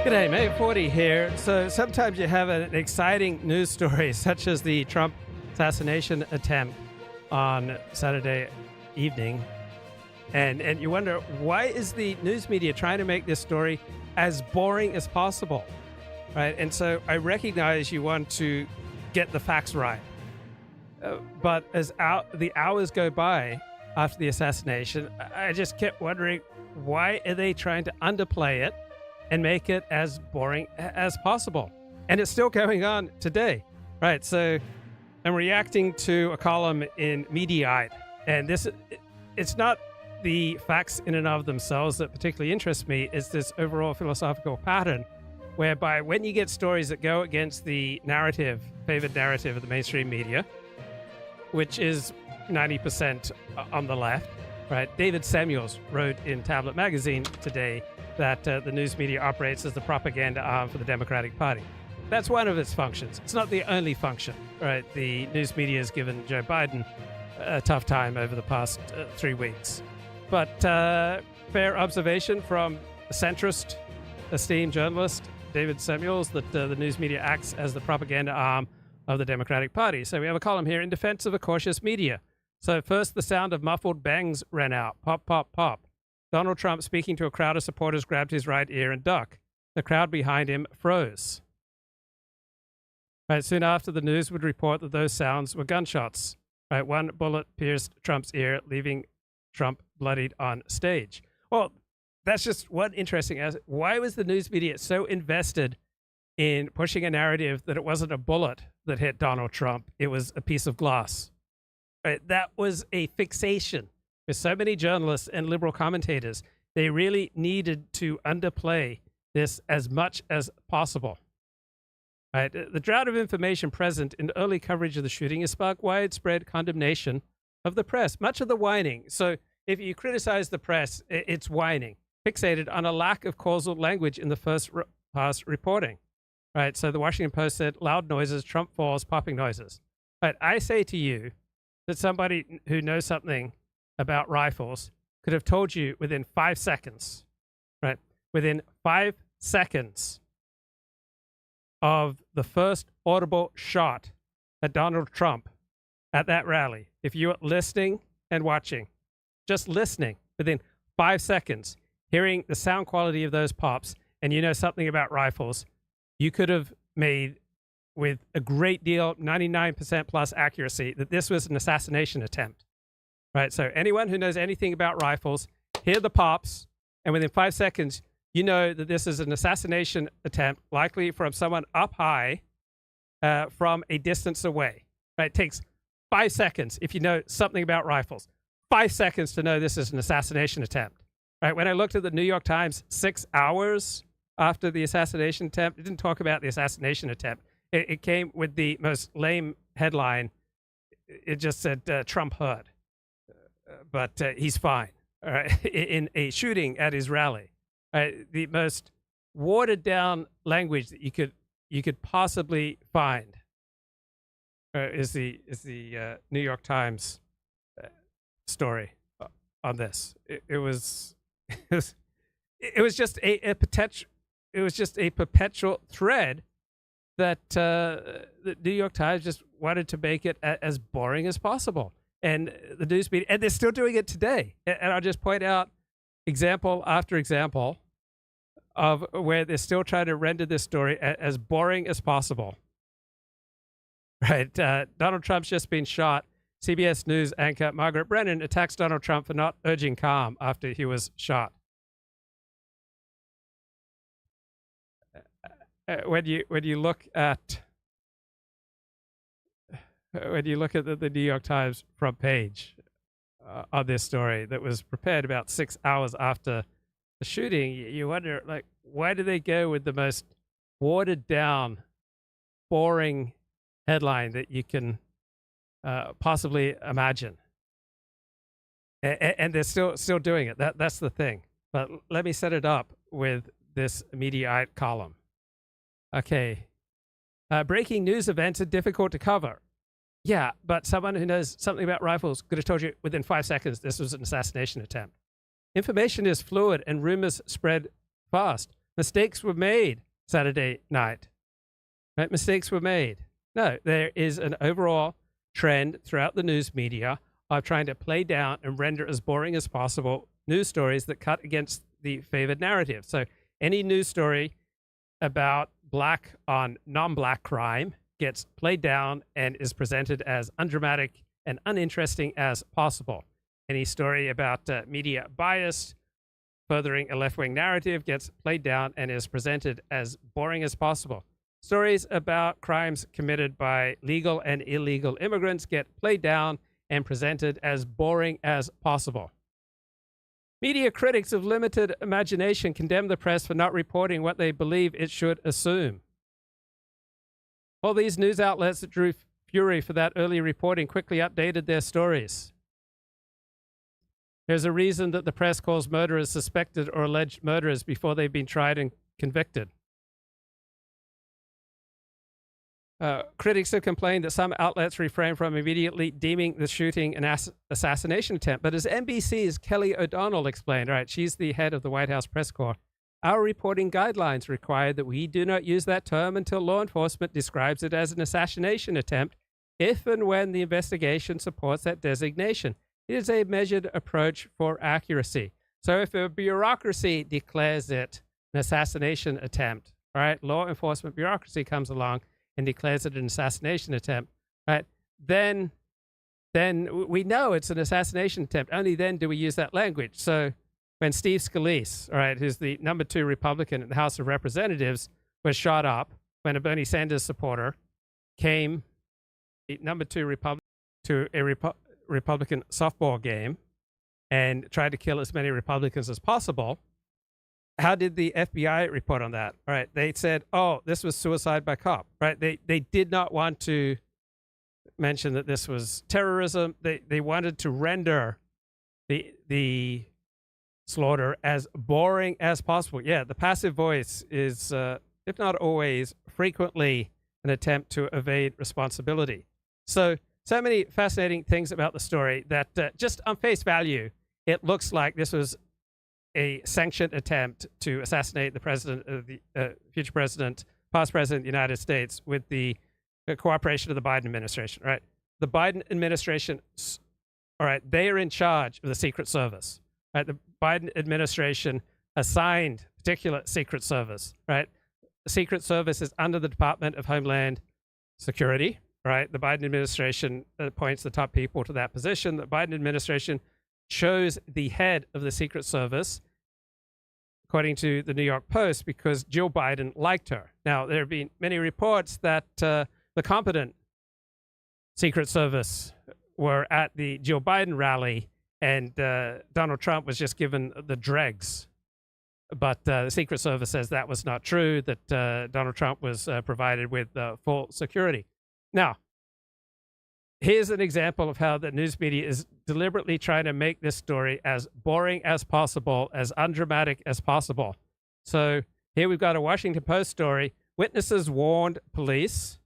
G'day, Mate 40 here. So sometimes you have an exciting news story, such as the Trump assassination attempt on Saturday evening, and you wonder, why is the news media trying to make this story as boring as possible, right? And so I recognize you want to get the facts right, but as the hours go by after the assassination, I just kept wondering, why are they trying to underplay it and make it as boring as possible? And it's still going on today, right? So I'm reacting to a column in Mediaite, and it's not the facts in and of themselves that particularly interest me. It's this overall philosophical pattern whereby when you get stories that go against the favored narrative of the mainstream media, which is 90% on the left, right? David Samuels wrote in Tablet magazine today that the news media operates as the propaganda arm for the Democratic Party. That's one of its functions. It's not the only function, right? The news media has given Joe Biden a tough time over the past 3 weeks. But fair observation from a centrist, esteemed journalist, David Samuels, that the news media acts as the propaganda arm of the Democratic Party. So we have a column here in defense of a cautious media. So first, the sound of muffled bangs ran out. Pop, pop, pop. Donald Trump, speaking to a crowd of supporters, grabbed his right ear and ducked. The crowd behind him froze. Right, soon after, the news would report that those sounds were gunshots. Right, one bullet pierced Trump's ear, leaving Trump bloodied on stage. Well, that's just one interesting aspect. Why was the news media so invested in pushing a narrative that it wasn't a bullet that hit Donald Trump, it was a piece of glass? Right, that was a fixation. With so many journalists and liberal commentators, they really needed to underplay this as much as possible. Right? The drought of information present in early coverage of the shooting has sparked widespread condemnation of the press, much of the whining. So if you criticize the press, it's whining, fixated on a lack of causal language in the first pass reporting. Right? So the Washington Post said, loud noises, Trump falls, popping noises. Right? I say to you that somebody who knows something about rifles could have told you within 5 seconds, right? Within 5 seconds of the first audible shot at Donald Trump at that rally, if you were listening and watching, just listening, within 5 seconds, hearing the sound quality of those pops, and you know something about rifles, you could have made, with a great deal, 99% plus accuracy, that this was an assassination attempt. Right, so anyone who knows anything about rifles, hear the pops, and within 5 seconds, you know that this is an assassination attempt, likely from someone up high from a distance away. Right, it takes 5 seconds if you know something about rifles. 5 seconds to know this is an assassination attempt. Right, when I looked at the New York Times 6 hours after the assassination attempt, it didn't talk about the assassination attempt. It came with the most lame headline. It just said, Trump hurt. But he's fine, all right, in a shooting at his rally. The most watered down language that you could possibly find is the New York Times story on this. It was just a potential. It was just a perpetual thread that the New York Times just wanted to make it as boring as possible. And the news media, and they're still doing it today. And I'll just point out example after example of where they're still trying to render this story as boring as possible. Right? Donald Trump's just been shot. CBS News anchor Margaret Brennan attacks Donald Trump for not urging calm after he was shot. When you look at the New York Times front page on this story that was prepared about 6 hours after the shooting, you wonder, like, why do they go with the most watered down, boring headline that you can possibly imagine? And they're still doing it. That's the thing. But let me set it up with this Mediaite column. Okay. Breaking news events are difficult to cover. Yeah, but someone who knows something about rifles could have told you within 5 seconds this was an assassination attempt. Information is fluid and rumors spread fast. mistakes were made Saturday night. Right? Mistakes were made. No, there is an overall trend throughout the news media of trying to play down and render as boring as possible news stories that cut against the favored narrative. So any news story about black on non-black crime gets played down and is presented as undramatic and uninteresting as possible. Any story about media bias furthering a left-wing narrative gets played down and is presented as boring as possible. Stories about crimes committed by legal and illegal immigrants get played down and presented as boring as possible. Media critics of limited imagination condemn the press for not reporting what they believe it should assume. All these news outlets that drew fury for that early reporting quickly updated their stories. There's a reason that the press calls murderers suspected or alleged murderers before they've been tried and convicted. Critics have complained that some outlets refrain from immediately deeming the shooting an assassination attempt. But as NBC's Kelly O'Donnell explained, right, she's the head of the White House press corps, our reporting guidelines require that we do not use that term until law enforcement describes it as an assassination attempt, if and when the investigation supports that designation. It is a measured approach for accuracy. So if a bureaucracy declares it an assassination attempt, right, law enforcement bureaucracy comes along and declares it an assassination attempt, right, then we know it's an assassination attempt. Only then do we use that language. So when Steve Scalise, all right, who's the number 2 Republican in the House of Representatives, was shot up when a Bernie Sanders supporter came, the number 2 Republican, to a Republican softball game and tried to kill as many Republicans as possible. How did the FBI report on that? All right, they said, oh, this was suicide by cop, right? They did not want to mention that this was terrorism. They wanted to render the slaughter as boring as possible. Yeah, the passive voice is, if not always, frequently an attempt to evade responsibility. So many fascinating things about the story that just on face value, it looks like this was a sanctioned attempt to assassinate the president of the future president, past president of the United States, with the cooperation of the Biden administration, right? The Biden administration, all right, they are in charge of the Secret Service, right? The Biden administration assigned particular Secret Service, right? The Secret Service is under the Department of Homeland Security, right? The Biden administration appoints the top people to that position. The Biden administration chose the head of the Secret Service, according to the New York Post, because Jill Biden liked her. Now, there have been many reports that the competent Secret Service were at the Jill Biden rally and Donald Trump was just given the dregs. But the Secret Service says that was not true, that Donald Trump was provided with full security. Now, here's an example of how the news media is deliberately trying to make this story as boring as possible, as undramatic as possible. So here we've got a Washington Post story. Witnesses warned police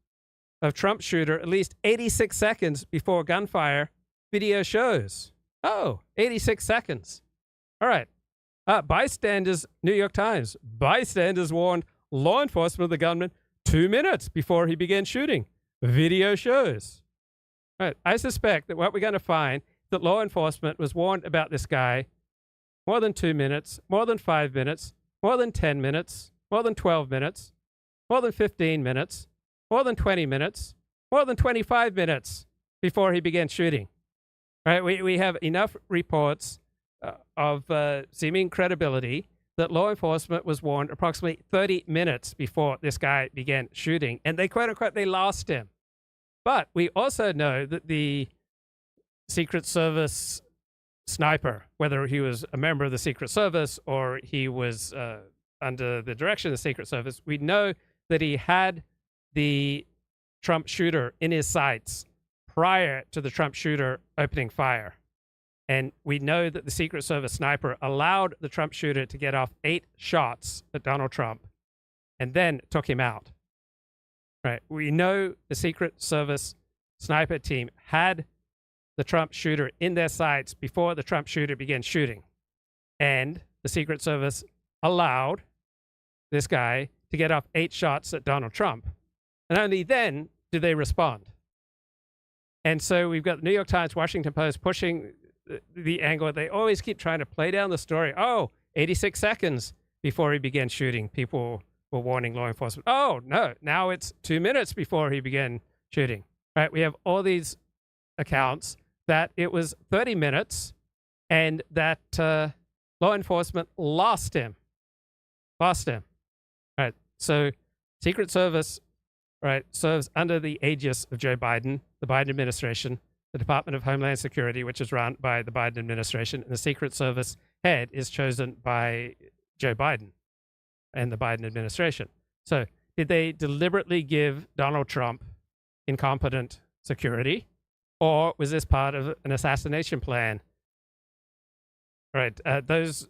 of Trump shooter at least 86 seconds before gunfire, video shows. Oh, 86 seconds. All right. Bystanders, New York Times. Bystanders warned law enforcement of the gunman 2 minutes before he began shooting. Video shows. Right. I suspect that what we're going to find, that law enforcement was warned about this guy more than 2 minutes, more than 5 minutes, more than 10 minutes, more than 12 minutes, more than 15 minutes, more than 20 minutes, more than 25 minutes before he began shooting. Right. We have enough reports of seeming credibility that law enforcement was warned approximately 30 minutes before this guy began shooting, and they, quote unquote, they lost him. But we also know that the Secret Service sniper, whether he was a member of the Secret Service or he was under the direction of the Secret Service, we know that he had the Trump shooter in his sights prior to the Trump shooter opening fire. And we know that the Secret Service sniper allowed the Trump shooter to get off 8 shots at Donald Trump and then took him out. Right. We know the Secret Service sniper team had the Trump shooter in their sights before the Trump shooter began shooting. And the Secret Service allowed this guy to get off 8 shots at Donald Trump. And only then do they respond. And so we've got the New York Times, Washington Post pushing the angle. They always keep trying to play down the story. Oh, 86 seconds before he began shooting, people were warning law enforcement. Oh, no, now it's 2 minutes before he began shooting. Right? We have all these accounts that it was 30 minutes and that law enforcement lost him. Right? So Secret Service, right, serves under the aegis of Joe Biden, the Biden administration, the Department of Homeland Security, which is run by the Biden administration, and the Secret Service head is chosen by Joe Biden and the Biden administration. So did they deliberately give Donald Trump incompetent security, or was this part of an assassination plan? Right. Those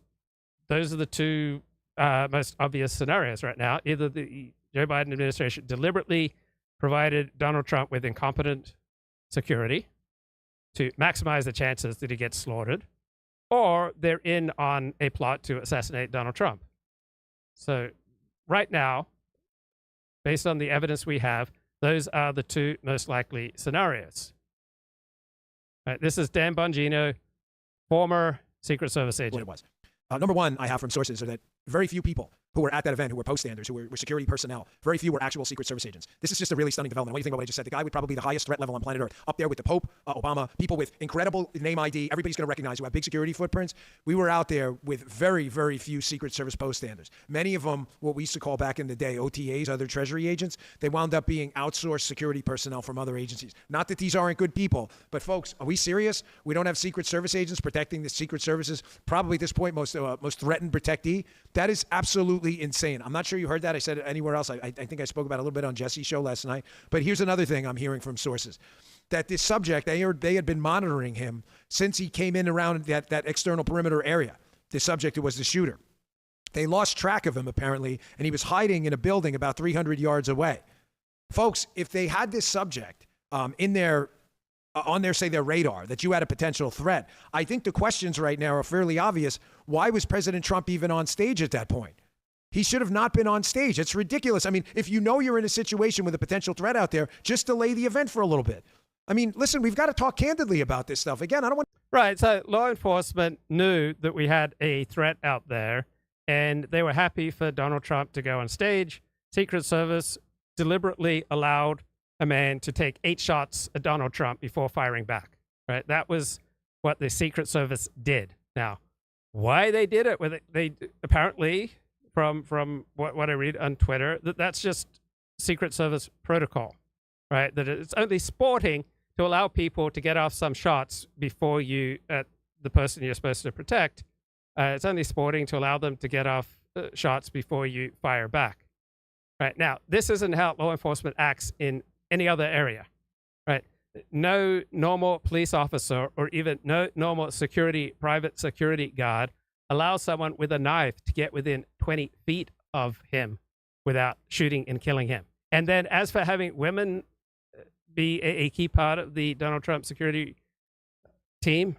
are the two most obvious scenarios right now. Either the Joe Biden administration deliberately provided Donald Trump with incompetent security to maximize the chances that he gets slaughtered, or they're in on a plot to assassinate Donald Trump. So right now, based on the evidence we have, those are the two most likely scenarios. Right, this is Dan Bongino, former Secret Service agent. What it was. Number one, I have from sources are that very few people who were at that event, who were poststanders, who were security personnel, very few were actual Secret Service agents. This is just a really stunning development. What do you think about what I just said? The guy with probably the highest threat level on planet Earth, up there with the Pope, Obama, people with incredible name ID, everybody's going to recognize, who have big security footprints. We were out there with very, very few Secret Service poststanders. Many of them, what we used to call back in the day, OTAs, other Treasury agents, they wound up being outsourced security personnel from other agencies. Not that these aren't good people, but folks, are we serious? We don't have Secret Service agents protecting the Secret Service's, probably at this point, most threatened protectee? That is absolutely insane. I'm not sure you heard that. I said it anywhere else. I think I spoke about it a little bit on Jesse's show last night. But here's another thing I'm hearing from sources. That this subject, they had been monitoring him since he came in around that external perimeter area. The subject who was the shooter. They lost track of him, apparently, and he was hiding in a building about 300 yards away. Folks, if they had this subject in their on their, say, their radar, that you had a potential threat, I think the questions right now are fairly obvious. Why was President Trump even on stage at that point? He should have not been on stage. It's ridiculous. I mean, if you know you're in a situation with a potential threat out there, just delay the event for a little bit. I mean, listen, we've got to talk candidly about this stuff. Again, I don't want... Right, so law enforcement knew that we had a threat out there, and they were happy for Donald Trump to go on stage. Secret Service deliberately allowed a man to take 8 shots at Donald Trump before firing back. Right, that was what the Secret Service did. Now, why they did it? Well, they apparently, from what I read on Twitter, that's just Secret Service protocol, right? That it's only sporting to allow people to get off some shots before you, the person you're supposed to protect. It's only sporting to allow them to get off shots before you fire back. Right, now, this isn't how law enforcement acts in any other area, right? No normal police officer or even no normal private security guard allows someone with a knife to get within 20 feet of him without shooting and killing him. And then as for having women be a key part of the Donald Trump security team,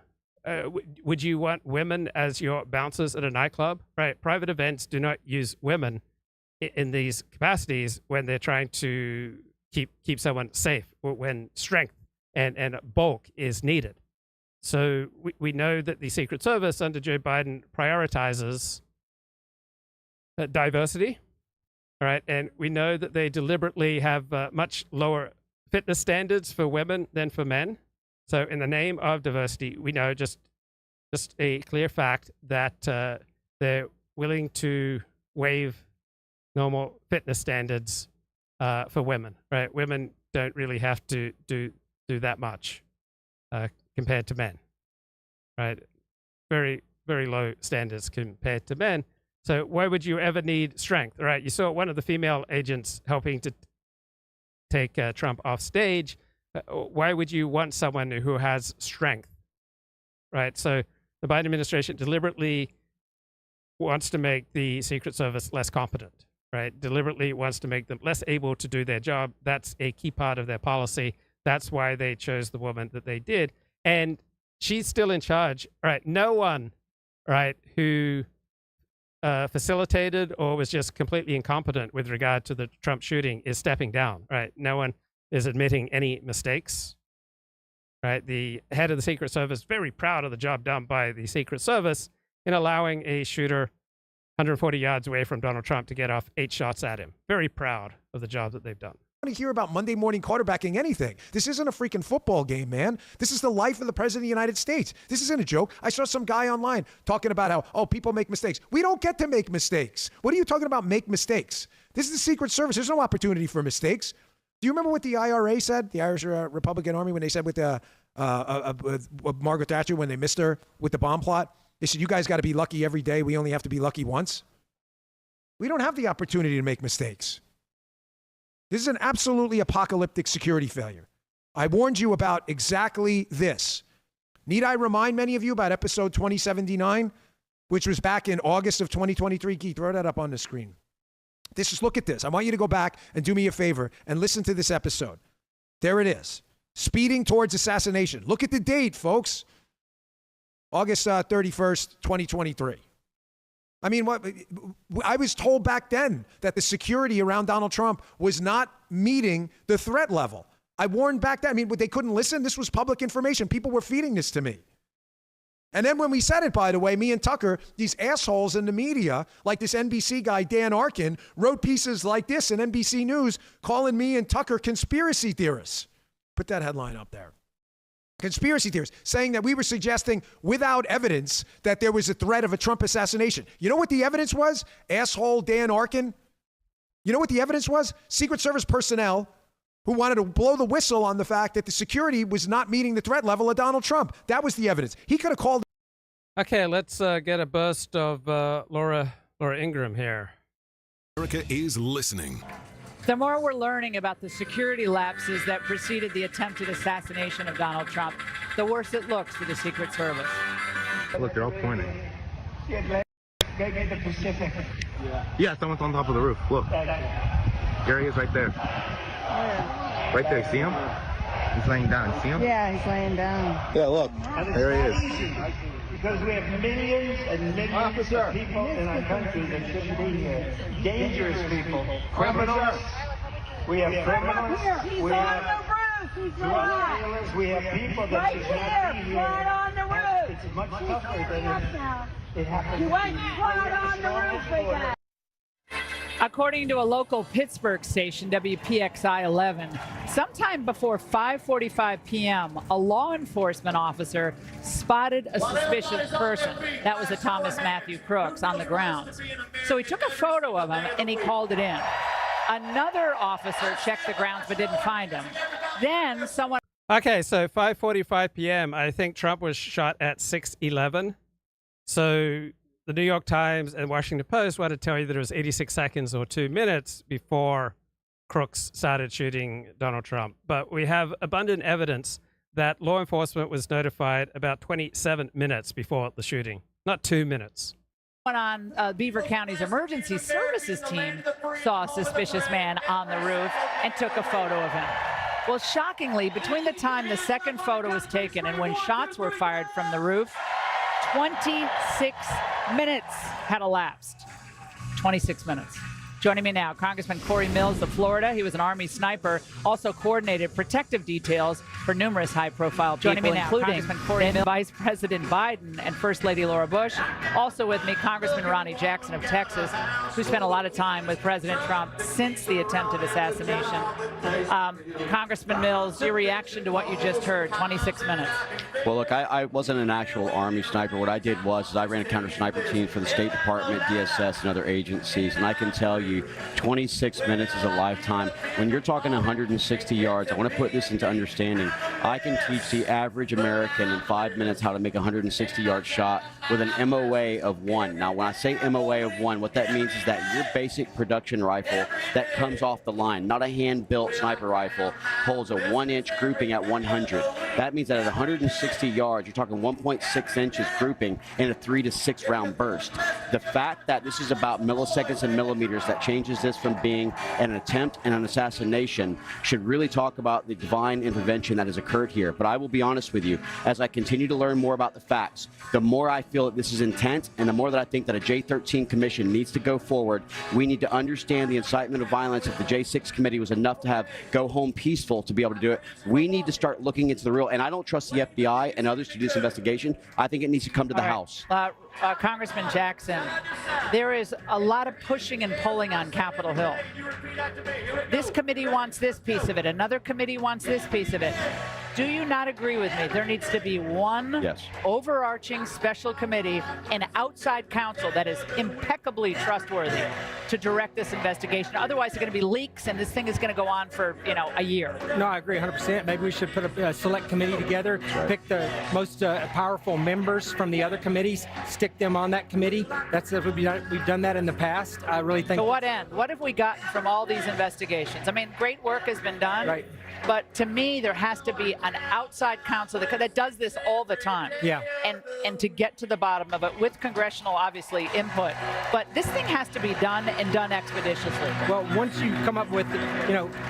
would you want women as your bouncers at a nightclub? Right, private events do not use women in these capacities when they're trying to keep someone safe, when strength and bulk is needed. So we know that the Secret Service under Joe Biden prioritizes diversity, right? And we know that they deliberately have much lower fitness standards for women than for men. So in the name of diversity, we know just a clear fact that they're willing to waive normal fitness standards for women, right? Women don't really have to do that much compared to men, right? Very, very low standards compared to men. So why would you ever need strength, right? You saw one of the female agents helping to take Trump off stage. Why would you want someone who has strength, right? So the Biden administration deliberately wants to make the Secret Service less competent, right? Deliberately wants to make them less able to do their job. That's a key part of their policy. That's why they chose the woman that they did. And she's still in charge, right? No one, right, who facilitated or was just completely incompetent with regard to the Trump shooting is stepping down, right? No one is admitting any mistakes, right? The head of the Secret Service, very proud of the job done by the Secret Service in allowing a shooter 140 yards away from Donald Trump to get off 8 shots at him. Very proud of the job that they've done. I want to hear about Monday morning quarterbacking anything. This isn't a freaking football game, man. This is the life of the President of the United States. This isn't a joke. I saw some guy online talking about how, oh, people make mistakes. We don't get to make mistakes. What are you talking about, make mistakes? This is the Secret Service. There's no opportunity for mistakes. Do you remember what the IRA said, the Irish Republican Army, when they said with Margaret Thatcher when they missed her with the bomb plot? They said, you guys got to be lucky every day. We only have to be lucky once. We don't have the opportunity to make mistakes. This is an absolutely apocalyptic security failure. I warned you about exactly this. Need I remind many of you about episode 2079, which was back in August of 2023? Keith, throw that up on the screen. Look at this. I want you to go back and do me a favor and listen to this episode. There it is. Speeding towards assassination. Look at the date, folks. August 31st, 2023. I mean, I was told back then that the security around Donald Trump was not meeting the threat level. I warned back then. I mean, they couldn't listen. This was public information. People were feeding this to me. And then when we said it, by the way, me and Tucker, these assholes in the media, like this NBC guy, Dan Arkin, wrote pieces like this in NBC News calling me and Tucker conspiracy theorists. Put that headline up there. Conspiracy theorists, saying that we were suggesting without evidence that there was a threat of a Trump assassination. You know what the evidence was, asshole Dan Arkin? You know what the evidence was? Secret Service personnel who wanted to blow the whistle on the fact that the security was not meeting the threat level of Donald Trump. That was the evidence. He could have called. Okay, let's get a burst of Laura Ingraham here. America is listening. The more we're learning about the security lapses that preceded the attempted assassination of Donald Trump, the worse it looks for the Secret Service. Look, they're all pointing. They get the Pacific. Yeah, someone's on top of the roof. Look. There he is right there. Right there, see him? He's laying down, see him? Yeah, he's laying down. Yeah, look. There he is. Because we have millions and millions of people in our country that shouldn't be here. Dangerous people. Criminals. We have criminals. We have drug dealers. We have people that should not be here. Right on the roof. It's much tougher than it happens. You went right on the roof again. According to a local Pittsburgh station, WPXI 11, sometime before 5:45 p.m., a law enforcement officer spotted a suspicious person. That was a Thomas Matthew Crooks on the grounds. So he took a photo of him and he called it in. Another officer checked the grounds but didn't find him. Then someone... Okay, so 5:45 p.m., I think Trump was shot at 6:11. So the New York Times and Washington Post want to tell you that it was 86 seconds or 2 minutes before Crooks started shooting Donald Trump. But we have abundant evidence that law enforcement was notified about 27 minutes before the shooting, not 2 minutes. On Beaver County's emergency services team saw a suspicious man on the roof and took a photo of him. Well, shockingly, between the time the second photo was taken and when shots were fired from the roof, 26 minutes had elapsed. 26 minutes. Joining me now, Congressman Corey Mills of Florida. He was an Army sniper, also coordinated protective details for numerous high-profile people, joining me now, including Vice President Biden and First Lady Laura Bush. Also with me, Congressman Ronnie Jackson of Texas, who spent a lot of time with President Trump since the attempted assassination. Congressman Mills, your reaction to what you just heard, 26 minutes. Well, look, I wasn't an actual Army sniper. What I did was I ran a counter-sniper team for the State Department, DSS, and other agencies, and I can tell you 26 minutes is a lifetime. When you're talking 160 yards, I want to put this into understanding. I can teach the average American in 5 minutes how to make a 160-yard shot with an MOA of 1. Now, when I say MOA of 1, what that means is that your basic production rifle that comes off the line, not a hand-built sniper rifle, holds a 1-inch grouping at 100. That means that at 160 yards, you're talking 1.6 inches grouping in a 3 to 6 round burst. The fact that this is about milliseconds and millimeters that changes this from being an attempt and an assassination should really talk about the divine intervention that has occurred here. But I will be honest with you, as I continue to learn more about the facts, the more I feel that this is intent, and the more that I think that a J13 commission needs to go forward. We need to understand the incitement of violence. If the J6 committee was enough to have go home peaceful to be able to do it, we need to start looking into the real, and I don't trust the FBI and others to do this investigation. I think it needs to come to the House. Congressman Jackson, there is a lot of pushing and pulling on Capitol Hill. This committee wants this piece of it. Another committee wants this piece of it. Do you not agree with me? There needs to be one overarching special committee and outside counsel that is impeccably trustworthy to direct this investigation. Otherwise, there are going to be leaks, and this thing is going to go on for, a year. No, I agree 100%. Maybe we should put a select committee together, pick the most powerful members from the other committees, stick them on that committee. We've done that in the past. I really think. To what end? What have we gotten from all these investigations? I mean, great work has been done. Right. But to me, there has to be an outside counsel that does this all the time. Yeah. And to get to the bottom of it with congressional, obviously, input. But this thing has to be done and done expeditiously. Well, once you come up with,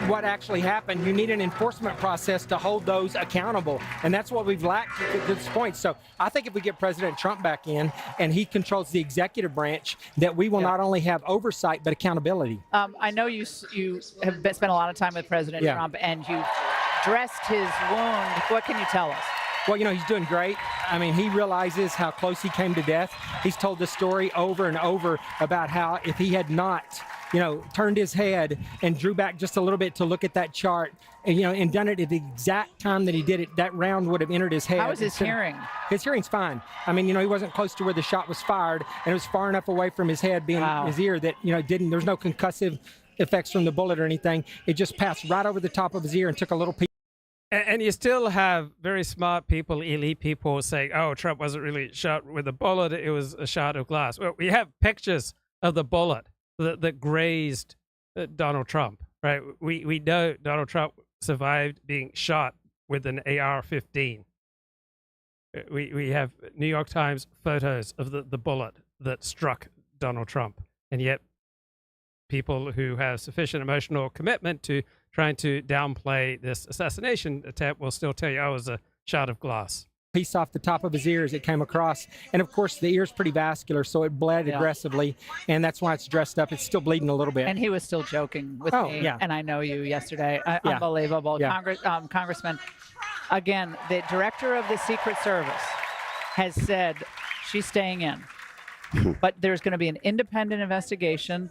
what actually happened, you need an enforcement process to hold those accountable. And that's what we've lacked at this point. So I think if we get President Trump back in and he controls the executive branch, that we will not only have oversight, but accountability. I know you have spent a lot of time with President Trump, and you dressed his wound. What can you tell us? Well, he's doing great. I mean, he realizes how close he came to death. He's told the story over and over about how if he had not, turned his head and drew back just a little bit to look at that chart, and done it at the exact time that he did it, that round would have entered his head. How was his hearing? His hearing's fine. I mean, he wasn't close to where the shot was fired, and it was far enough away from his head being his ear that, there's no concussive effects from the bullet or anything. It just passed right over the top of his ear and took a little piece. And you still have very smart people, elite people saying, oh, Trump wasn't really shot with a bullet. It was a shot of glass. Well, we have pictures of the bullet that grazed Donald Trump, right? We know Donald Trump survived being shot with an AR-15. We have New York Times photos of the bullet that struck Donald Trump. And yet people who have sufficient emotional commitment to trying to downplay this assassination attempt will still tell you, oh, it was a shot of glass. Piece off the top of his ear as it came across. And of course, the ear's pretty vascular, so it bled aggressively. And that's why it's dressed up. It's still bleeding a little bit. And he was still joking with me. Yeah. And I know you yesterday. Unbelievable. Yeah. Congressman, again, the director of the Secret Service has said she's staying in. But there's going to be an independent investigation.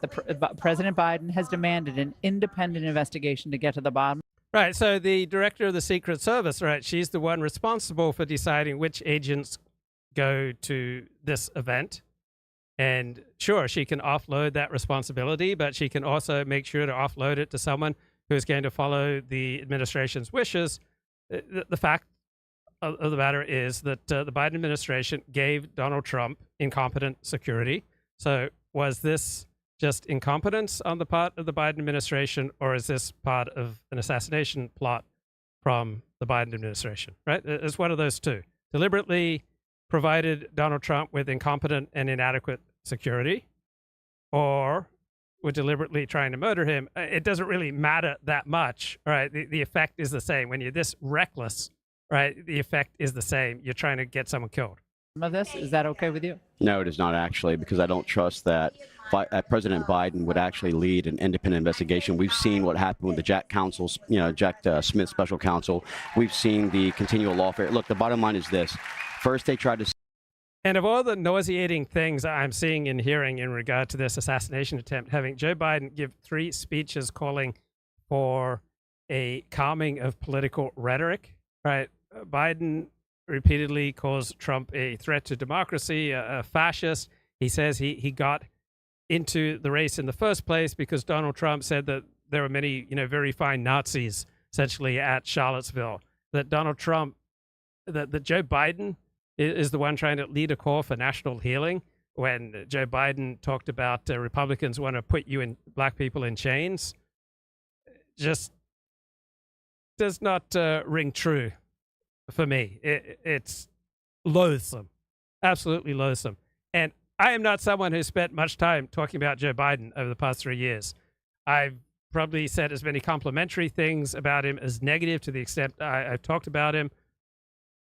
President Biden has demanded an independent investigation to get to the bottom. Right. So the director of the Secret Service, right, she's the one responsible for deciding which agents go to this event. And sure, she can offload that responsibility, but she can also make sure to offload it to someone who's going to follow the administration's wishes. The fact of the matter is that the Biden administration gave Donald Trump incompetent security. So was this just incompetence on the part of the Biden administration, or is this part of an assassination plot from the Biden administration, right? It's one of those two. Deliberately provided Donald Trump with incompetent and inadequate security, or were deliberately trying to murder him. It doesn't really matter that much, right? The effect is the same. When you're this reckless, right, the effect is the same. You're trying to get someone killed. Of this, is that okay with you? No, it is not actually, because I don't trust that President Biden would actually lead an independent investigation. We've seen what happened with the Jack Smith special counsel. We've seen the continual lawfare. Look, the bottom line is this. First, they tried to... And of all the nauseating things I'm seeing and hearing in regard to this assassination attempt, having Joe Biden give 3 speeches calling for a calming of political rhetoric, right? Biden repeatedly calls Trump a threat to democracy, a fascist. He says he got into the race in the first place because Donald Trump said that there were many, very fine Nazis essentially at Charlottesville. That Donald Trump, that Joe Biden is the one trying to lead a call for national healing. When Joe Biden talked about Republicans want to put black people in chains, just does not ring true for me. It's loathsome, absolutely loathsome. And I am not someone who spent much time talking about Joe Biden over the past 3 years. I've probably said as many complimentary things about him as negative to the extent I've talked about him.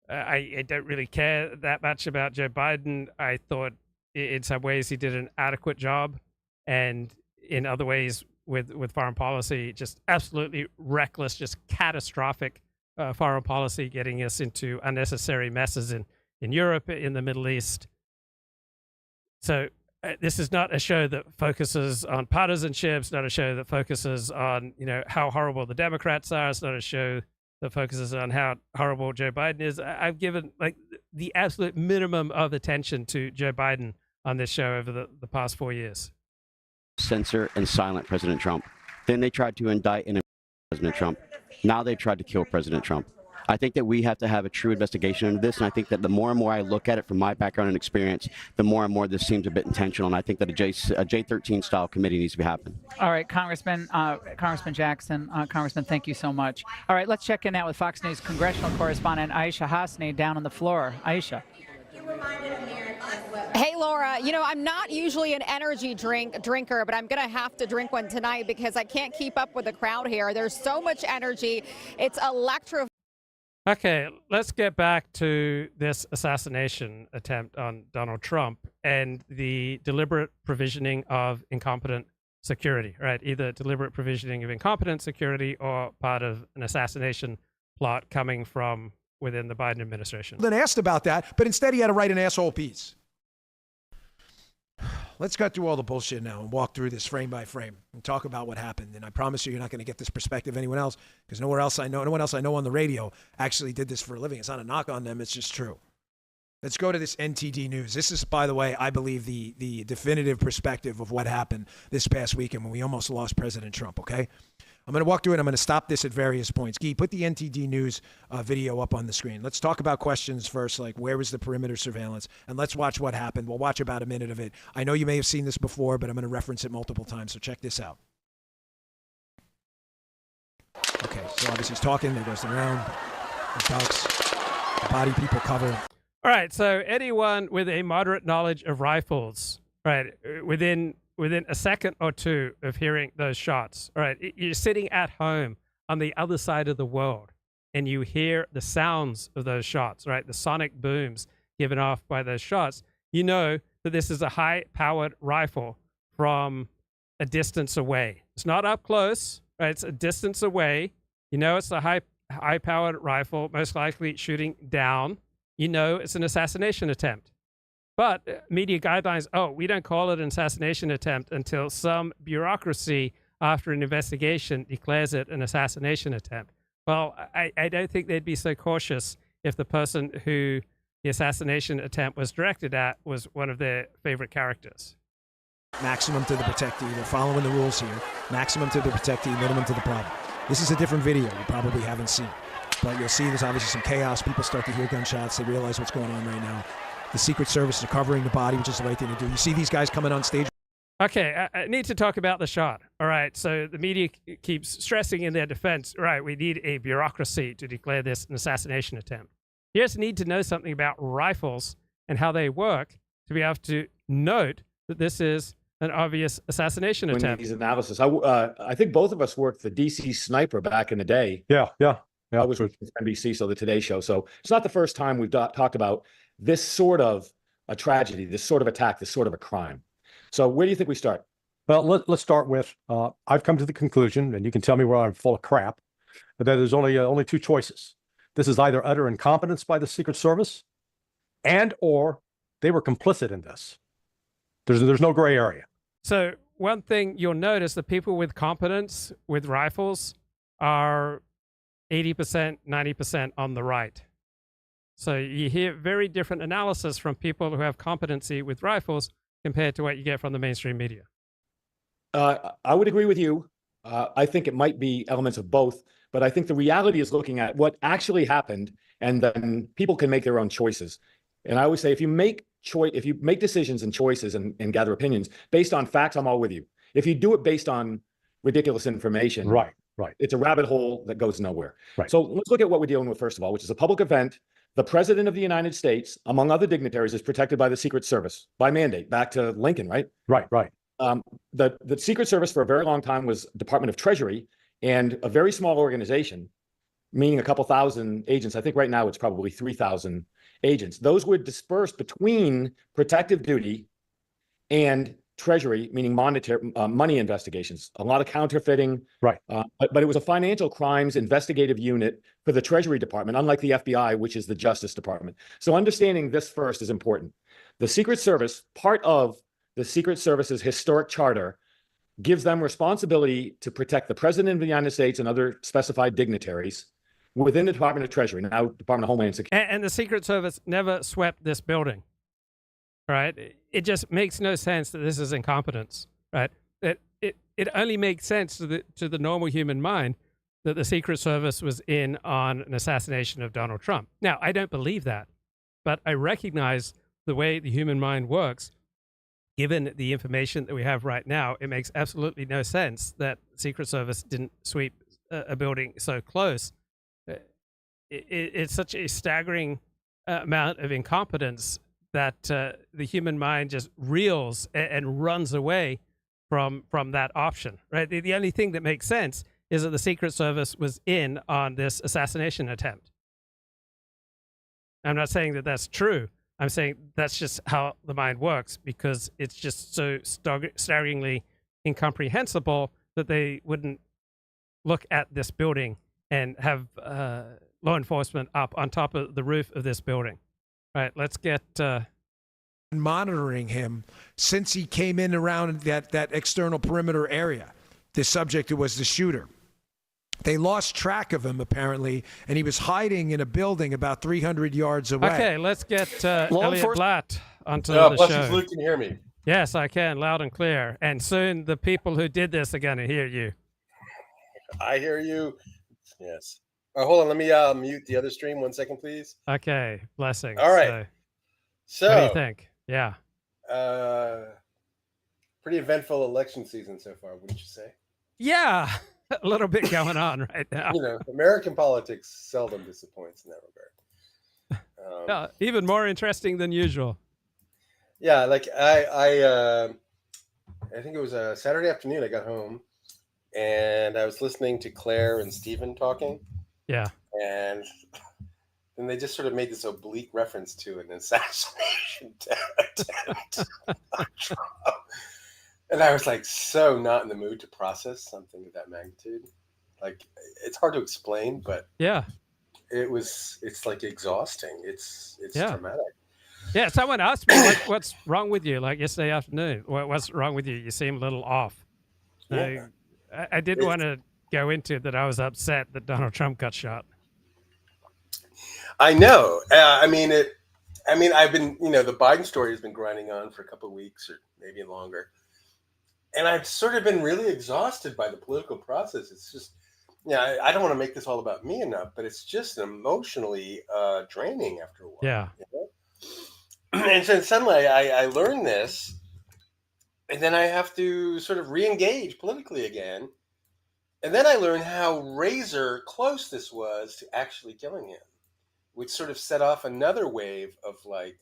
I don't really care that much about Joe Biden. I thought in some ways he did an adequate job, and in other ways with foreign policy, just absolutely reckless, just catastrophic foreign policy, getting us into unnecessary messes in Europe, in the Middle East. So this is not a show that focuses on partisanship. It's not a show that focuses on, how horrible the Democrats are. It's not a show that focuses on how horrible Joe Biden is. I've given the absolute minimum of attention to Joe Biden on this show over the past 4 years. Censor and silent President Trump. Then they tried to indict and impeach President Trump. Now they've tried to kill President Trump. I think that we have to have a true investigation into this, and I think that the more and more I look at it from my background and experience, the more and more this seems a bit intentional, and I think that a J13-style committee needs to be happening. All right, Congressman Jackson, Congressman, thank you so much. All right, let's check in now with Fox News congressional correspondent Aisha Hasni down on the floor. Aisha. Hey, Laura, I'm not usually an energy drinker, but I'm going to have to drink one tonight because I can't keep up with the crowd here. There's so much energy. It's electrifying. Okay, let's get back to this assassination attempt on Donald Trump and the deliberate provisioning of incompetent security, right? Either deliberate provisioning of incompetent security or part of an assassination plot coming from within the Biden administration. Then asked about that, but instead he had to write an asshole piece. Let's cut through all the bullshit now and walk through this frame by frame and talk about what happened. And I promise you're not going to get this perspective of anyone else, because no one else I know on the radio actually did this for a living. It's not a knock on them. It's just true. Let's go to this NTD News. This is, by the way, I believe the definitive perspective of what happened this past weekend when we almost lost President Trump, okay? I'm going to walk through it. I'm going to stop this at various points. Guy, put the NTD News video up on the screen. Let's talk about questions first, like where was the perimeter surveillance? And let's watch what happened. We'll watch about a minute of it. I know you may have seen this before, but I'm going to reference it multiple times, so check this out. Okay, so obviously he's talking. There goes the round. The ducks. The body people cover. All right, so anyone with a moderate knowledge of rifles, right, within a second or two of hearing those shots, all right, you're sitting at home on the other side of the world and you hear the sounds of those shots, right, the sonic booms given off by those shots, you know that this is a high-powered rifle from a distance away. It's not up close, right, it's a distance away. You know it's a high-powered rifle, most likely shooting down. You know it's an assassination attempt. But media guidelines, we don't call it an assassination attempt until some bureaucracy after an investigation declares it an assassination attempt. Well, I don't think they'd be so cautious if the person who the assassination attempt was directed at was one of their favorite characters. Maximum to the protectee. They're following the rules here. Maximum to the protectee, minimum to the problem. This is a different video you probably haven't seen. But you'll see there's obviously some chaos. People start to hear gunshots. They realize what's going on right now. The Secret Service are covering the body, which is the right thing to do. You see these guys coming on stage. Okay, I need to talk about the shot. All right, so the media keeps stressing in their defense, right, we need a bureaucracy to declare this an assassination attempt. You just need to know something about rifles and how they work to be able to note that this is an obvious assassination attempt. These analysis. I think both of us worked the DC Sniper back in the day. Yeah. I was with NBC, so the Today Show. So it's not the first time we've talked about this sort of a tragedy, this sort of attack, this sort of a crime. So where do you think we start? Well, let's start with, I've come to the conclusion, and you can tell me where I'm full of crap, but that there's only two choices. This is either utter incompetence by the Secret Service and or they were complicit in this. There's no gray area. So one thing you'll notice, the people with competence with rifles are 80%, 90% on the right. So you hear very different analysis from people who have competency with rifles compared to what you get from the mainstream media. I would agree with you. I think it might be elements of both, but I think the reality is looking at what actually happened, and then people can make their own choices. And I always say, if you make decisions and choices and gather opinions based on facts, I'm all with you. If you do it based on ridiculous information, right, Right. It's a rabbit hole that goes nowhere. Right. So let's look at what we're dealing with first of all, which is a public event. The president of the United States, among other dignitaries, is protected by the Secret Service by mandate. Back to Lincoln, right? Right. Right. The Secret Service for a very long time was Department of Treasury, and a very small organization, meaning a couple thousand agents. I think right now it's probably 3,000 agents. Those were dispersed between protective duty and Treasury, meaning money investigations. A lot of counterfeiting. Right. But it was a financial crimes investigative unit for the Treasury Department, unlike the FBI, which is the Justice Department. So understanding this first is important. The Secret Service, part of the Secret Service's historic charter, gives them responsibility to protect the President of the United States and other specified dignitaries within the Department of Treasury, now Department of Homeland Security. And the Secret Service never swept this building, right? It just makes no sense that this is incompetence, right? It only makes sense to the normal human mind that the Secret Service was in on an assassination of Donald Trump. Now, I don't believe that, but I recognize the way the human mind works. Given the information that we have right now, it makes absolutely no sense that the Secret Service didn't sweep a building so close. It's such a staggering amount of incompetence that the human mind just reels and runs away from that option, right? The only thing that makes sense is that the Secret Service was in on this assassination attempt. I'm not saying that that's true. I'm saying that's just how the mind works, because it's just so staggeringly incomprehensible that they wouldn't look at this building and have law enforcement up on top of the roof of this building. All right, let's get... monitoring him since he came in around that external perimeter area. The subject who was the shooter. They lost track of him, apparently, and he was hiding in a building about 300 yards away. Okay, let's get Elliott Blatt onto Oh, the bless show. you, Luke, can you hear me? Yes, I can, loud and clear. And soon the people who did this are going to hear you. I hear you. Yes. Hold on, let me mute the other stream 1 second, please. Okay, blessings. All right. So what do you think? Yeah. Pretty eventful election season so far, wouldn't you say? Yeah, a little bit going on right now. You know, American politics seldom disappoints in that regard. Yeah, even more interesting than usual. Yeah, like I think it was a Saturday afternoon. I got home and I was listening to Claire and Stephen talking. Yeah. And then they just sort of made this oblique reference to an assassination attempt on Trump. And I was like, so not in the mood to process something of that magnitude. Like, it's hard to explain, but yeah, it's like exhausting. It's traumatic. Yeah, someone asked me, what's wrong with you? Like yesterday afternoon, what's wrong with you? You seem a little off. Yeah. I didn't want to go into that. I was upset that Donald Trump got shot. I know. I've been, the Biden story has been grinding on for a couple of weeks or maybe longer. And I've sort of been really exhausted by the political process. It's just, I don't want to make this all about me enough, but it's just emotionally draining after a while. Yeah. You know? And so suddenly I learned this, and then I have to sort of re-engage politically again. And then I learned how razor close this was to actually killing him, which sort of set off another wave of like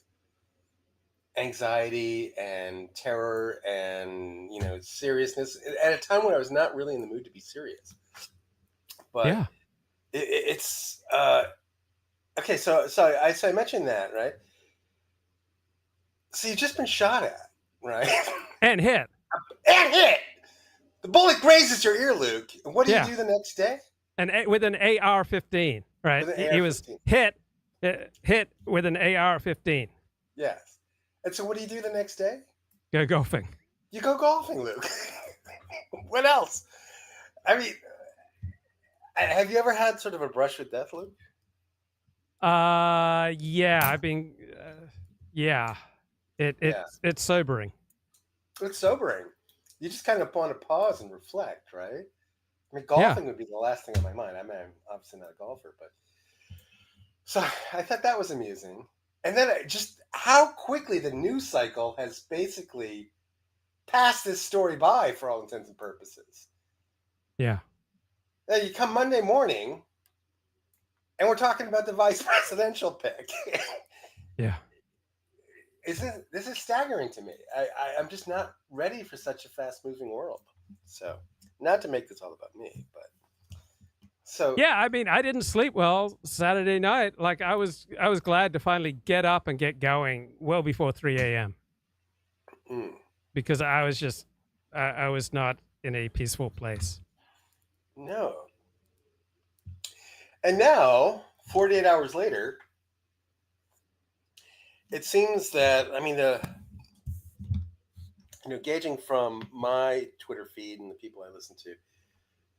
anxiety and terror and, seriousness at a time when I was not really in the mood to be serious. But yeah, it's okay. So I mentioned that, right? So you've just been shot at, right? And hit. And hit. The bullet grazes your ear, Luke. And what do you do the next day? And with an AR-15, right? He was hit with an AR-15. Yes. And so what do you do the next day? Go golfing. You go golfing, Luke. What else? I mean, have you ever had sort of a brush with death, Luke? Yeah. I've been, yeah. It's sobering. It's sobering. You just kind of want to pause and reflect, right? I mean, golfing would be the last thing on my mind. I'm obviously not a golfer, but so I thought that was amusing. And then just how quickly the news cycle has basically passed this story by for all intents and purposes. Yeah. You come Monday morning, and we're talking about the vice presidential pick. Yeah. This is staggering to me. I'm just not ready for such a fast-moving world. So, not to make this all about me, but so yeah. I mean, I didn't sleep well Saturday night. Like I was glad to finally get up and get going well before 3 a.m. Because I was just I was not in a peaceful place. No. And now, 48 hours later, it seems that, I mean, gauging from my Twitter feed and the people I listen to,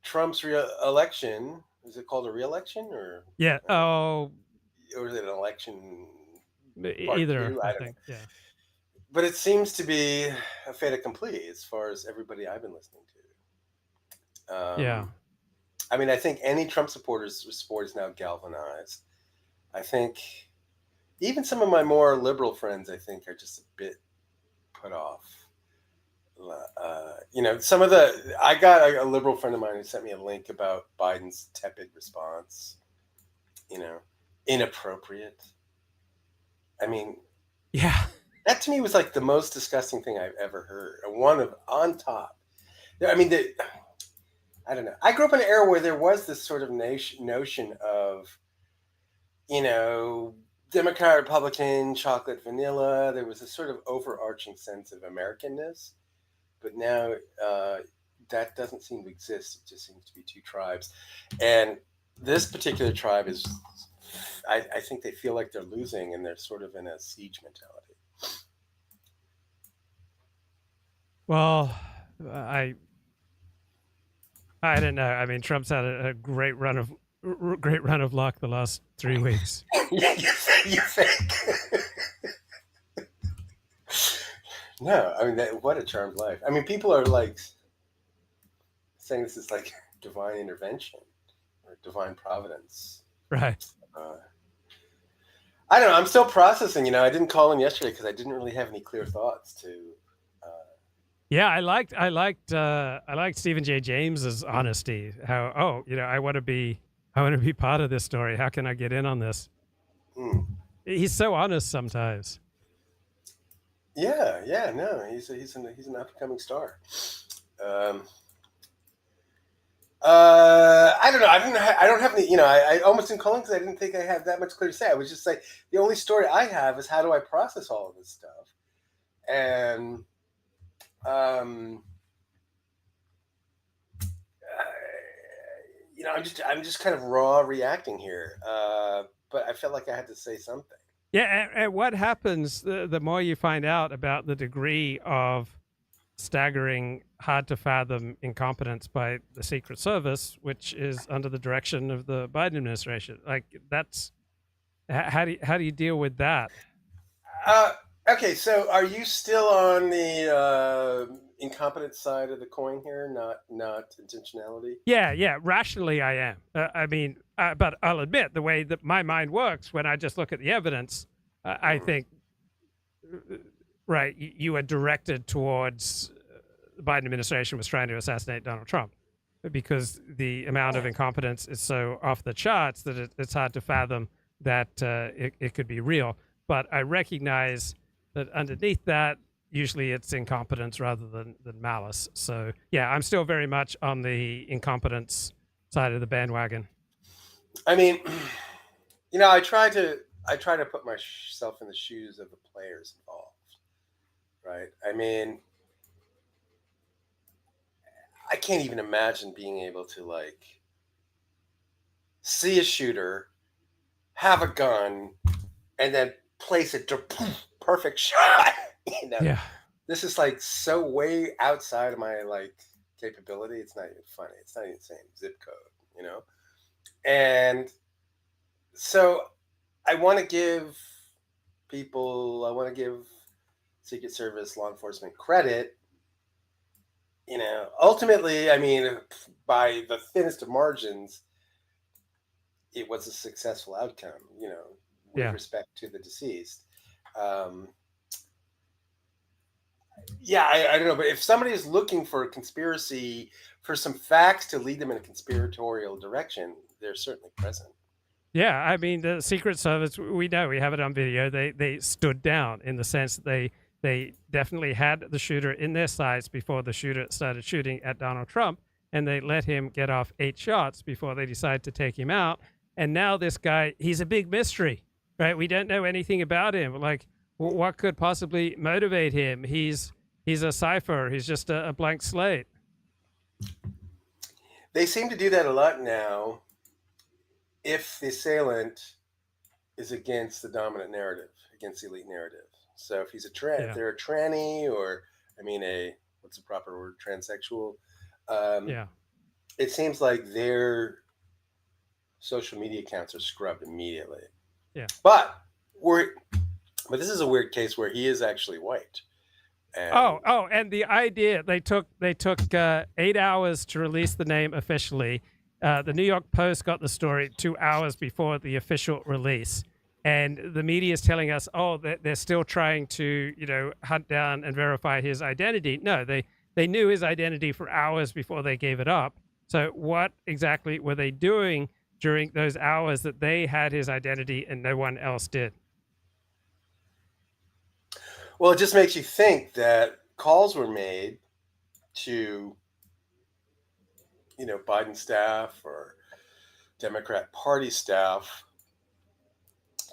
Trump's re-election, is it called a re-election or? Yeah. Oh. Or is it an election? Either, I think. Yeah. But it seems to be a fait accompli as far as everybody I've been listening to. Yeah. I mean, I think any Trump supporter's support is now galvanized. I think even some of my more liberal friends, I think, are just a bit put off. I got a liberal friend of mine who sent me a link about Biden's tepid response. Inappropriate. I mean, yeah, that to me was like the most disgusting thing I've ever heard. On top. I mean, I don't know. I grew up in an era where there was this sort of notion of, Democrat, Republican, chocolate, vanilla. There was a sort of overarching sense of Americanness. But now that doesn't seem to exist. It just seems to be two tribes. And this particular tribe is, I think they feel like they're losing and they're sort of in a siege mentality. Well, I don't know. I mean, Trump's had a great run of luck the last 3 weeks. You think? No, I mean, what a charmed life. I mean, people are like saying this is like divine intervention or divine providence. Right. I don't know. I'm still processing. I didn't call in yesterday because I didn't really have any clear thoughts to. Yeah, I liked Stephen J. James's honesty. How I want to be part of this story. How can I get in on this? He's so honest sometimes. Yeah, no, he's an up and coming star. I don't know. I don't have any. I almost didn't call in because I didn't think I had that much clear to say. I was just like, the only story I have is how do I process all of this stuff, and I'm just kind of raw reacting here. But I felt like I had to say something. Yeah, and what happens the more you find out about the degree of staggering, hard to fathom incompetence by the Secret Service, which is under the direction of the Biden administration. Like that's how do you deal with that? Okay, so are you still on the incompetent side of the coin here, not intentionality? Yeah. Rationally, I am. I mean, but I'll admit the way that my mind works when I just look at the evidence, I think, right, you are directed towards the Biden administration was trying to assassinate Donald Trump because the amount of incompetence is so off the charts that it's hard to fathom that it could be real. But I recognize that underneath that, usually it's incompetence rather than malice. So yeah, I'm still very much on the incompetence side of the bandwagon. I mean, I try to put myself in the shoes of the players involved, right? I mean, I can't even imagine being able to see a shooter, have a gun, and then place it to perfect shot. Yeah. This is so way outside of my capability. It's not even funny. It's not even the same zip code, And so I want to give Secret Service, law enforcement credit. Ultimately, I mean, by the thinnest of margins, it was a successful outcome, with respect to the deceased. I don't know, but if somebody is looking for a conspiracy for some facts to lead them in a conspiratorial direction, they're certainly present. Yeah, I mean, the Secret Service, we know, we have it on video, they stood down in the sense that they definitely had the shooter in their sights before the shooter started shooting at Donald Trump, and they let him get off 8 shots before they decided to take him out. And now this guy, he's a big mystery, right? We don't know anything about him. Like, what could possibly motivate him? He's a cipher. He's just a blank slate. They seem to do that a lot now if the assailant is against the dominant narrative, against the elite narrative. So if he's if they're a tranny, or what's the proper word, transsexual, it seems like their social media accounts are scrubbed immediately. Yeah. But this is a weird case where he is actually white. And and the idea, they took 8 hours to release the name officially. The New York Post got the story 2 hours before the official release. And the media is telling us, they're still trying to, hunt down and verify his identity. No, they knew his identity for hours before they gave it up. So what exactly were they doing during those hours that they had his identity and no one else did? Well, it just makes you think that calls were made to, Biden staff or Democrat Party staff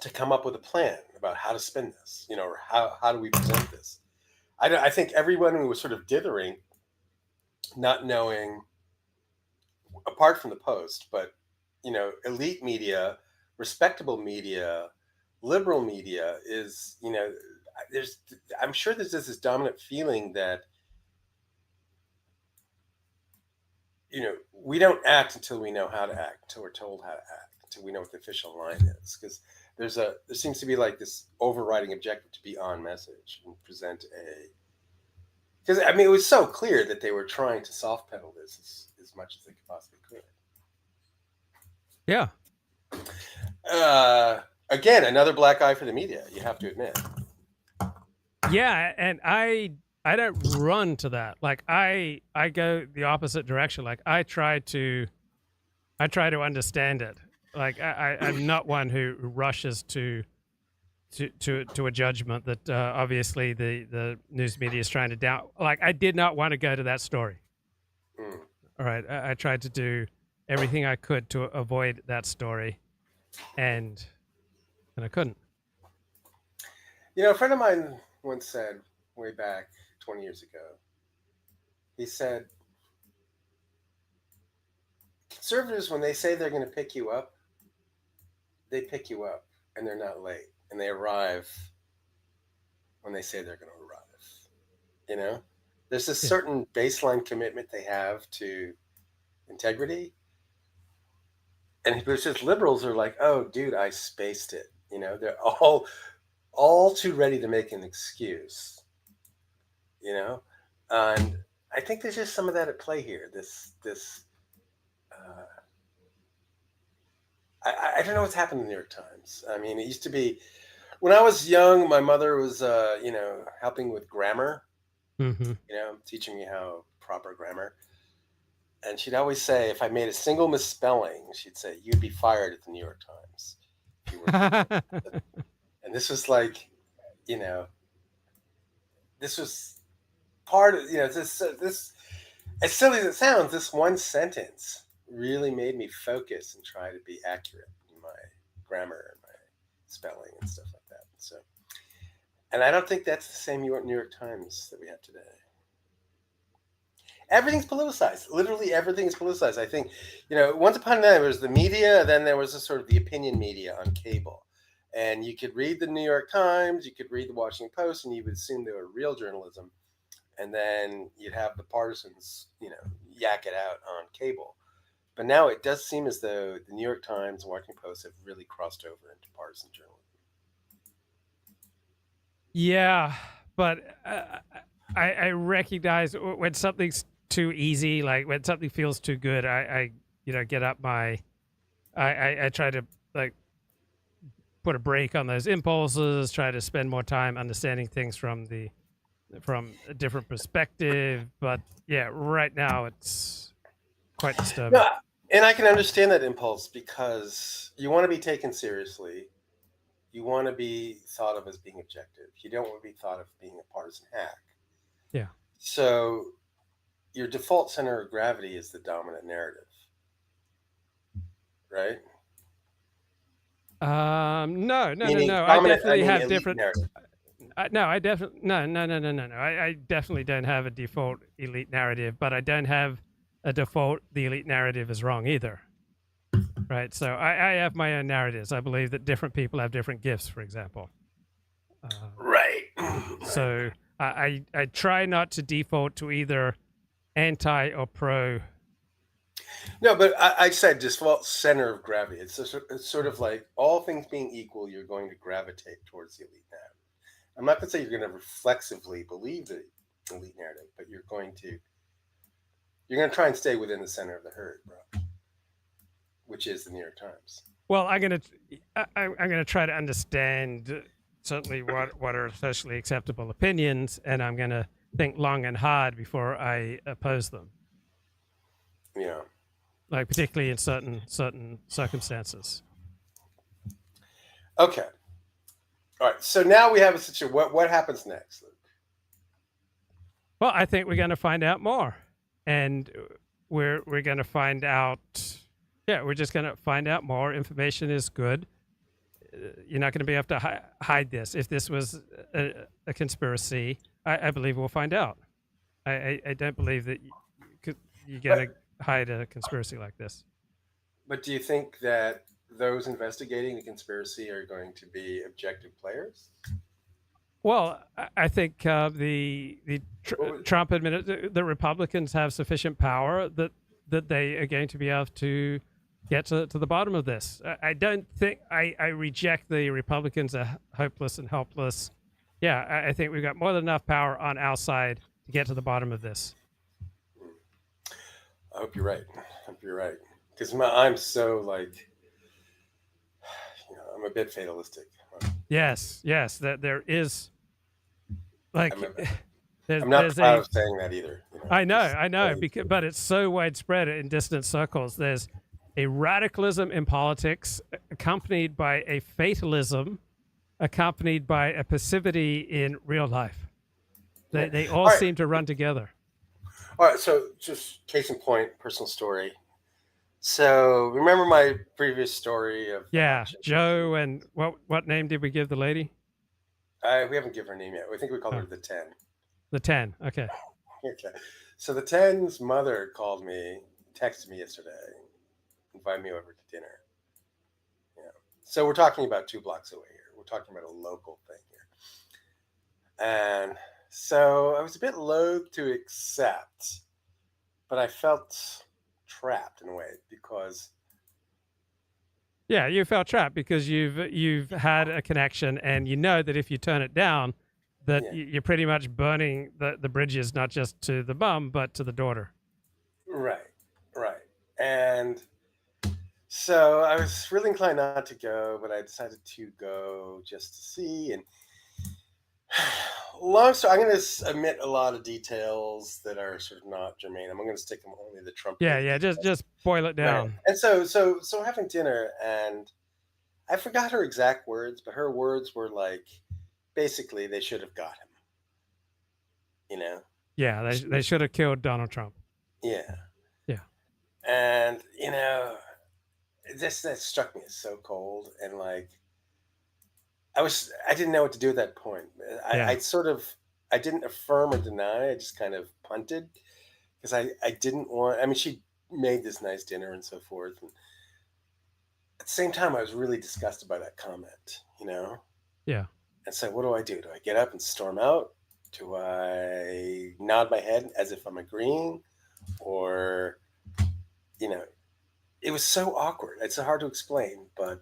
to come up with a plan about how to spend this, or how do we present this. I think everyone was sort of dithering, not knowing, apart from the Post, but, elite media, respectable media, liberal media is, I'm sure there's this dominant feeling that, we don't act until we know how to act, until we're told how to act, until we know what the official line is. Because there seems to be like this overriding objective to be on message and present because it was so clear that they were trying to soft pedal this as much as they could possibly could. Yeah. Again, another black eye for the media, you have to admit. Yeah, and I don't run to that. Like I go the opposite direction. Like I try to understand it. Like I'm not one who rushes to a judgment that obviously the news media is trying to down. Like I did not want to go to that story. All right, I tried to do everything I could to avoid that story, and I couldn't. A friend of mine once said, way back 20 years ago, he said, conservatives, when they say they're going to pick you up, they pick you up, and they're not late, and they arrive when they say they're going to arrive. There's this certain baseline commitment they have to integrity, and it's just liberals are like, oh, dude, I spaced it. They're all too ready to make an excuse. And I think there's just some of that at play here. I don't know what's happened in the New York Times. I mean, it used to be, when I was young, my mother was, helping with grammar, teaching me how proper grammar. And she'd always say, if I made a single misspelling, she'd say, you'd be fired at the New York Times. If you were and this was like, this was part of, this, as silly as it sounds, this one sentence really made me focus and try to be accurate in my grammar and my spelling and stuff like that. So, and I don't think that's the same New York Times that we have today. Everything's politicized. Literally everything is politicized. I think, once upon a time there was the media, then there was a sort of the opinion media on cable. And you could read the New York Times, you could read the Washington Post, and you would assume they were real journalism. And then you'd have the partisans, yak it out on cable. But now it does seem as though the New York Times and Washington Post have really crossed over into partisan journalism. Yeah, but I recognize when something's too easy, like when something feels too good, I get up I try to put a break on those impulses, try to spend more time understanding things from a different perspective. But yeah, right now it's quite disturbing. No, and I can understand that impulse because you want to be taken seriously. You want to be thought of as being objective. You don't want to be thought of being a partisan hack. Yeah. So your default center of gravity is the dominant narrative, right? No. Meaning I dominant, definitely have elite different. narrative. No, I definitely no. I definitely don't have a default elite narrative, but I don't have a default the elite narrative is wrong either. Right. So I have my own narratives. I believe that different people have different gifts, for example. Right. So I try not to default to either anti or pro. No, but I said default center of gravity. It's sort of like all things being equal, you're going to gravitate towards the elite narrative. I'm not going to say you're going to reflexively believe the elite narrative, but you're going to try and stay within the center of the herd, bro, which is the New York Times. Well, I'm gonna try to understand certainly what are socially acceptable opinions, and I'm gonna think long and hard before I oppose them. Yeah. Like particularly in certain circumstances. Okay. All right. So now we have a situation. What happens next, Luke? Well, I think we're going to find out more, and we're going to find out. Yeah, we're just going to find out more. Information is good. You're not going to be able to hide this. If this was a conspiracy, I believe we'll find out. I don't believe that you're going to hide a conspiracy like this. But do you think that those investigating the conspiracy are going to be objective players? Well, I think the Trump administration, the Republicans have sufficient power that they are going to be able to get to the bottom of this. I don't think I reject the Republicans are hopeless and helpless. Yeah, I think we've got more than enough power on our side to get to the bottom of this. I hope you're right. Because I'm so like, I'm a bit fatalistic. Yes. That there is, like, I'm not proud of saying that either. I know, but it's so widespread in distant circles. There's a radicalism in politics accompanied by a fatalism, accompanied by a passivity in real life. They all seem to run together. All right, so just case in point, personal story. So remember my previous story of Joe, and what name did we give the lady? We haven't given her name yet. I think we called her the 10. The 10. Okay. Okay. So the 10's mother called me, texted me yesterday, invited me over to dinner. Yeah. So we're talking about 2 blocks away here. We're talking about a local thing here. And so I was a bit loath to accept, but I felt trapped in a way because you felt trapped because you've had a connection, and you know that if you turn it down, that you're pretty much burning the bridges, not just to the mom but to the daughter. Right. And so I was really inclined not to go, but I decided to go just to see. And long story, I'm going to omit a lot of details that are sort of not germane. I'm going to stick them only the Trump. Yeah. Just boil it down. Right. And so having dinner, and I forgot her exact words, but her words were like, basically, they should have got him. Yeah, they should have killed Donald Trump. Yeah. And that struck me as so cold, and like I didn't know what to do at that point. I didn't affirm or deny. I just kind of punted because I didn't want. I mean, she made this nice dinner and so forth, and at the same time, I was really disgusted by that comment. Yeah. And so, what do? Do I get up and storm out? Do I nod my head as if I'm agreeing, or it was so awkward. It's so hard to explain, but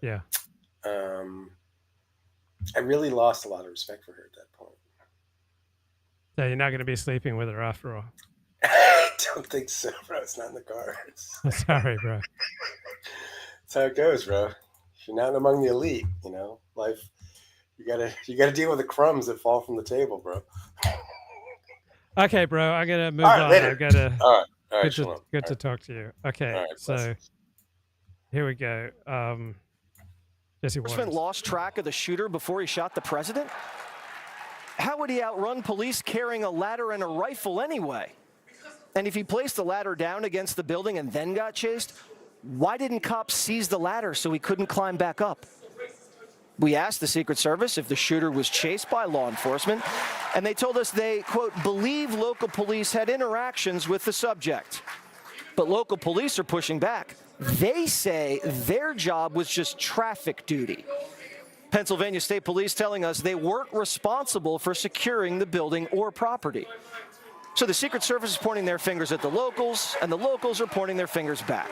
I really lost a lot of respect for her at that point. So you're not going to be sleeping with her after all. I don't think so, bro. It's not in the cards. Sorry, bro. That's how it goes, bro. If you're not among the elite, life. You gotta deal with the crumbs that fall from the table, bro. Okay, bro. I'm gonna move on. Later. All right. All right, good Shalom. good to talk to you. Okay, All right, so blessings. here we go. Jesse Waters Waters. lost track of the shooter before he shot the president? How would he outrun police carrying a ladder and a rifle anyway? And if he placed the ladder down against the building and then got chased, why didn't cops seize the ladder so he couldn't climb back up? We asked the Secret Service if the shooter was chased by law enforcement, and they told us they, quote, believe local police had interactions with the subject. But local police are pushing back. They say their job was just traffic duty. Pennsylvania State Police telling us they weren't responsible for securing the building or property. So the Secret Service is pointing their fingers at the locals, and the locals are pointing their fingers back.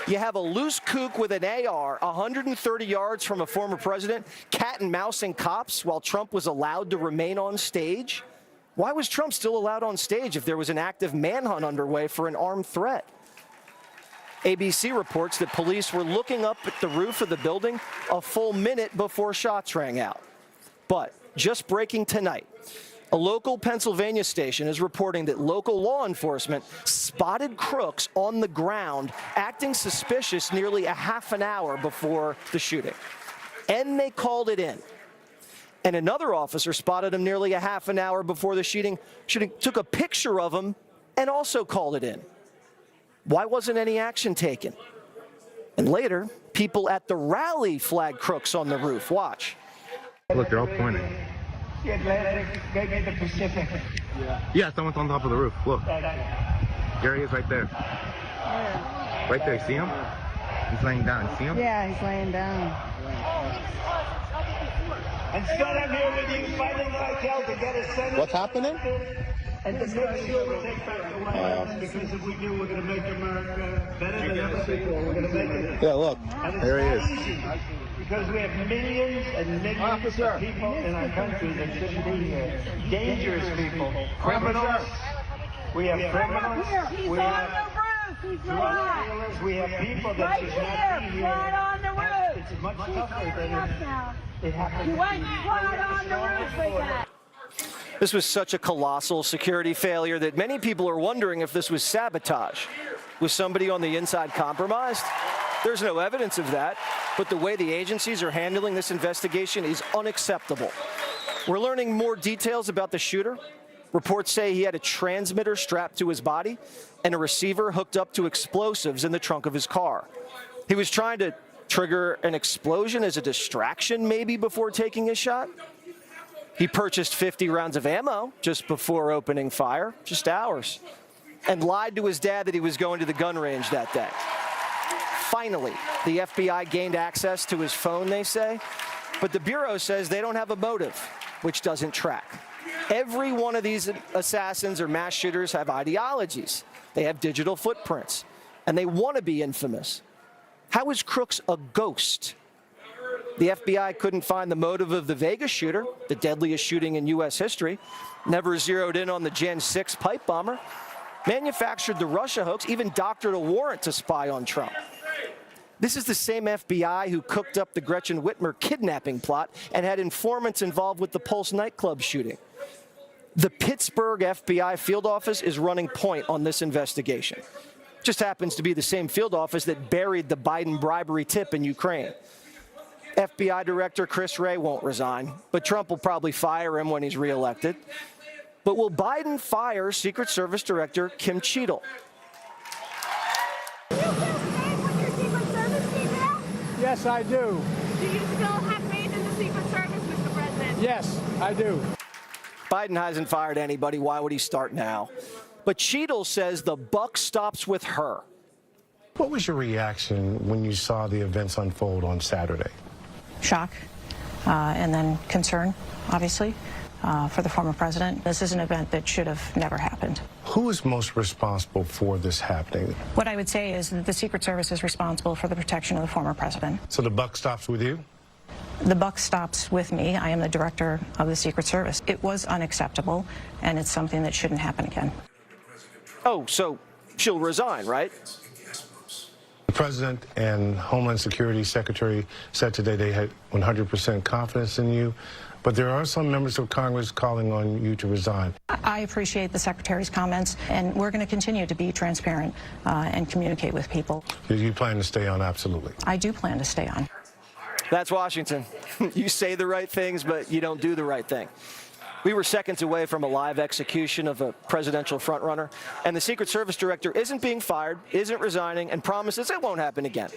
You have a loose kook with an AR 130 yards from a former president, cat and mousing cops while Trump was allowed to remain on stage. Why was Trump still allowed on stage if there was an active manhunt underway for an armed threat? ABC reports that police were looking up at the roof of the building a full minute before shots rang out. But just breaking tonight, a local Pennsylvania station is reporting that local law enforcement spotted crooks on the ground acting suspicious nearly a half an hour before the shooting. And they called it in. And another officer spotted him nearly a half an hour before the shooting, took a picture of him, and also called it in. Why wasn't any action taken? And later, people at the rally flagged crooks on the roof. Watch. Look, they're all pointing. The Atlantic, maybe the Pacific. Yeah, someone's on top of the roof. Look. Gary is right there. Right there. See him? He's laying down. See him? Yeah, he's laying down. And still I'm here with you fighting like hell to get a Senate. What's happening? And to make sure we take back the White House, because if we do, we're going to make America better than ever before. We're going to make it. Yeah, look. There he is. Easy, because we have millions and millions of people in our country that shouldn't be here. Dangerous people. Criminals. We have criminals. He's We on have the roof. He's drug alive. dealers. We have people that Right should not here, be here. right on the roof. It's much tougher He's than up now. it happened. He went right on the roof again. This was such a colossal security failure that many people are wondering if this was sabotage. Was somebody on the inside compromised? There's no evidence of that, but the way the agencies are handling this investigation is unacceptable. We're learning more details about the shooter. Reports say he had a transmitter strapped to his body and a receiver hooked up to explosives in the trunk of his car. He was trying to trigger an explosion as a distraction, maybe, before taking his shot. He purchased 50 rounds of ammo just before opening fire, just hours, and lied to his dad that he was going to the gun range that day. Finally, the FBI gained access to his phone, they say, but the Bureau says they don't have a motive, which doesn't track. Every one of these assassins or mass shooters have ideologies. They have digital footprints, and they want to be infamous. How is Crooks a ghost? The FBI couldn't find the motive of the Vegas shooter, the deadliest shooting in U.S. history, never zeroed in on the Gen 6 pipe bomber, manufactured the Russia hoax, even doctored a warrant to spy on Trump. This is the same FBI who cooked up the Gretchen Whitmer kidnapping plot and had informants involved with the Pulse nightclub shooting. The Pittsburgh FBI field office is running point on this investigation. Just happens to be the same field office that buried the Biden bribery tip in Ukraine. FBI Director Chris Wray won't resign, but Trump will probably fire him when he's reelected. But will Biden fire Secret Service Director Kim Cheadle? Yes, I do. Do you still have faith in the Secret Service, Mr. President? Yes, I do. Biden hasn't fired anybody. Why would he start now? But Cheadle says the buck stops with her. What was your reaction when you saw the events unfold on Saturday? Shock, and then concern, obviously, for the former president. This is an event that should have never happened. Who is most responsible for this happening? What I would say is that the Secret Service is responsible for the protection of the former president. So the buck stops with you? The buck stops with me. I am the director of the Secret Service. It was unacceptable, and it's something that shouldn't happen again. Oh, so she'll resign, right? The President and Homeland Security Secretary said today they had 100% confidence in you. But there are some members of Congress calling on you to resign. I appreciate the Secretary's comments, and we're going to continue to be transparent and communicate with people. Do you plan to stay on? Absolutely. I do plan to stay on. That's Washington. You say the right things, but you don't do the right thing. We were seconds away from a live execution of a presidential frontrunner, and the Secret Service director isn't being fired, isn't resigning, and promises it won't happen again.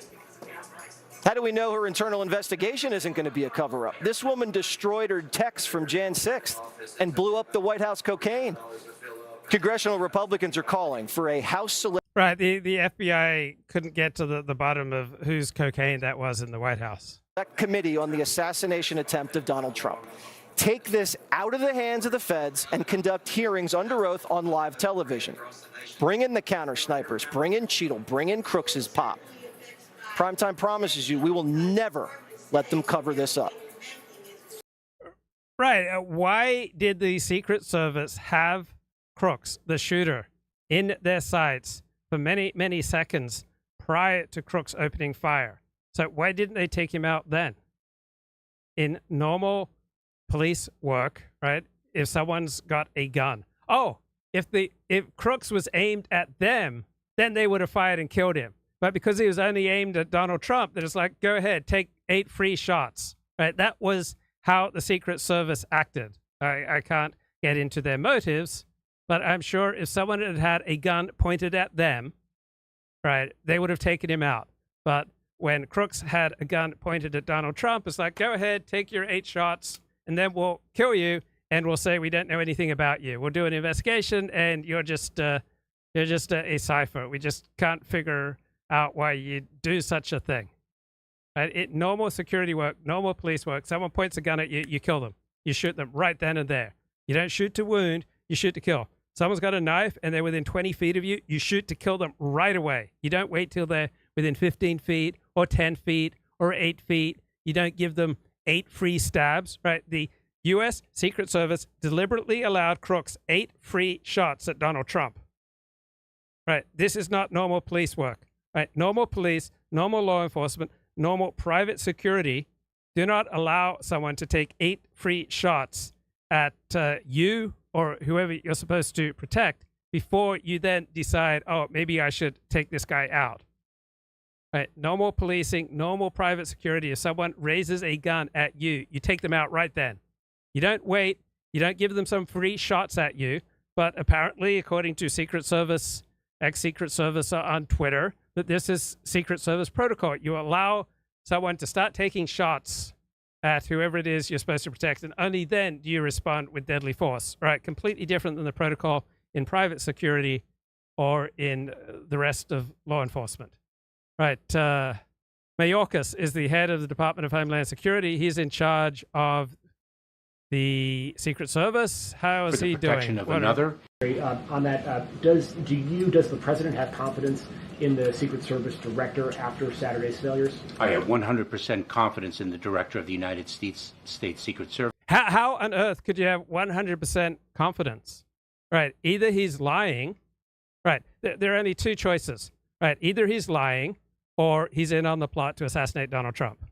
How do we know her internal investigation isn't going to be a cover-up? This woman destroyed her texts from Jan 6th and blew up the White House cocaine. Congressional Republicans are calling for a House select. Right, the FBI couldn't get to the bottom of whose cocaine that was in the White House. Committee on the assassination attempt of Donald Trump. Take this out of the hands of the feds and conduct hearings under oath on live television. Bring in the counter snipers, bring in Cheadle, bring in Crooks's pop. Primetime promises you we will never let them cover this up. Right. Why did the Secret Service have Crooks, the shooter, in their sights for many, many seconds prior to Crooks opening fire? So why didn't they take him out then? In normal police work, right? If someone's got a gun, if Crooks was aimed at them, then they would have fired and killed him. But because he was only aimed at Donald Trump, they're just like, go ahead, take 8 free shots, right? That was how the Secret Service acted. I can't get into their motives, but I'm sure if someone had had a gun pointed at them, right, they would have taken him out. But when Crooks had a gun pointed at Donald Trump, it's like, go ahead, take your 8 shots, and then we'll kill you, and we'll say we don't know anything about you. We'll do an investigation, and you're just a cipher. We just can't figure out why you do such a thing. Right? Normal security work, normal police work, someone points a gun at you, you kill them. You shoot them right then and there. You don't shoot to wound, you shoot to kill. Someone's got a knife, and they're within 20 feet of you, you shoot to kill them right away. You don't wait till they're within 15 feet or 10 feet or 8 feet. You don't give them 8 free stabs, right? The U.S. Secret Service deliberately allowed Crooks 8 free shots at Donald Trump. Right? This is not normal police work. Right? Normal police, normal law enforcement, normal private security do not allow someone to take 8 free shots at you or whoever you're supposed to protect before you then decide, maybe I should take this guy out. Right. Normal policing, normal private security. If someone raises a gun at you, you take them out right then. You don't wait. You don't give them some free shots at you. But apparently, according to Secret Service, ex-Secret Service on Twitter, that this is Secret Service protocol. You allow someone to start taking shots at whoever it is you're supposed to protect, and only then do you respond with deadly force. Right. Completely different than the protocol in private security or in the rest of law enforcement. Right. Mayorkas is the head of the Department of Homeland Security. He's in charge of the Secret Service. How is he doing? Of another. On that, does the president have confidence in the Secret Service director after Saturday's failures? I have 100% confidence in the director of the United States Secret Service. How on earth could you have 100% confidence? Right. Either he's lying. Right. There are only 2 choices. Right. Either he's lying or he's in on the plot to assassinate Donald Trump.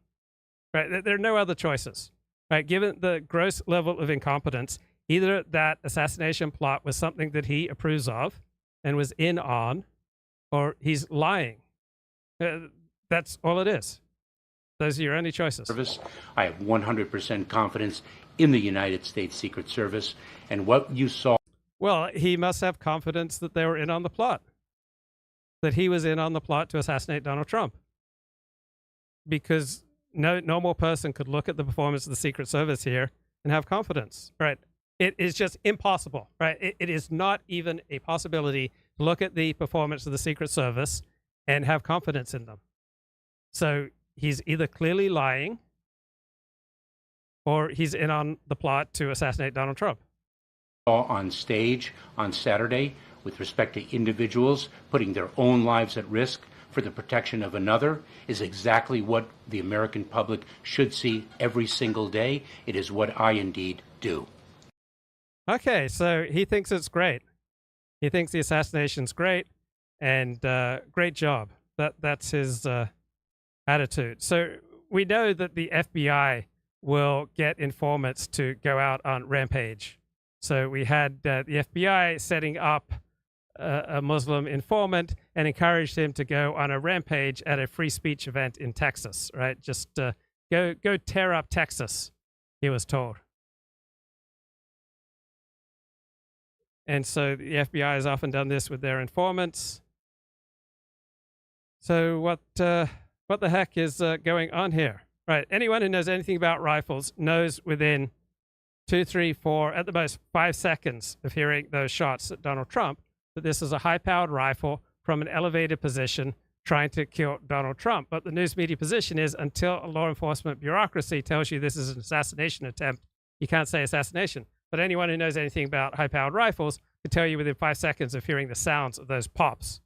Right. There are no other choices. Right. Given the gross level of incompetence, either that assassination plot was something that he approves of and was in on, or he's lying. That's all it is. Those are your only choices. I have 100% confidence in the United States Secret Service, and what you saw. Well, he must have confidence that they were in on the plot, that he was in on the plot to assassinate Donald Trump. Because no normal person could look at the performance of the Secret Service here and have confidence, right? It is just impossible, right? It is not even a possibility to look at the performance of the Secret Service and have confidence in them. So he's either clearly lying or he's in on the plot to assassinate Donald Trump. On stage on Saturday with respect to individuals putting their own lives at risk for the protection of another is exactly what the American public should see every single day. It is what I indeed do. Okay, so he thinks it's great. He thinks the assassination's great, and great job. That's his attitude. So we know that the FBI will get informants to go out on rampage. So we had the FBI setting up a Muslim informant and encouraged him to go on a rampage at a free speech event in Texas, right? Just go tear up Texas, he was told. And so the FBI has often done this with their informants. So what the heck is going on here? Right, anyone who knows anything about rifles knows within 2, 3, 4, at the most 5 seconds of hearing those shots at Donald Trump that this is a high-powered rifle from an elevated position trying to kill Donald Trump. But the news media position is until a law enforcement bureaucracy tells you this is an assassination attempt, you can't say assassination. But anyone who knows anything about high-powered rifles can tell you within 5 seconds of hearing the sounds of those pops,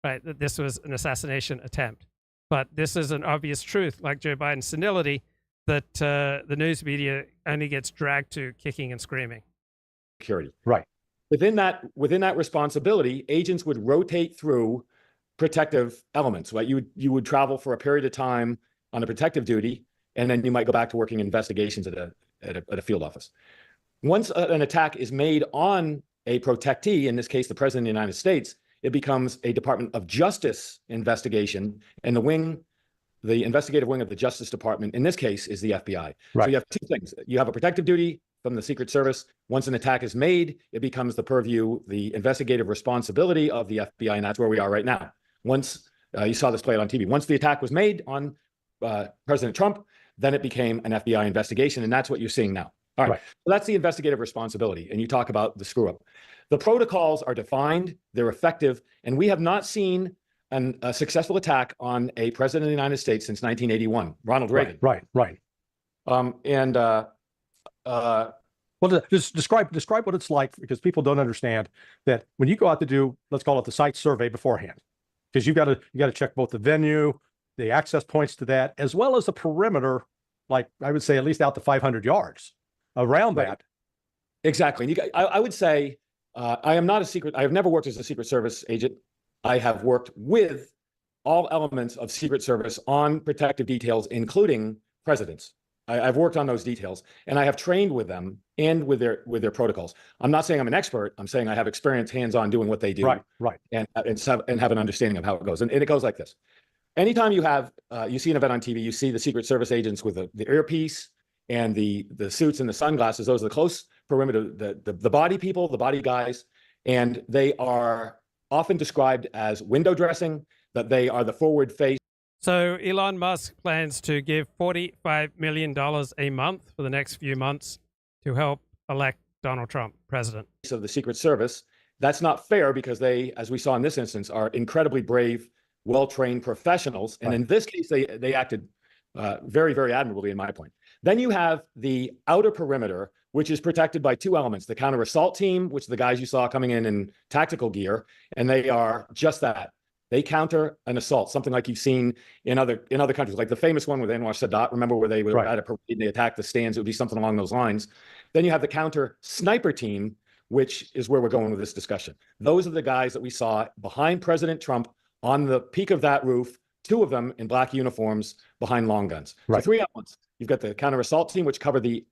right, that this was an assassination attempt. But this is an obvious truth, like Joe Biden's senility, that the news media only gets dragged to kicking and screaming. Security. Right. Within that responsibility, agents would rotate through protective elements. Right. You would travel for a period of time on a protective duty, and then you might go back to working investigations at a field office. Once an attack is made on a protectee, in this case the President of the United States, it becomes a Department of Justice investigation, and the investigative wing of the Justice Department, in this case, is the FBI. Right. So you have two things. You have a protective duty from the Secret Service. Once an attack is made, it becomes the purview, the investigative responsibility of the FBI, and that's where we are right now. Once you saw this played on TV. Once the attack was made on President Trump, then it became an FBI investigation, and that's what you're seeing now. All right. So that's the investigative responsibility, and you talk about the screw up. The protocols are defined, they're effective, and we have not seen a successful attack on a president of the United States since 1981, Ronald Reagan. Right. Well, just describe what it's like, because people don't understand that when you go out to do, let's call it the site survey beforehand, because you got to check both the venue, the access points to that, as well as the perimeter, like I would say at least out to 500 yards around that. Exactly. I would say I am not a secret. I have never worked as a Secret Service agent. I have worked with all elements of Secret Service on protective details, including presidents. I've worked on those details, and I have trained with them and with their protocols. I'm not saying I'm an expert. I'm saying I have experience hands-on doing what they do. Right. And have an understanding of how it goes. And it goes like this. Anytime you have you see an event on TV, you see the Secret Service agents with the earpiece and the suits and the sunglasses. Those are the close perimeter, the body people, the body guys, and they are often described as window dressing, that they are the forward face. So Elon Musk plans to give $45 million a month for the next few months to help elect Donald Trump president. Of the Secret Service. That's not fair, because they, as we saw in this instance, are incredibly brave, well-trained professionals. And in this case, they acted very, very admirably, in my point. Then you have the outer perimeter, which is protected by two elements: the counter assault team, which the guys you saw coming in tactical gear, and they are just that. They counter an assault, something like you've seen in other countries, like the famous one with Anwar Sadat. Remember, where they were at a parade and they attacked the stands? It would be something along those lines. Then you have the counter sniper team, which is where we're going with this discussion. Those are the guys that we saw behind President Trump on the peak of that roof, two of them in black uniforms behind long guns. So three elements. You've got the counter assault team, which cover the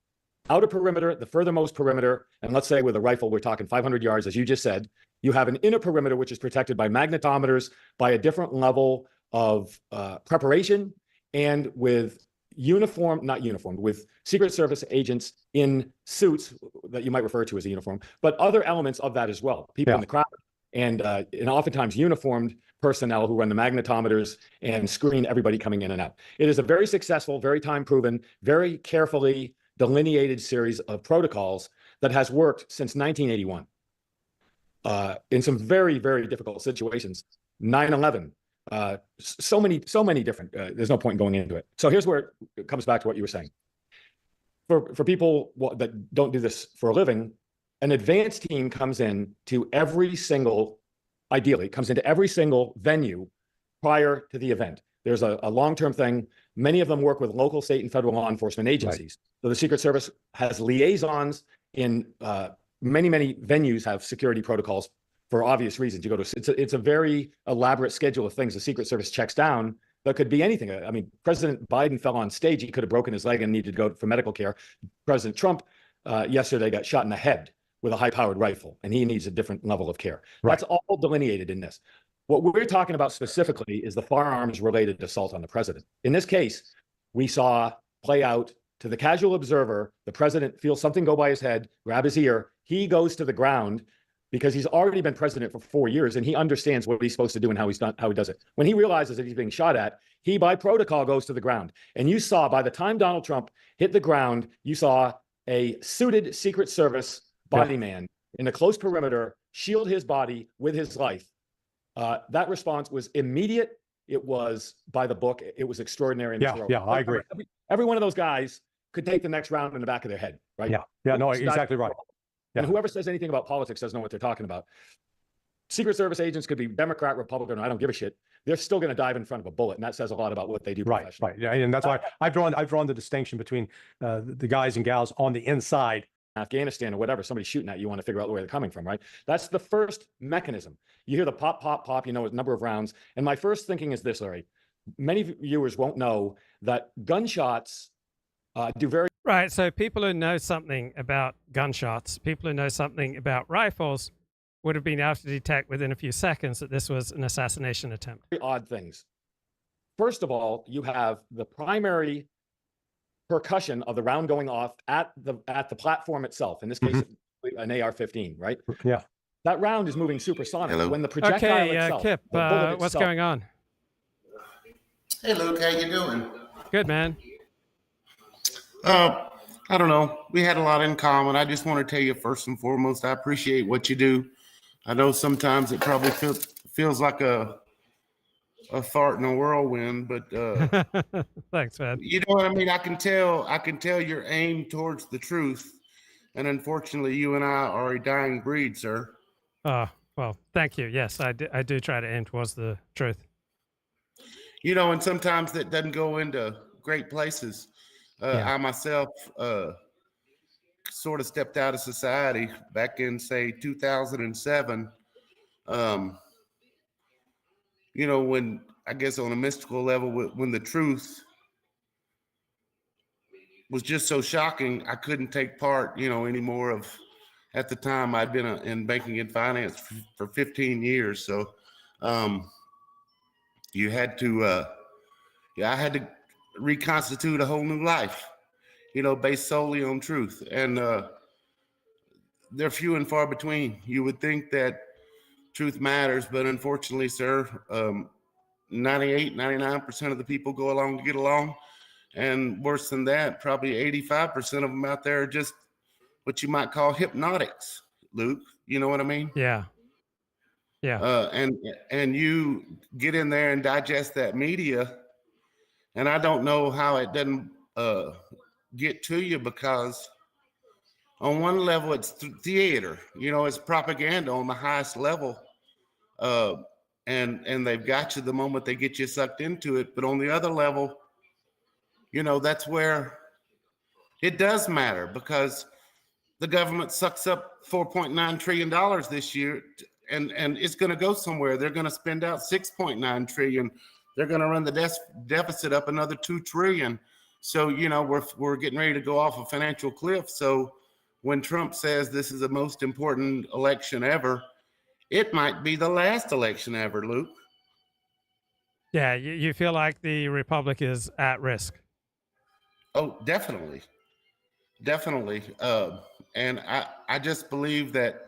outer perimeter, the furthermost perimeter, and let's say with a rifle, we're talking 500 yards, as you just said. You have an inner perimeter, which is protected by magnetometers, by a different level of preparation, and with with Secret Service agents in suits that you might refer to as a uniform, but other elements of that as well. People in the crowd, and oftentimes uniformed personnel who run the magnetometers and screen everybody coming in and out. It is a very successful, very time-proven, very carefully delineated series of protocols that has worked since 1981 in some very, very difficult situations. 9/11, so many different. There's no point in going into it. So here's where it comes back to what you were saying. For people that don't do this for a living, an advanced team comes in to every single, ideally, comes into every single venue prior to the event. There's a long-term thing. Many of them work with local, state, and federal law enforcement agencies. So the Secret Service has liaisons in many venues have security protocols for obvious reasons. You go to it's a very elaborate schedule of things the Secret Service checks down That could be anything. I mean, President Biden fell on stage. He could have broken his leg and needed to go for medical care. President Trump yesterday got shot in the head with a high-powered rifle, and he needs a different level of care. Right. That's all delineated in this. What we're talking about specifically is the firearms-related assault on the president. In this case, we saw play out to the casual observer. The president feels something go by his head, grab his ear. He goes to the ground because he's already been president for 4 years, and he understands what he's supposed to do and how he does it. When he realizes that he's being shot at, he, by protocol, goes to the ground. And you saw, by the time Donald Trump hit the ground, you saw a suited Secret Service body man in a close perimeter shield his body with his life. That response was immediate. It was by the book. It was extraordinary. Yeah, I agree. Every one of those guys could take the next round in the back of their head, right? Yeah, no, exactly right. And whoever says anything about politics doesn't know what they're talking about. Secret Service agents could be Democrat, Republican, I don't give a shit. They're still going to dive in front of a bullet, and that says a lot about what they do professionally. Right. Yeah, and that's why I've drawn the distinction between the guys and gals on the inside. Afghanistan or whatever, somebody's shooting at you, want to figure out where they're coming from, right? That's the first mechanism. You hear the pop, pop, pop, you know, a number of rounds. And my first thinking is this, Larry. Many viewers won't know that gunshots do very... Right, so people who know something about gunshots, people who know something about rifles, would have been able to detect within a few seconds that this was an assassination attempt. Very odd things. First of all, you have the primary percussion of the round going off at the platform itself. In this case, an AR-15, right? Yeah. That round is moving supersonic. Hello. When the projectile itself, Kip, the bullet what's itself, going on? Hey, Luke, how you doing? Good, man. I don't know. We had a lot in common. I just want to tell you, first and foremost, I appreciate what you do. I know sometimes it probably feels like a fart in a whirlwind, but thanks, man. You know what I mean? I can tell you're aimed towards the truth, and unfortunately, you and I are a dying breed, sir. Well, thank you. Yes, I do try to aim towards the truth. You know, and sometimes that doesn't go into great places. I myself sort of stepped out of society back in, say, 2007. You know, when I guess on a mystical level, when the truth was just so shocking, I couldn't take part, you know, anymore of, at the time I'd been in banking and finance for 15 years. So you had to, I had to reconstitute a whole new life, you know, based solely on truth. And they're few and far between. You would think that truth matters, but unfortunately, sir, 99% of the people go along to get along. And worse than that, probably 85% of them out there are just what you might call hypnotics, Luke. You know what I mean? Yeah. Yeah. And you get in there and digest that media, and I don't know how it doesn't get to you, because on one level it's theater, you know, it's propaganda on the highest level, and they've got you the moment they get you sucked into it. But on the other level, you know, that's where it does matter, because the government sucks up $4.9 trillion this year, and it's going to go somewhere. They're going to spend out $6.9 trillion. They're going to run the deficit up another $2 trillion. So, you know, we're getting ready to go off a financial cliff. So when Trump says this is the most important election ever, it might be the last election ever, Luke. Yeah, you feel like the Republic is at risk. Oh, definitely. Definitely. And I just believe that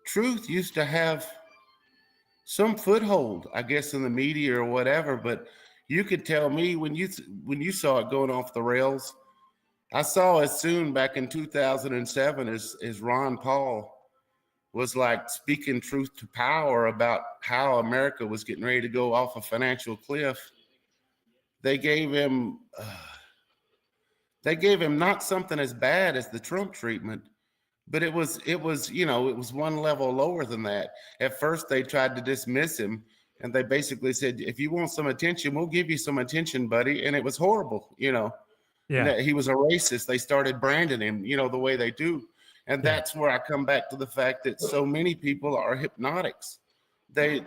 truth used to have some foothold, I guess, in the media or whatever, but you could tell me when you saw it going off the rails. I saw as soon back in 2007 as Ron Paul was like speaking truth to power about how America was getting ready to go off a financial cliff. They gave him not something as bad as the Trump treatment, but it was, you know, it was one level lower than that. At first they tried to dismiss him, and they basically said, if you want some attention, we'll give you some attention, buddy. And it was horrible, you know. Yeah. He was a racist. They started branding him, you know, the way they do. And that's where I come back to the fact that so many people are hypnotics. They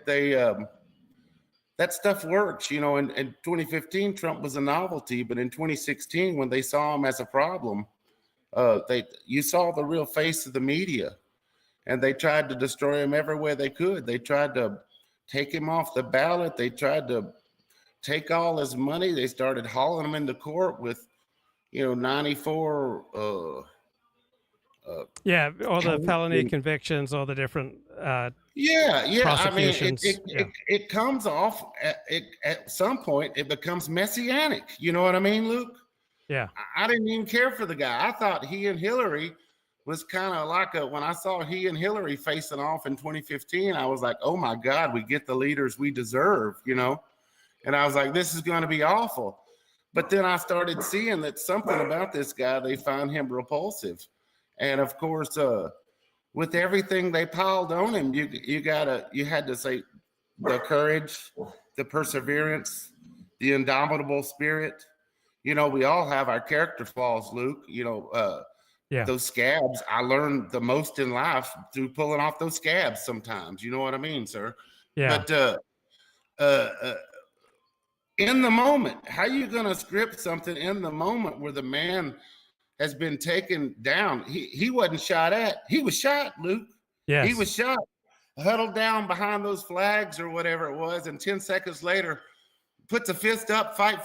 that stuff works. You know, in 2015, Trump was a novelty, but in 2016, when they saw him as a problem, you saw the real face of the media, and they tried to destroy him everywhere they could. They tried to take him off the ballot. They tried to take all his money. They started hauling him into court with, 94. Yeah, all the felony convictions, all the different Yeah. I mean, prosecutions. it comes off at some point. It becomes messianic. You know what I mean, Luke? Yeah. I didn't even care for the guy. I thought he and Hillary was kind of like when I saw he and Hillary facing off in 2015, I was like, oh my God, we get the leaders we deserve, And I was like, this is going to be awful. But then I started seeing that something about this guy, they found him repulsive. And of course, with everything they piled on him, you had to say the courage, the perseverance, the indomitable spirit. We all have our character flaws, Luke. Those scabs, I learned the most in life through pulling off those scabs sometimes. You know what I mean, sir? Yeah. But in the moment, how you going to script something in the moment where the man has been taken down? He wasn't shot at. He was shot, Luke. Yes. He was shot, huddled down behind those flags or whatever it was, and 10 seconds later, puts a fist up, fight.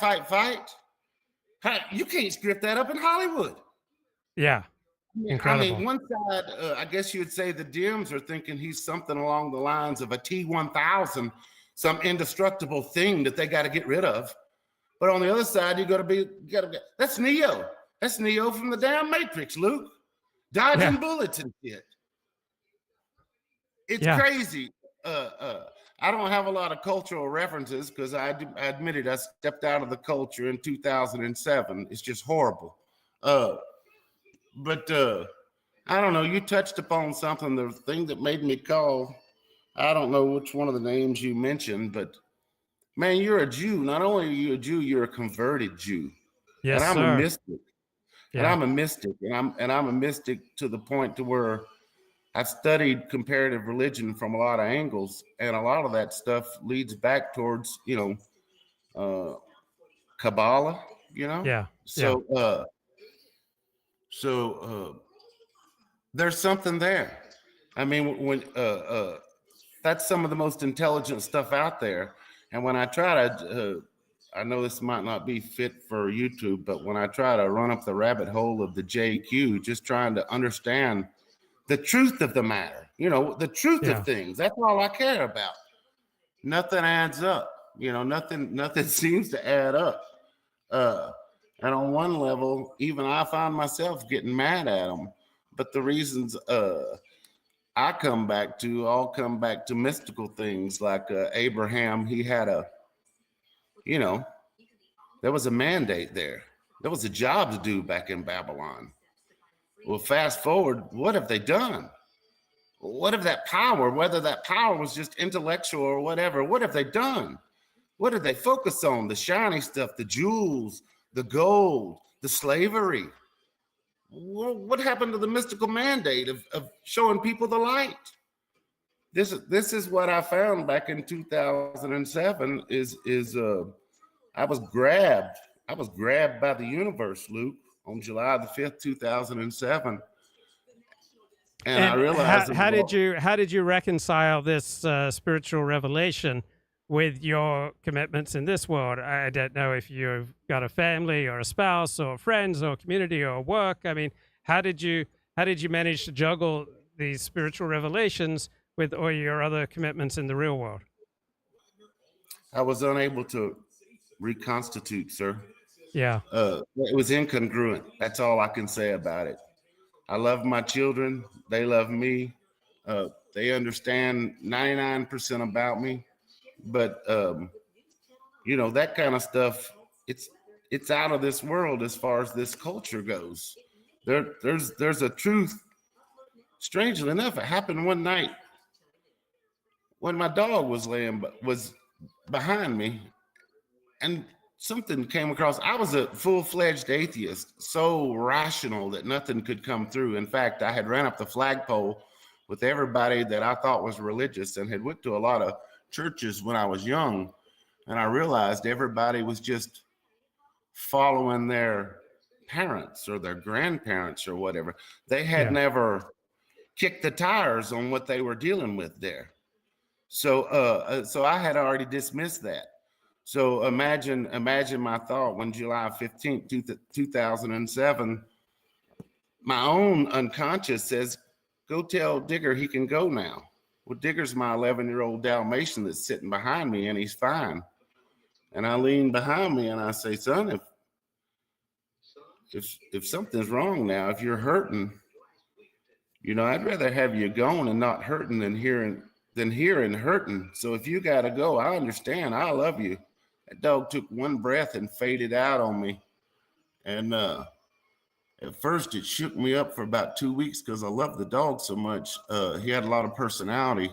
You can't script that up in Hollywood. Yeah. Incredible. I mean, one side, I guess you would say the Dems are thinking he's something along the lines of a T-1000, some indestructible thing that they got to get rid of. But on the other side, that's Neo. That's Neo from the damn Matrix, Luke. Dodging bullets and shit. It's crazy. I don't have a lot of cultural references because I admitted I stepped out of the culture in 2007. It's just horrible. But I don't know. You touched upon something, the thing that made me call. I don't know which one of the names you mentioned, but man, you're a Jew. Not only are you a Jew, you're a converted Jew. Yes, and I'm sir. a mystic. Yeah. And I'm a mystic. And I'm a mystic to the point to where I've studied comparative religion from a lot of angles, and a lot of that stuff leads back towards, Kabbalah, Yeah. So there's something there. I mean, when that's some of the most intelligent stuff out there. And when I try to, I know this might not be fit for YouTube, but when I try to run up the rabbit hole of the JQ, just trying to understand the truth of the matter, the truth of things, that's all I care about. Nothing adds up, nothing seems to add up. And on one level, even I find myself getting mad at them. But the reasons all come back to mystical things like Abraham. He had there was a mandate there. There was a job to do back in Babylon. Well, fast forward, what have they done? What if that power, whether that power was just intellectual or whatever, what have they done? What did they focus on? The shiny stuff, the jewels, the gold, the slavery. What happened to the mystical mandate of showing people the light? This is what I found back in 2007 is I was grabbed by the universe, Luke, on July the 5th, 2007. And I realized how did you reconcile this spiritual revelation with your commitments in this world? I don't know if you've got a family or a spouse or friends or community or work. I mean, how did you manage to juggle these spiritual revelations with all your other commitments in the real world? I was unable to reconstitute, sir. Yeah. It was incongruent. That's all I can say about it. I love my children. They love me. They understand 99% about me. But that kind of stuff, it's out of this world as far as this culture goes. There's a truth. Strangely enough, it happened one night when my dog was behind me, and something came across. I was a full-fledged atheist, so rational that nothing could come through. In fact, I had ran up the flagpole with everybody that I thought was religious and had went to a lot of churches when I was young. And I realized everybody was just following their parents or their grandparents or whatever. They had never kicked the tires on what they were dealing with there. So I had already dismissed that. So imagine my thought when July 15th, 2007, my own unconscious says, go tell Digger he can go now. Well, Digger's my 11-year-old Dalmatian that's sitting behind me and he's fine. And I lean behind me and I say, son, if something's wrong now, if you're hurting, you know, I'd rather have you going and not hurting than here and hurting. So if you got to go, I understand. I love you. That dog took one breath and faded out on me. And at first it shook me up for about 2 weeks because I loved the dog so much. He had a lot of personality.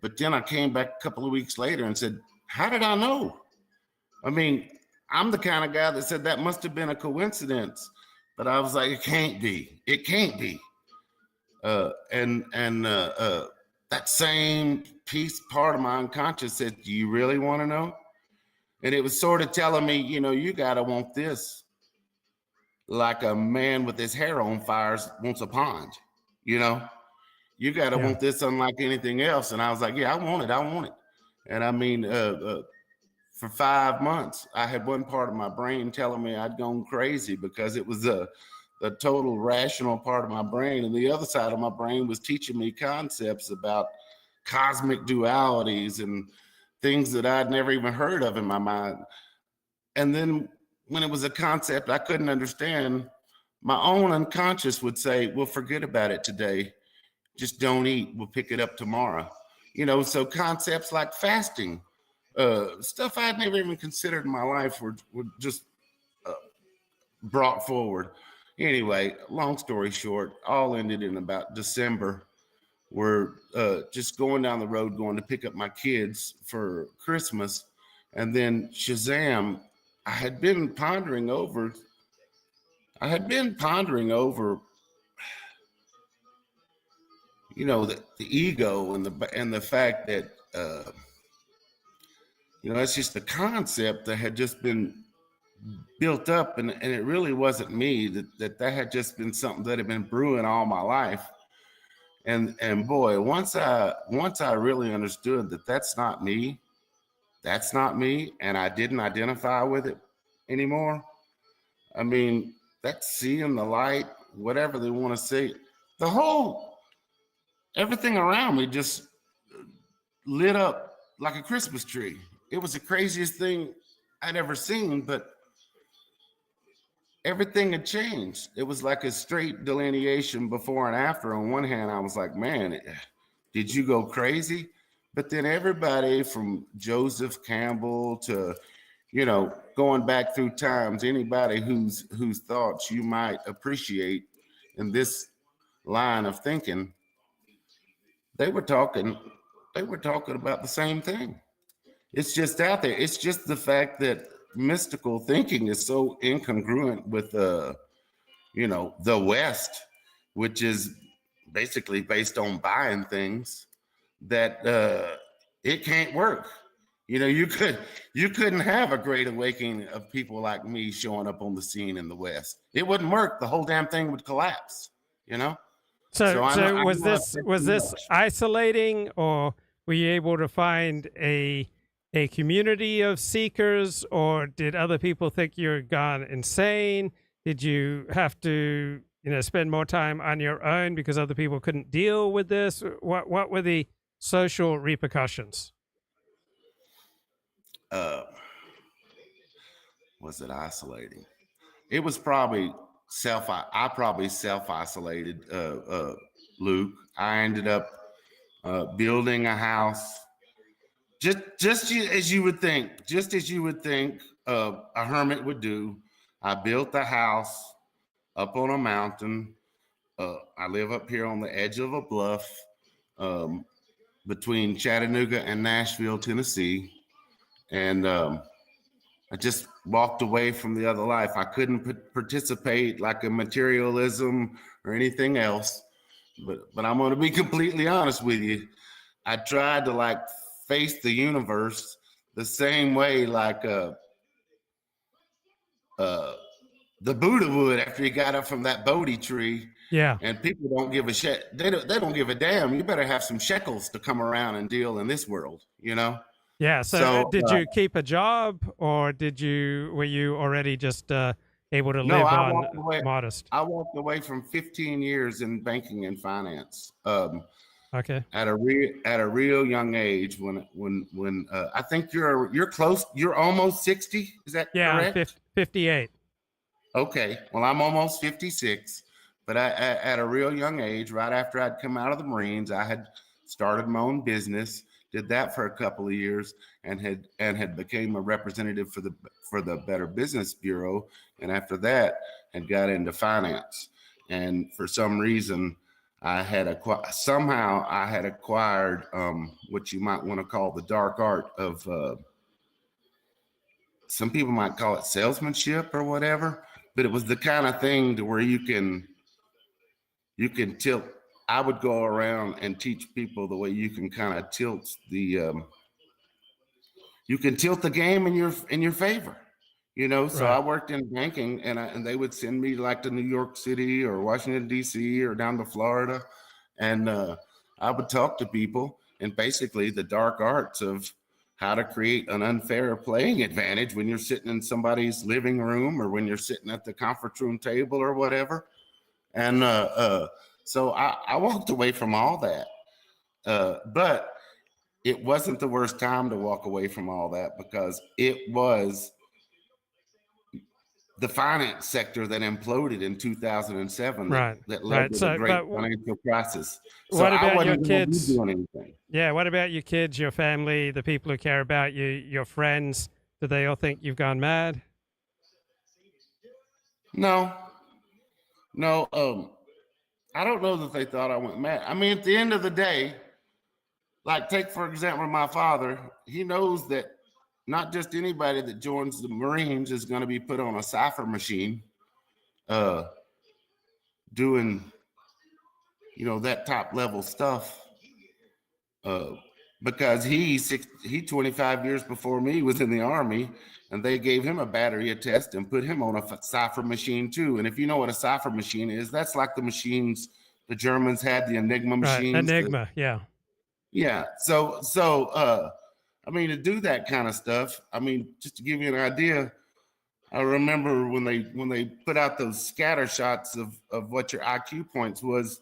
But then I came back a couple of weeks later and said, how did I know? I mean, I'm the kind of guy that said that must have been a coincidence. But I was like, it can't be. It can't be. That same part of my unconscious said, do you really want to know? And it was sort of telling me, you know, you got to want this like a man with his hair on fire wants a pond, you know? You got to want this unlike anything else. And I was like, yeah, I want it. And I mean, for 5 months, I had one part of my brain telling me I'd gone crazy because it was the total rational part of my brain. And the other side of my brain was teaching me concepts about cosmic dualities and things that I'd never even heard of in my mind. And then when it was a concept I couldn't understand, my own unconscious would say, well, forget about it today. Just don't eat. We'll pick it up tomorrow. You know, so concepts like fasting, stuff I'd never even considered in my life were just brought forward. Anyway, long story short, all ended in about December. We're just going down the road, going to pick up my kids for Christmas. And then Shazam, I had been pondering over, you know, the ego and the fact that, you know, it's just a concept that had just been built up, and it really wasn't me. That had just been something that had been brewing all my life. And boy, once I really understood that that's not me, and I didn't identify with it anymore. I mean, that's seeing the light, whatever they want to say. Everything around me just lit up like a Christmas tree. It was the craziest thing I'd ever seen, but everything had changed. It was like a straight delineation before and after. On one hand, I was like, man, did you go crazy? But then everybody from Joseph Campbell to, you know, going back through times, anybody whose thoughts you might appreciate in this line of thinking, they were talking about the same thing. It's just out there. It's just the fact that mystical thinking is so incongruent with you know, the West, which is basically based on buying things, that it can't work. You know, you couldn't have a great awakening of people like me showing up on the scene in the West. It wouldn't work. The whole damn thing would collapse, you know? So was this isolating, or were you able to find a community of seekers, or did other people think you're gone insane? Did you have to, you know, spend more time on your own because other people couldn't deal with this? What were the social repercussions? Was it isolating? It was probably I probably self-isolated, Luke. I ended up building a house just as you would think a hermit would do. I built a house up on a mountain. I live up here on the edge of a bluff between Chattanooga and Nashville, Tennessee. And I just walked away from the other life. I couldn't participate like a materialism or anything else. But I'm going to be completely honest with you. I tried to like face the universe the same way like the Buddha would after he got up from that Bodhi tree. Yeah. And people don't give a shit. They don't give a damn. You better have some shekels to come around and deal in this world, you know? Yeah. So, did you keep a job, or were you already just able to No, live I on walked away. modest? I walked away from 15 years in banking and finance. Okay. At a real young age, when I think you're close. You're almost 60. Is that correct? Yeah, 58. Okay. Well, I'm almost 56, but at a real young age, right after I'd come out of the Marines, I had started my own business. Did that for a couple of years, and had became a representative for the Better Business Bureau, and after that had got into finance. And for some reason, I had acquired what you might want to call the dark art of. Some people might call it salesmanship or whatever, but it was the kind of thing to where you can tilt. I would go around and teach people the way you can kind of tilt the game in your favor, you know. So Right. I worked in banking, and they would send me like to New York City or Washington D.C. or down to Florida, and I would talk to people, and basically the dark arts of how to create an unfair playing advantage when you're sitting in somebody's living room or when you're sitting at the conference room table or whatever. And so I walked away from all that. But it wasn't the worst time to walk away from all that, because it was the finance sector that imploded in 2007 Right. that led to the great financial crisis. So What I about your wasn't going to be kids? doing anything. Yeah. What about your kids, your family, the people who care about you, your friends? Do they all think you've gone mad? No. I don't know that they thought I went mad. I mean, at the end of the day, like take, for example, my father, he knows that not just anybody that joins the Marines is going to be put on a cipher machine doing, that top level stuff. Because he 25 years before me was in the Army, and they gave him a battery test and put him on a cipher machine too. And if you know what a cipher machine is, that's like the machines the Germans had, the Enigma machines. Right. Enigma. Yeah. Yeah. So I mean, to do that kind of stuff, I mean, just to give you an idea, I remember when they put out those scatter shots of what your IQ points was,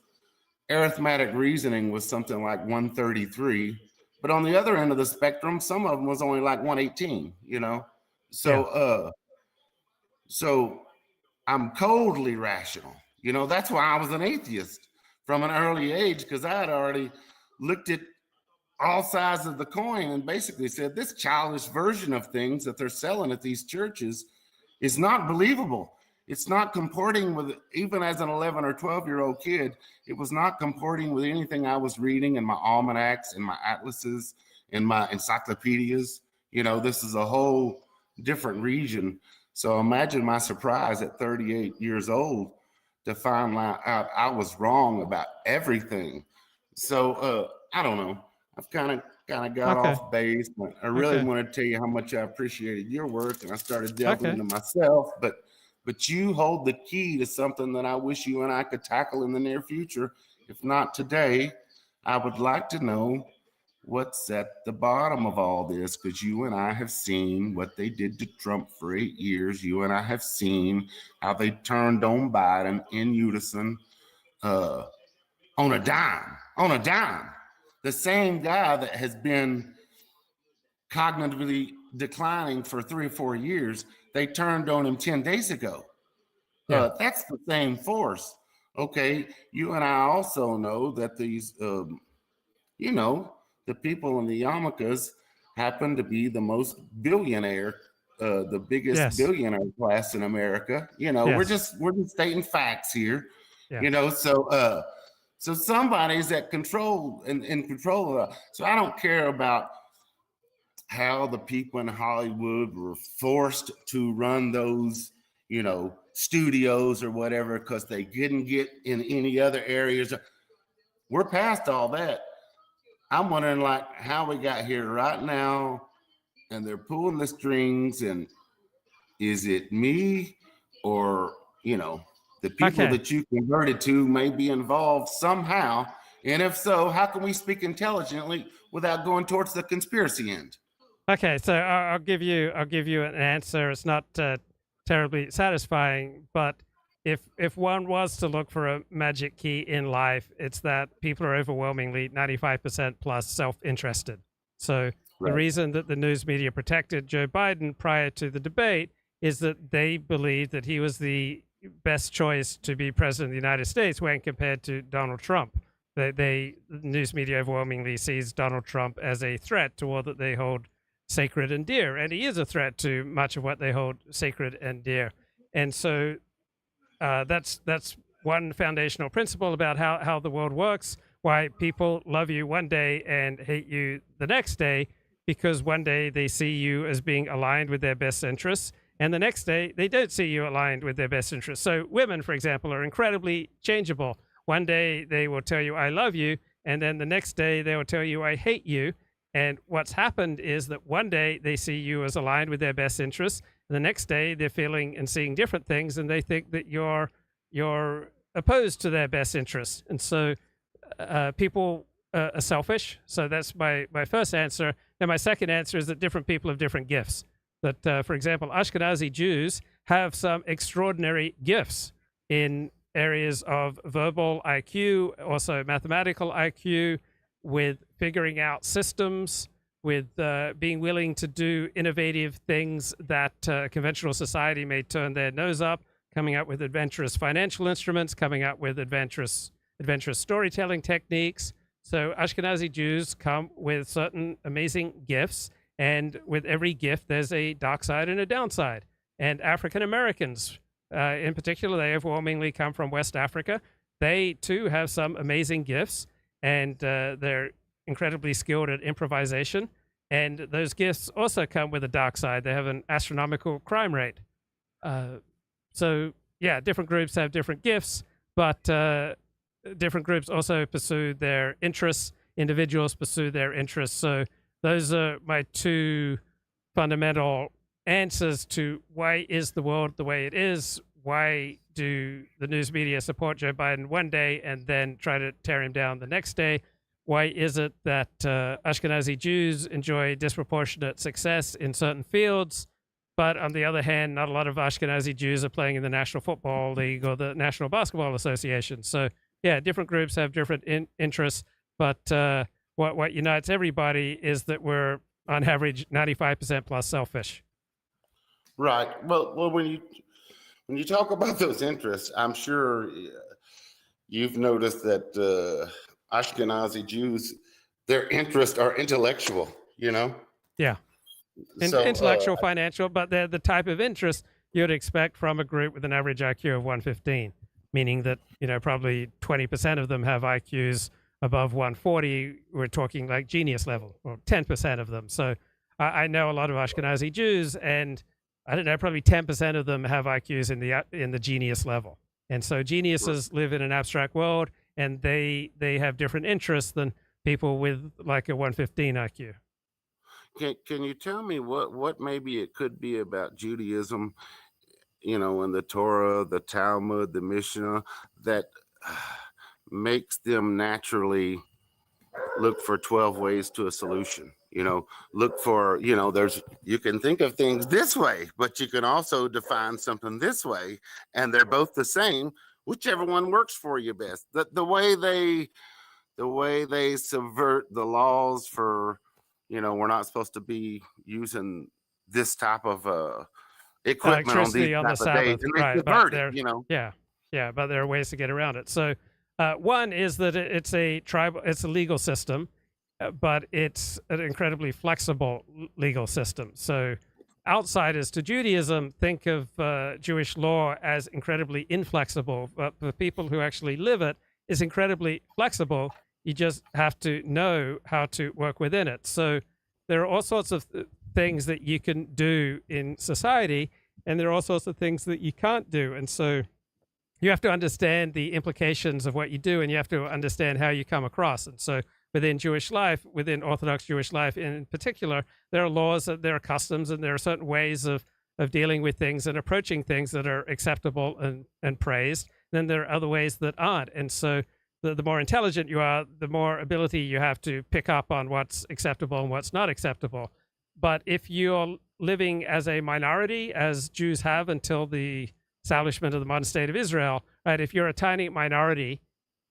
arithmetic reasoning was something like 133. But on the other end of the spectrum, some of them was only like 118, So so I'm coldly rational. That's why I was an atheist from an early age, because I had already looked at all sides of the coin and basically said this childish version of things that they're selling at these churches is not believable. It's not comporting with, even as an 11 or 12-year-old kid, it was not comporting with anything I was reading in my almanacs, in my atlases, in my encyclopedias. This is a whole different region. So imagine my surprise at 38 years old to find out I was wrong about everything. So I don't know. I've kind of got off base, but I really want to tell you how much I appreciated your work, and I started delving into myself. But you hold the key to something that I wish you and I could tackle in the near future. If not today, I would like to know what's at the bottom of all this, because you and I have seen what they did to Trump for 8 years. You and I have seen how they turned on Biden in unison on a dime. The same guy that has been cognitively declining for 3 or 4 years, they turned on him 10 days ago. Yeah. That's the same force. Okay, you and I also know that these, the people in the yarmulkes happen to be the most billionaire, the biggest billionaire class in America. We're just stating facts here. Yeah. So somebody's at control in control of that. So I don't care about how the people in Hollywood were forced to run those, studios or whatever, because they couldn't get in any other areas. We're past all that. I'm wondering how we got here right now and they're pulling the strings, and is it me or, the people that you converted to may be involved somehow? And if so, how can we speak intelligently without going towards the conspiracy end? Okay, so I'll give you an answer. It's not terribly satisfying, but if one was to look for a magic key in life, it's that people are overwhelmingly 95% plus self-interested. So the reason that the news media protected Joe Biden prior to the debate is that they believed that he was the best choice to be president of the United States when compared to Donald Trump. The news media overwhelmingly sees Donald Trump as a threat to all that they hold sacred and dear, and he is a threat to much of what they hold sacred and dear. And so that's one foundational principle about how the world works, why people love you one day and hate you the next day, because one day they see you as being aligned with their best interests, and the next day they don't see you aligned with their best interests. So women, for example, are incredibly changeable. One day they will tell you, I love you, and then the next day they will tell you, I hate you. And what's happened is that one day they see you as aligned with their best interests, and the next day they're feeling and seeing different things, and they think that you're opposed to their best interests. And so people are selfish. So that's my first answer. And my second answer is that different people have different gifts. That, for example, Ashkenazi Jews have some extraordinary gifts in areas of verbal IQ, also mathematical IQ, with figuring out systems, with being willing to do innovative things that conventional society may turn their nose up, coming up with adventurous financial instruments, coming up with adventurous storytelling techniques. So Ashkenazi Jews come with certain amazing gifts, and with every gift, there's a dark side and a downside. And African Americans, in particular, they overwhelmingly come from West Africa. They, too, have some amazing gifts, and they're incredibly skilled at improvisation. And those gifts also come with a dark side. They have an astronomical crime rate. So, yeah, different groups have different gifts, but different groups also pursue their interests. Individuals pursue their interests. So those are my two fundamental answers to why is the world the way it is? Why do the news media support Joe Biden one day and then try to tear him down the next day? Why is it that Ashkenazi Jews enjoy disproportionate success in certain fields, but on the other hand, not a lot of Ashkenazi Jews are playing in the National Football League or the National Basketball Association? So, yeah, different groups have different interests, but what unites everybody is that we're, on average, 95% plus selfish. Right. Well, when you talk about those interests, I'm sure you've noticed that Ashkenazi Jews, their interests are intellectual, Yeah. Intellectual, financial, but they're the type of interest you'd expect from a group with an average IQ of 115, meaning that, probably 20% of them have IQs above 140. We're talking like genius level, or 10% of them. So I know a lot of Ashkenazi Jews, and I don't know, probably 10% of them have IQs in the genius level. And so geniuses live in an abstract world, and they have different interests than people with like a 115 IQ. Can you tell me what maybe it could be about Judaism, in the Torah, the Talmud, the Mishnah, that makes them naturally look for 12 ways to a solution? Look for, you can think of things this way, but you can also define something this way, and they're both the same, whichever one works for you best. The way they subvert the laws for, we're not supposed to be using this type of equipment on these on the type of Sabbath, days, and they right? subvert it, Yeah, but there are ways to get around it. So one is that it's a legal system, but it's an incredibly flexible legal system. So outsiders to Judaism think of Jewish law as incredibly inflexible, but the people who actually live it is incredibly flexible. You just have to know how to work within it. So there are all sorts of things that you can do in society, and there are all sorts of things that you can't do. And so you have to understand the implications of what you do, and you have to understand how you come across. And so within Jewish life, within Orthodox Jewish life in particular, there are laws, there are customs, and there are certain ways of dealing with things and approaching things that are acceptable and praised. Then there are other ways that aren't. And so the more intelligent you are, the more ability you have to pick up on what's acceptable and what's not acceptable. But if you're living as a minority, as Jews have until the establishment of the modern state of Israel, right? If you're a tiny minority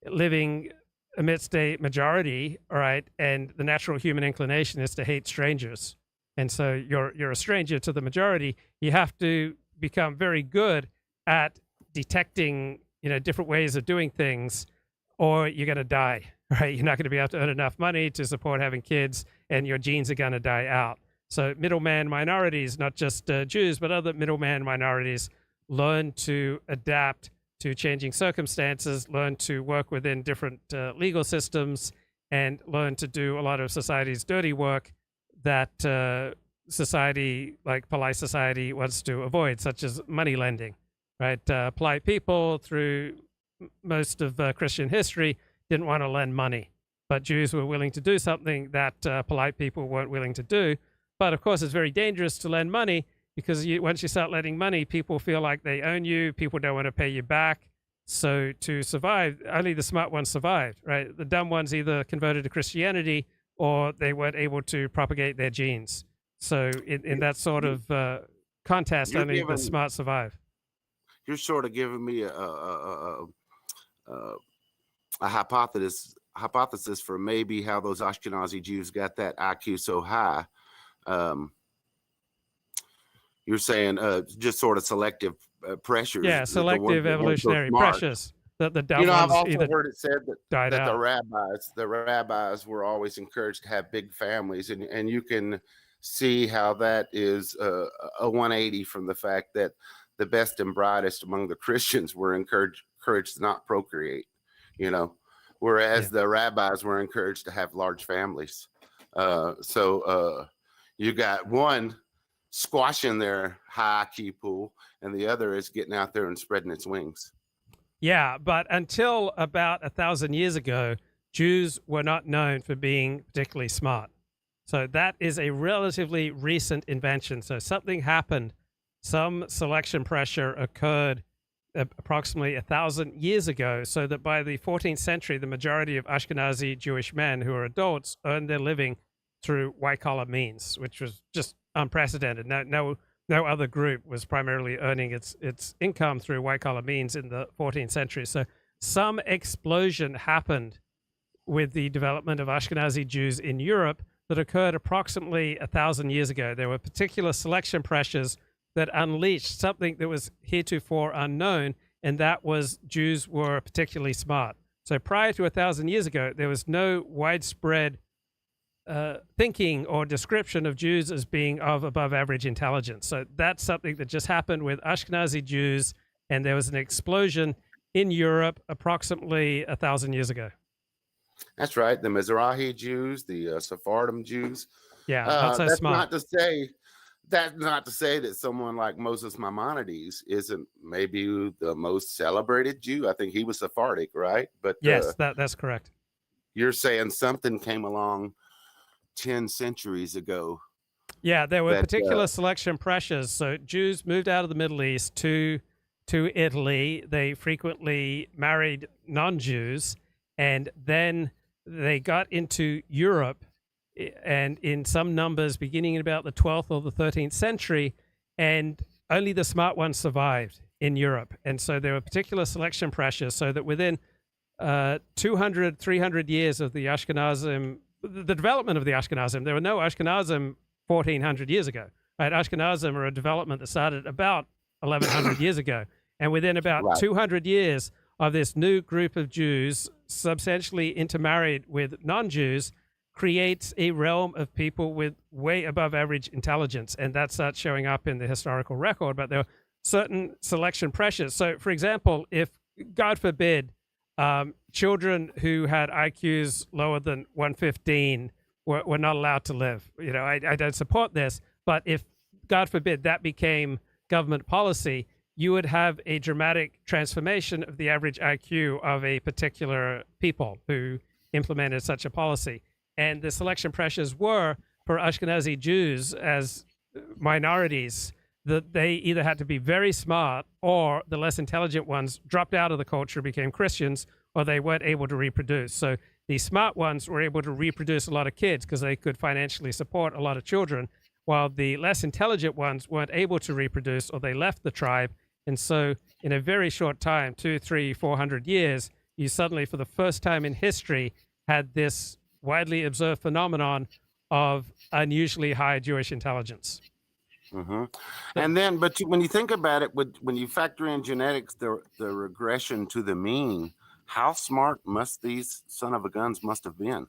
living amidst a majority, all right, and the natural human inclination is to hate strangers, and so you're a stranger to the majority, you have to become very good at detecting, different ways of doing things, or you're going to die, right? You're not going to be able to earn enough money to support having kids, and your genes are going to die out. So middleman minorities, not just Jews, but other middleman minorities, learn to adapt to changing circumstances, learn to work within different legal systems, and learn to do a lot of society's dirty work that society, like polite society, wants to avoid, such as money lending, right? Polite people through most of Christian history didn't want to lend money, but Jews were willing to do something that polite people weren't willing to do. But of course, it's very dangerous to lend money, because once you start lending money, people feel like they own you. People don't want to pay you back. So to survive, only the smart ones survived, right? The dumb ones either converted to Christianity or they weren't able to propagate their genes. So in that sort of contest, only the smart survive. You're sort of giving me a hypothesis for maybe how those Ashkenazi Jews got that IQ so high. You're saying just sort of selective pressures. Yeah, selective evolutionary pressures. That the dumb I've ones also heard it said that out. the rabbis were always encouraged to have big families, and you can see how that is a 180 from the fact that the best and brightest among the Christians were encouraged to not procreate, whereas the rabbis were encouraged to have large families. So you got one squashing their high IQ pool, and the other is getting out there and spreading its wings. Yeah, but until about 1,000 years ago, Jews were not known for being particularly smart. So that is a relatively recent invention. So something happened, some selection pressure occurred approximately 1,000 years ago, so that by the 14th century, the majority of Ashkenazi Jewish men who are adults earned their living through white-collar means, which was just unprecedented. No other group was primarily earning its income through white-collar means in the 14th century. So some explosion happened with the development of Ashkenazi Jews in Europe that occurred approximately 1,000 years ago. There were particular selection pressures that unleashed something that was heretofore unknown, and that was Jews were particularly smart. So prior to 1,000 years ago, there was no widespread thinking or description of Jews as being of above average intelligence. So that's something that just happened with Ashkenazi Jews, and there was an explosion in Europe approximately 1,000 years ago. That's right. The Mizrahi Jews, the Sephardim Jews. Yeah, not so smart. That's not to say that someone like Moses Maimonides isn't maybe the most celebrated Jew. I think he was Sephardic, right? But yes, that's correct. You're saying something came along 10 centuries ago. Yeah, there were particular selection pressures. So Jews moved out of the Middle East to Italy. They frequently married non-Jews, and then they got into Europe, and in some numbers beginning in about the 12th or the 13th century, and only the smart ones survived in Europe. And so there were particular selection pressures, so that within 200, 300 years of the Ashkenazim, the development of the Ashkenazim, there were no Ashkenazim 1,400 years ago. Right? Ashkenazim are a development that started about 1,100 years ago. And within about 200 years of this new group of Jews, substantially intermarried with non-Jews, creates a realm of people with way above average intelligence. And that starts showing up in the historical record. But there are certain selection pressures. So, for example, if, God forbid, children who had IQs lower than 115 were not allowed to live. I don't support this, but if, God forbid, that became government policy, you would have a dramatic transformation of the average IQ of a particular people who implemented such a policy. And the selection pressures were for Ashkenazi Jews as minorities, that they either had to be very smart, or the less intelligent ones dropped out of the culture, became Christians, or they weren't able to reproduce. So the smart ones were able to reproduce a lot of kids because they could financially support a lot of children, while the less intelligent ones weren't able to reproduce, or they left the tribe. And so in a very short time, 200, 300, 400 years, you suddenly, for the first time in history, had this widely observed phenomenon of unusually high Jewish intelligence. Mm-hmm. And then, but when you think about it, when you factor in genetics, the regression to the mean, how smart must these son of a guns must have been?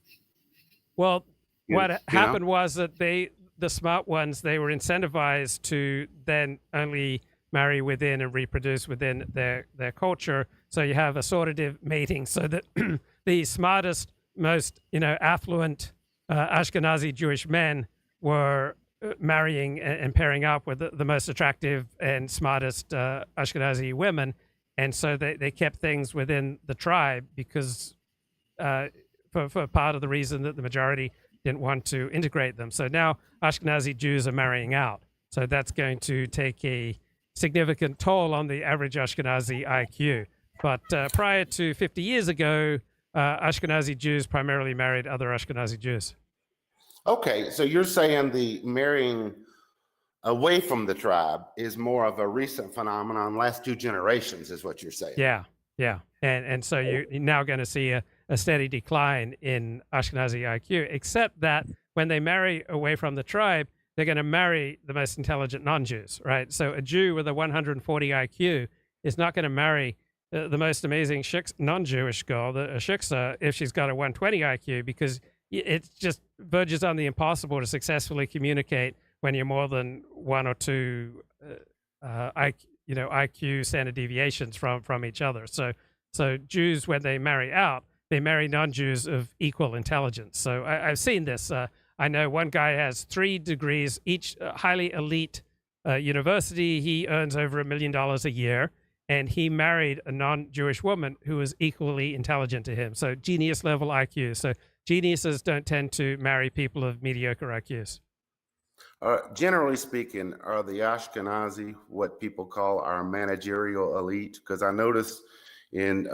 Well, what happened was that the smart ones, they were incentivized to then only marry within and reproduce within their culture. So you have assortative mating, so that the smartest, most affluent Ashkenazi Jewish men were marrying and pairing up with the most attractive and smartest Ashkenazi women. And so they kept things within the tribe because for part of the reason that the majority didn't want to integrate them. So now Ashkenazi Jews are marrying out. So that's going to take a significant toll on the average Ashkenazi IQ. But prior to 50 years ago, Ashkenazi Jews primarily married other Ashkenazi Jews. Okay, so you're saying the marrying away from the tribe is more of a recent phenomenon, last 2 generations is what you're saying. Yeah. And so you're now going to see a steady decline in Ashkenazi IQ, except that when they marry away from the tribe, they're going to marry the most intelligent non-Jews, right? So a Jew with a 140 IQ is not going to marry the most amazing non-Jewish girl, a shiksa, if she's got a 120 IQ, because it just verges on the impossible to successfully communicate when you're more than 1 or 2 IQ standard deviations from each other. So Jews, when they marry out, they marry non-Jews of equal intelligence. So I've seen this. I know one guy has 3 degrees, each highly elite university. He earns over $1 million a year, and he married a non-Jewish woman who was equally intelligent to him. So genius level IQ. So geniuses don't tend to marry people of mediocre IQs. Generally speaking, are the Ashkenazi what people call our managerial elite? Because I noticed in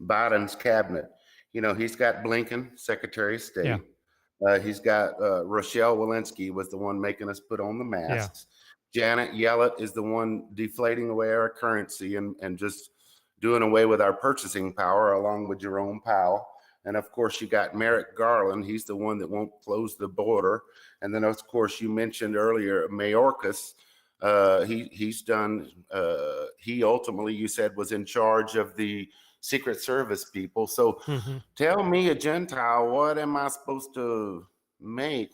Biden's cabinet, he's got Blinken, Secretary of State. Yeah. He's got Rochelle Walensky was the one making us put on the masks. Yeah. Janet Yellen is the one deflating away our currency and just doing away with our purchasing power, along with Jerome Powell. And of course, you got Merrick Garland. He's the one that won't close the border. And then, of course, you mentioned earlier Mayorkas. He's done. He ultimately, you said, was in charge of the Secret Service people. So, tell me, a Gentile, what am I supposed to make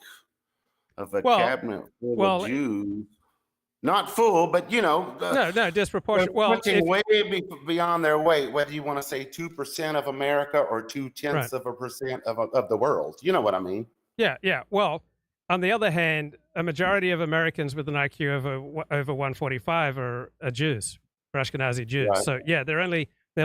of a cabinet full of Jews? Not full, but no, disproportionate. Well, punching way beyond their weight. Whether you want to say 2% of America or 0.2% of the world, you know what I mean? Yeah. Well, on the other hand, a majority of Americans with an IQ over 145 are Jews, or Ashkenazi Jews. Right. So yeah, they're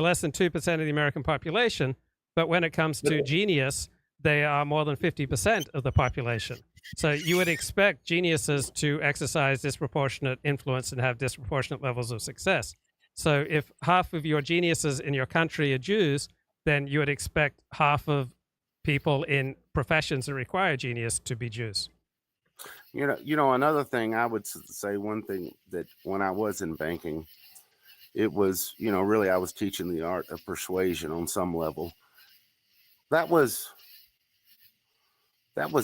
less than 2% of the American population. But when it comes to genius, they are more than 50% of the population. So you would expect geniuses to exercise disproportionate influence and have disproportionate levels of success. So if half of your geniuses in your country are Jews, then you would expect half of people in professions that require genius to be Jews. Another thing I would say, one thing that when I was in banking, it was, really I was teaching the art of persuasion on some level. That was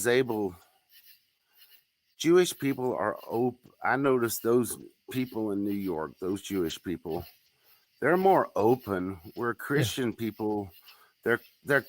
able. Jewish people are open. I noticed those people in New York, those Jewish people, they're more open. Where Christian people, there's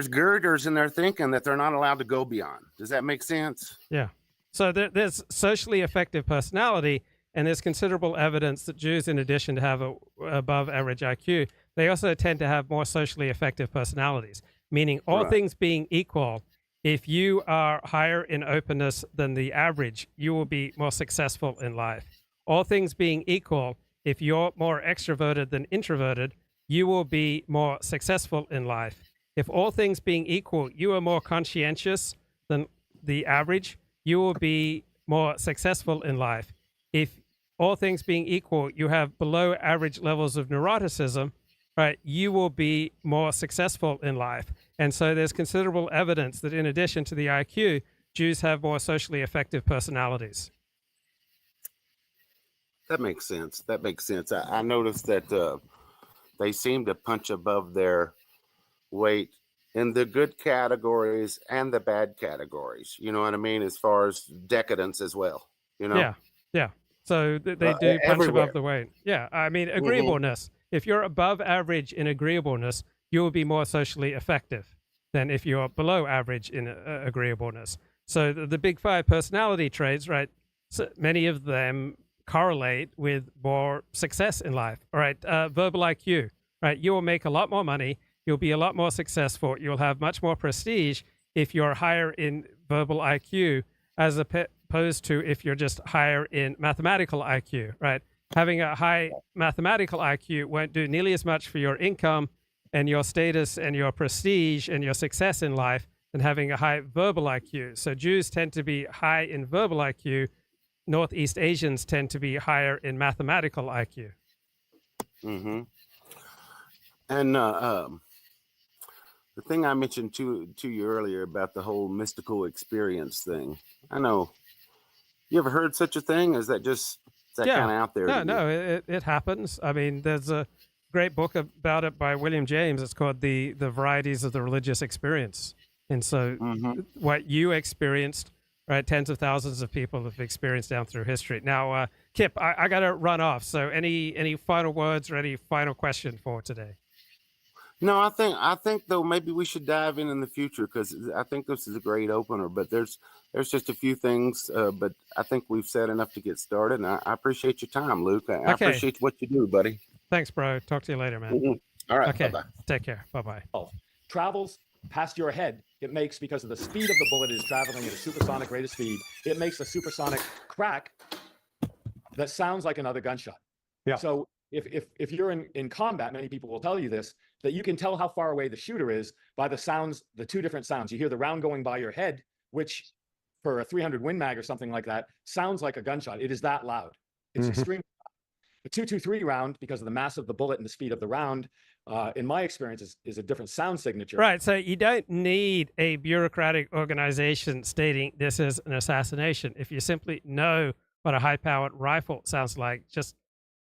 girders in their thinking that they're not allowed to go beyond. Does that make sense? Yeah. So there's socially effective personality, and there's considerable evidence that Jews, in addition to have a above average IQ, they also tend to have more socially effective personalities, meaning all things being equal, if you are higher in openness than the average, you will be more successful in life. All things being equal, if you're more extroverted than introverted, you will be more successful in life. If all things being equal, you are more conscientious than the average, you will be more successful in life. If all things being equal, you have below average levels of neuroticism, right, you will be more successful in life. And so there's considerable evidence that in addition to the IQ, Jews have more socially effective personalities. That makes sense. That makes sense. I noticed that they seem to punch above their weight in the good categories and the bad categories. You know what I mean? As far as decadence as well. You know? Yeah, yeah. So they do punch everywhere. above the weight. Yeah, I mean, agreeableness. If you're above average in agreeableness, you will be more socially effective than if you're below average in agreeableness. So the big five personality traits, right, so many of them correlate with more success in life. All right, verbal IQ, right? You will make a lot more money. You'll be a lot more successful. You'll have much more prestige if you're higher in verbal IQ as opposed to if you're just higher in mathematical IQ, right? Having a high mathematical IQ won't do nearly as much for your income and your status and your prestige and your success in life than having a high verbal IQ. So Jews tend to be high in verbal IQ. Northeast Asians tend to be higher in mathematical IQ. Mm-hmm. And the thing I mentioned to you earlier about the whole mystical experience thing, I know. You ever heard such a thing? Is that kind of out there? No, it happens. I mean, there's a great book about it by William James. It's called The Varieties of the Religious Experience. And so what you experienced, right, tens of thousands of people have experienced down through history. Now, Kip, I got to run off. So any final words or any final question for today? No, I think though maybe we should dive in the future because I think this is a great opener. But there's just a few things, but I think we've said enough to get started. And I appreciate your time, Luke. I appreciate what you do, buddy. Thanks, bro. Talk to you later, man. All right. Okay. Bye-bye. Take care. Bye-bye. Travels past your head. It makes, because of the speed of the bullet is traveling at a supersonic rate of speed, it makes a supersonic crack that sounds like another gunshot. Yeah. So if you're in combat, many people will tell you this, that you can tell how far away the shooter is by the sounds, the two different sounds. You hear the round going by your head, which for a 300 Win Mag or something like that, sounds like a gunshot. It is that loud. It's extremely loud. The 223 round, because of the mass of the bullet and the speed of the round, in my experience, is a different sound signature. Right. So you don't need a bureaucratic organization stating this is an assassination. If you simply know what a high-powered rifle sounds like, just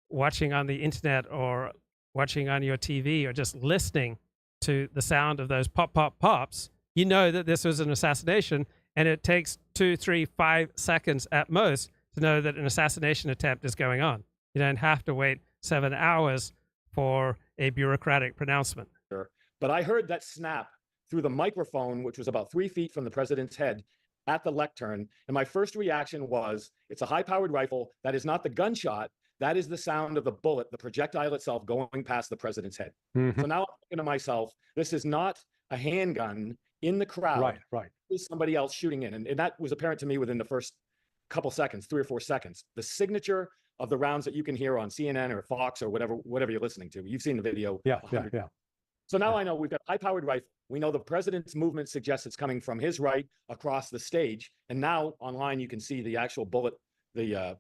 watching on the internet or watching on your TV or just listening to the sound of those pop, pop, pops, you know that this was an assassination, and it takes 2, 3, 5 seconds at most to know that an assassination attempt is going on. You don't have to wait 7 hours for a bureaucratic pronouncement. But I heard that snap through the microphone, which was about 3 feet from the president's head at the lectern. And my first reaction was, it's a high-powered rifle. That is not the gunshot. That is the sound of the bullet, the projectile itself going past the president's head. So now I'm thinking to myself, this is not a handgun in the crowd. Right. This is somebody else shooting in. And that was apparent to me within the first couple seconds, 3 or 4 seconds. The signature of the rounds that you can hear on CNN or Fox or whatever you're listening to. You've seen the video. Yeah. So now I know we've got a high-powered rifle. We know the president's movement suggests it's coming from his right across the stage. And now online you can see the actual bullet, the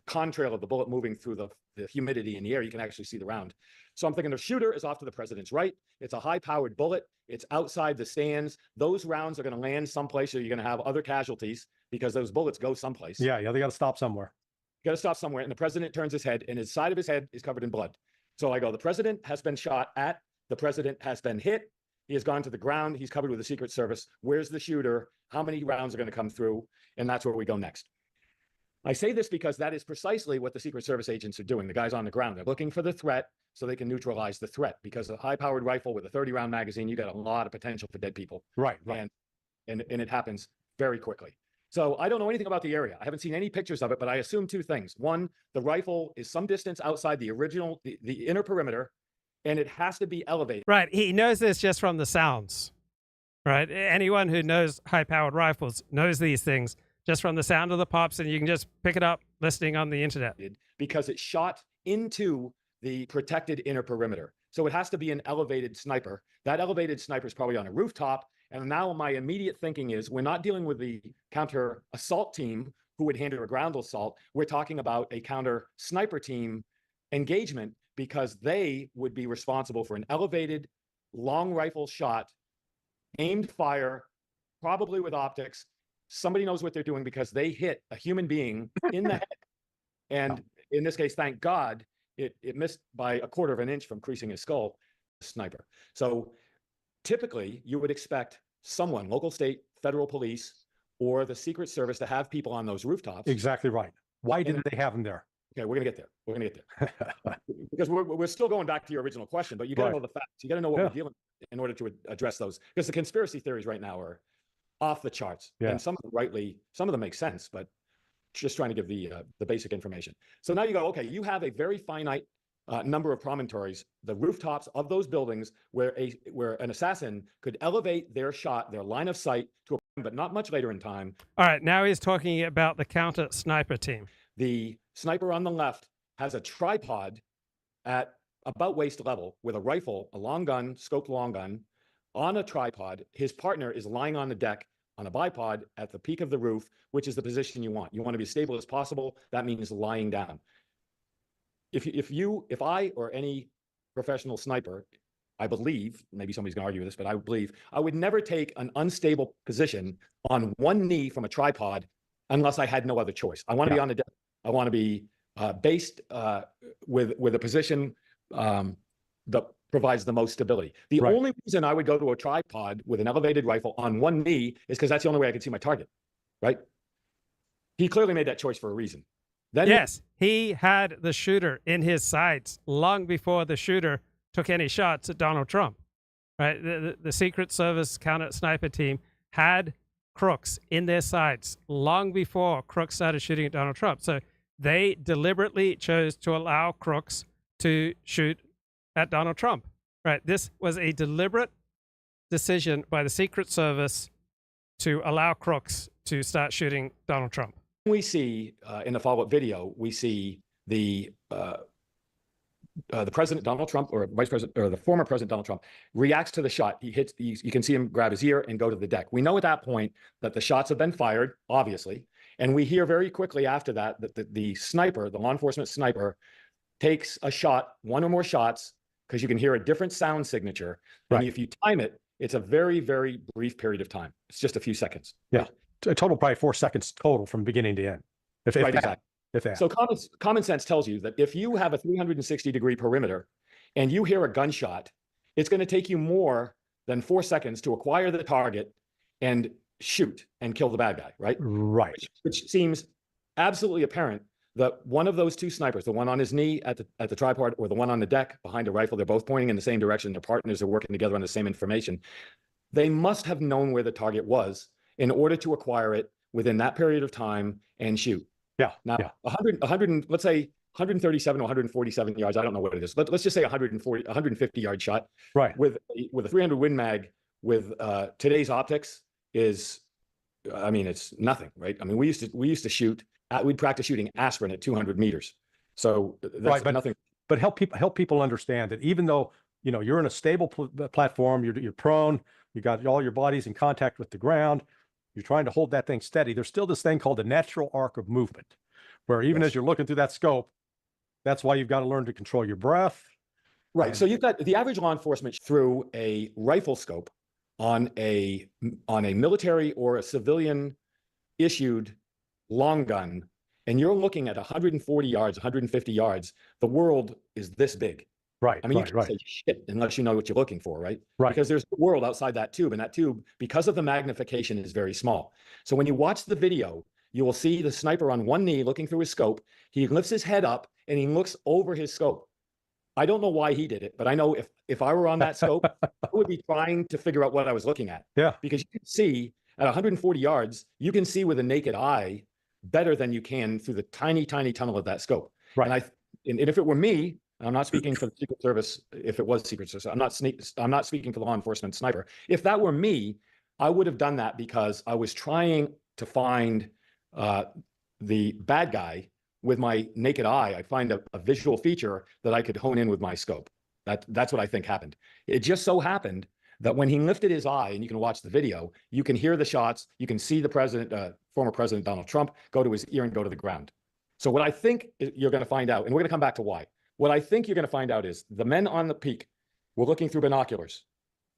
contrail of the bullet moving through the humidity in the air. You can actually see the round. So I'm thinking the shooter is off to the president's right. It's a high-powered bullet. It's outside the stands. Those rounds are going to land someplace, or you're going to have other casualties because those bullets go someplace. Yeah, they got to stop somewhere. Got to stop somewhere. And the president turns his head, and his side of his head is covered in blood. So I go, the president has been shot at. The president has been hit. He has gone to the ground. He's covered with the Secret Service. Where's the shooter? How many rounds are going to come through? And that's where we go next. I say this because that is precisely what the Secret Service agents are doing. The guys on the ground, they're looking for the threat so they can neutralize the threat, because a high-powered rifle with a 30-round magazine, you got a lot of potential for dead people. Right. And it happens very quickly. So I don't know anything about the area. I haven't seen any pictures of it, but I assume two things. One, the rifle is some distance outside the original, the inner perimeter, and it has to be elevated. Right. He knows this just from the sounds. Right. Anyone who knows high-powered rifles knows these things just from the sound of the pops, and you can just pick it up listening on the internet. Because it shot into the protected inner perimeter. So it has to be an elevated sniper. That elevated sniper is probably on a rooftop. And now my immediate thinking is we're not dealing with the counter assault team who would handle a ground assault. We're talking about a counter sniper team engagement because they would be responsible for an elevated long rifle shot, aimed fire, probably with optics. Somebody knows what they're doing because they hit a human being in the head. And in this case, thank God, it missed by a quarter of an inch from creasing his skull, sniper. So typically you would expect someone, local, state, federal police, or the Secret Service to have people on those rooftops. Exactly right. Why didn't they have them there? Okay, we're gonna get there. We're gonna get there. Because we're still going back to your original question, but you gotta know the facts. You gotta know what we're dealing with in order to address those. Because the conspiracy theories right now are off the charts. And some of them some of them make sense, but just trying to give the basic information. So now you go, okay, you have a very finite number of promontories, the rooftops of those buildings where an assassin could elevate their shot, their line of sight to a, but not much later in time. All right, now he's talking about the counter sniper team. The sniper on the left has a tripod at about waist level with a rifle, a long gun, scoped long gun, on a tripod. His partner is lying on the deck on a bipod at the peak of the roof, which is the position you want. You want to be as stable as possible. That means lying down. If I or any professional sniper, I believe, maybe somebody's gonna argue with this, but I believe I would never take an unstable position on one knee from a tripod unless I had no other choice. I want to be on the deck. I want to be based with a position that provides the most stability. The only reason I would go to a tripod with an elevated rifle on one knee is because that's the only way I can see my target, right? He clearly made that choice for a reason. Then yes, he had the shooter in his sights long before the shooter took any shots at Donald Trump, right? The Secret Service counter sniper team had crooks in their sights long before crooks started shooting at Donald Trump. So they deliberately chose to allow crooks to shoot at Donald Trump, right? This was a deliberate decision by the Secret Service to allow crooks to start shooting Donald Trump. We see in the follow-up video, we see the president Donald Trump, or vice president, or the former president Donald Trump, reacts to the shot. He hits. You can see him grab his ear and go to the deck. We know at that point that the shots have been fired, obviously, and we hear very quickly after that that the sniper, the law enforcement sniper, takes a shot, one or more shots, because you can hear a different sound signature. And if you time it, it's a very, very brief period of time. It's just a few seconds. Yeah. A total probably 4 seconds total from beginning to end. If that. So common sense tells you that if you have a 360-degree perimeter and you hear a gunshot, it's going to take you more than 4 seconds to acquire the target and shoot and kill the bad guy, right? Right. Which seems absolutely apparent that one of those two snipers, the one on his knee at the tripod or the one on the deck behind a rifle, they're both pointing in the same direction. Their partners are working together on the same information. They must have known where the target was in order to acquire it within that period of time and shoot. Yeah. Now, 100, let's say 137 or 147 yards. I don't know what it is. Let's just say 150 yard shot. Right. With a 300 Win Mag with today's optics is, I mean, it's nothing, right? I mean, we used to shoot. We'd practice shooting aspirin at 200 meters. So that's nothing. But help people understand that even though you're in a stable platform, you're prone, you got all your body's in contact with the ground. You're trying to hold that thing steady. There's still this thing called the natural arc of movement, where even as you're looking through that scope, that's why you've got to learn to control your breath. Right. So you've got the average law enforcement through a rifle scope on a military or a civilian issued long gun, and you're looking at 140 yards, 150 yards. The world is this big. Right. I mean, you can't say shit unless you know what you're looking for, right? Right. Because there's a world outside that tube, and that tube, because of the magnification, is very small. So when you watch the video, you will see the sniper on one knee looking through his scope. He lifts his head up and he looks over his scope. I don't know why he did it, but I know if I were on that scope, I would be trying to figure out what I was looking at. Yeah. Because you can see at 140 yards, you can see with a naked eye better than you can through the tiny, tiny tunnel of that scope. Right. And if it were me, I'm not speaking for the Secret Service. If it was Secret Service, I'm not speaking for the law enforcement sniper. If that were me, I would have done that because I was trying to find the bad guy with my naked eye, I find a visual feature that I could hone in with my scope. That's what I think happened. It just so happened that when he lifted his eye, and you can watch the video, you can hear the shots, you can see the president, former President Donald Trump, go to his ear and go to the ground. So what I think you're going to find out, and we're going to come back to why. What I think you're going to find out is the men on the peak were looking through binoculars.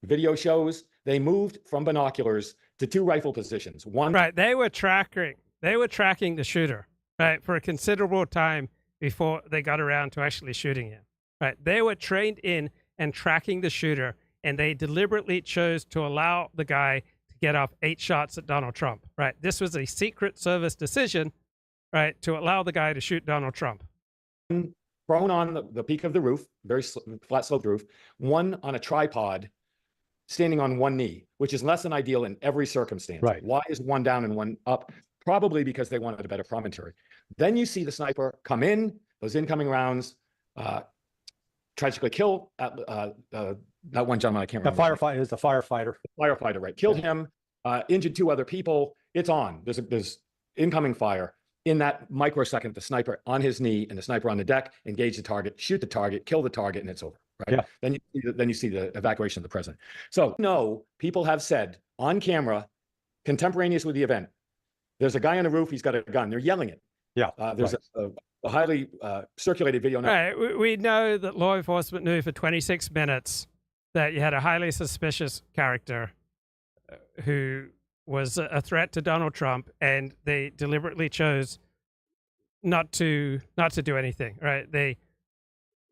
Video shows they moved from binoculars to 2 rifle positions. One, right, they were tracking the shooter, right, for a considerable time before they got around to actually shooting him. Right, they were trained in and tracking the shooter, and they deliberately chose to allow the guy to get off 8 shots at Donald Trump. Right, this was a Secret Service decision, right, to allow the guy to shoot Donald Trump. Prone on the peak of the roof, very flat sloped roof, one on a tripod, standing on one knee, which is less than ideal in every circumstance. Right. Why is one down and one up? Probably because they wanted a better promontory. Then you see the sniper come in, those incoming rounds, tragically kill that one gentleman, I can't remember. The firefighter is the firefighter. The firefighter, right. Killed him, injured 2 other people. It's on. There's incoming fire. In that microsecond, the sniper on his knee and the sniper on the deck, engage the target, shoot the target, kill the target, and it's over. Right. Yeah. Then you see the evacuation of the president. So no, people have said on camera, contemporaneous with the event, there's a guy on the roof, he's got a gun. They're yelling it. Yeah. There's a highly circulated video now. Right. We know that law enforcement knew for 26 minutes that you had a highly suspicious character who was a threat to Donald Trump, and they deliberately chose not to do anything. Right.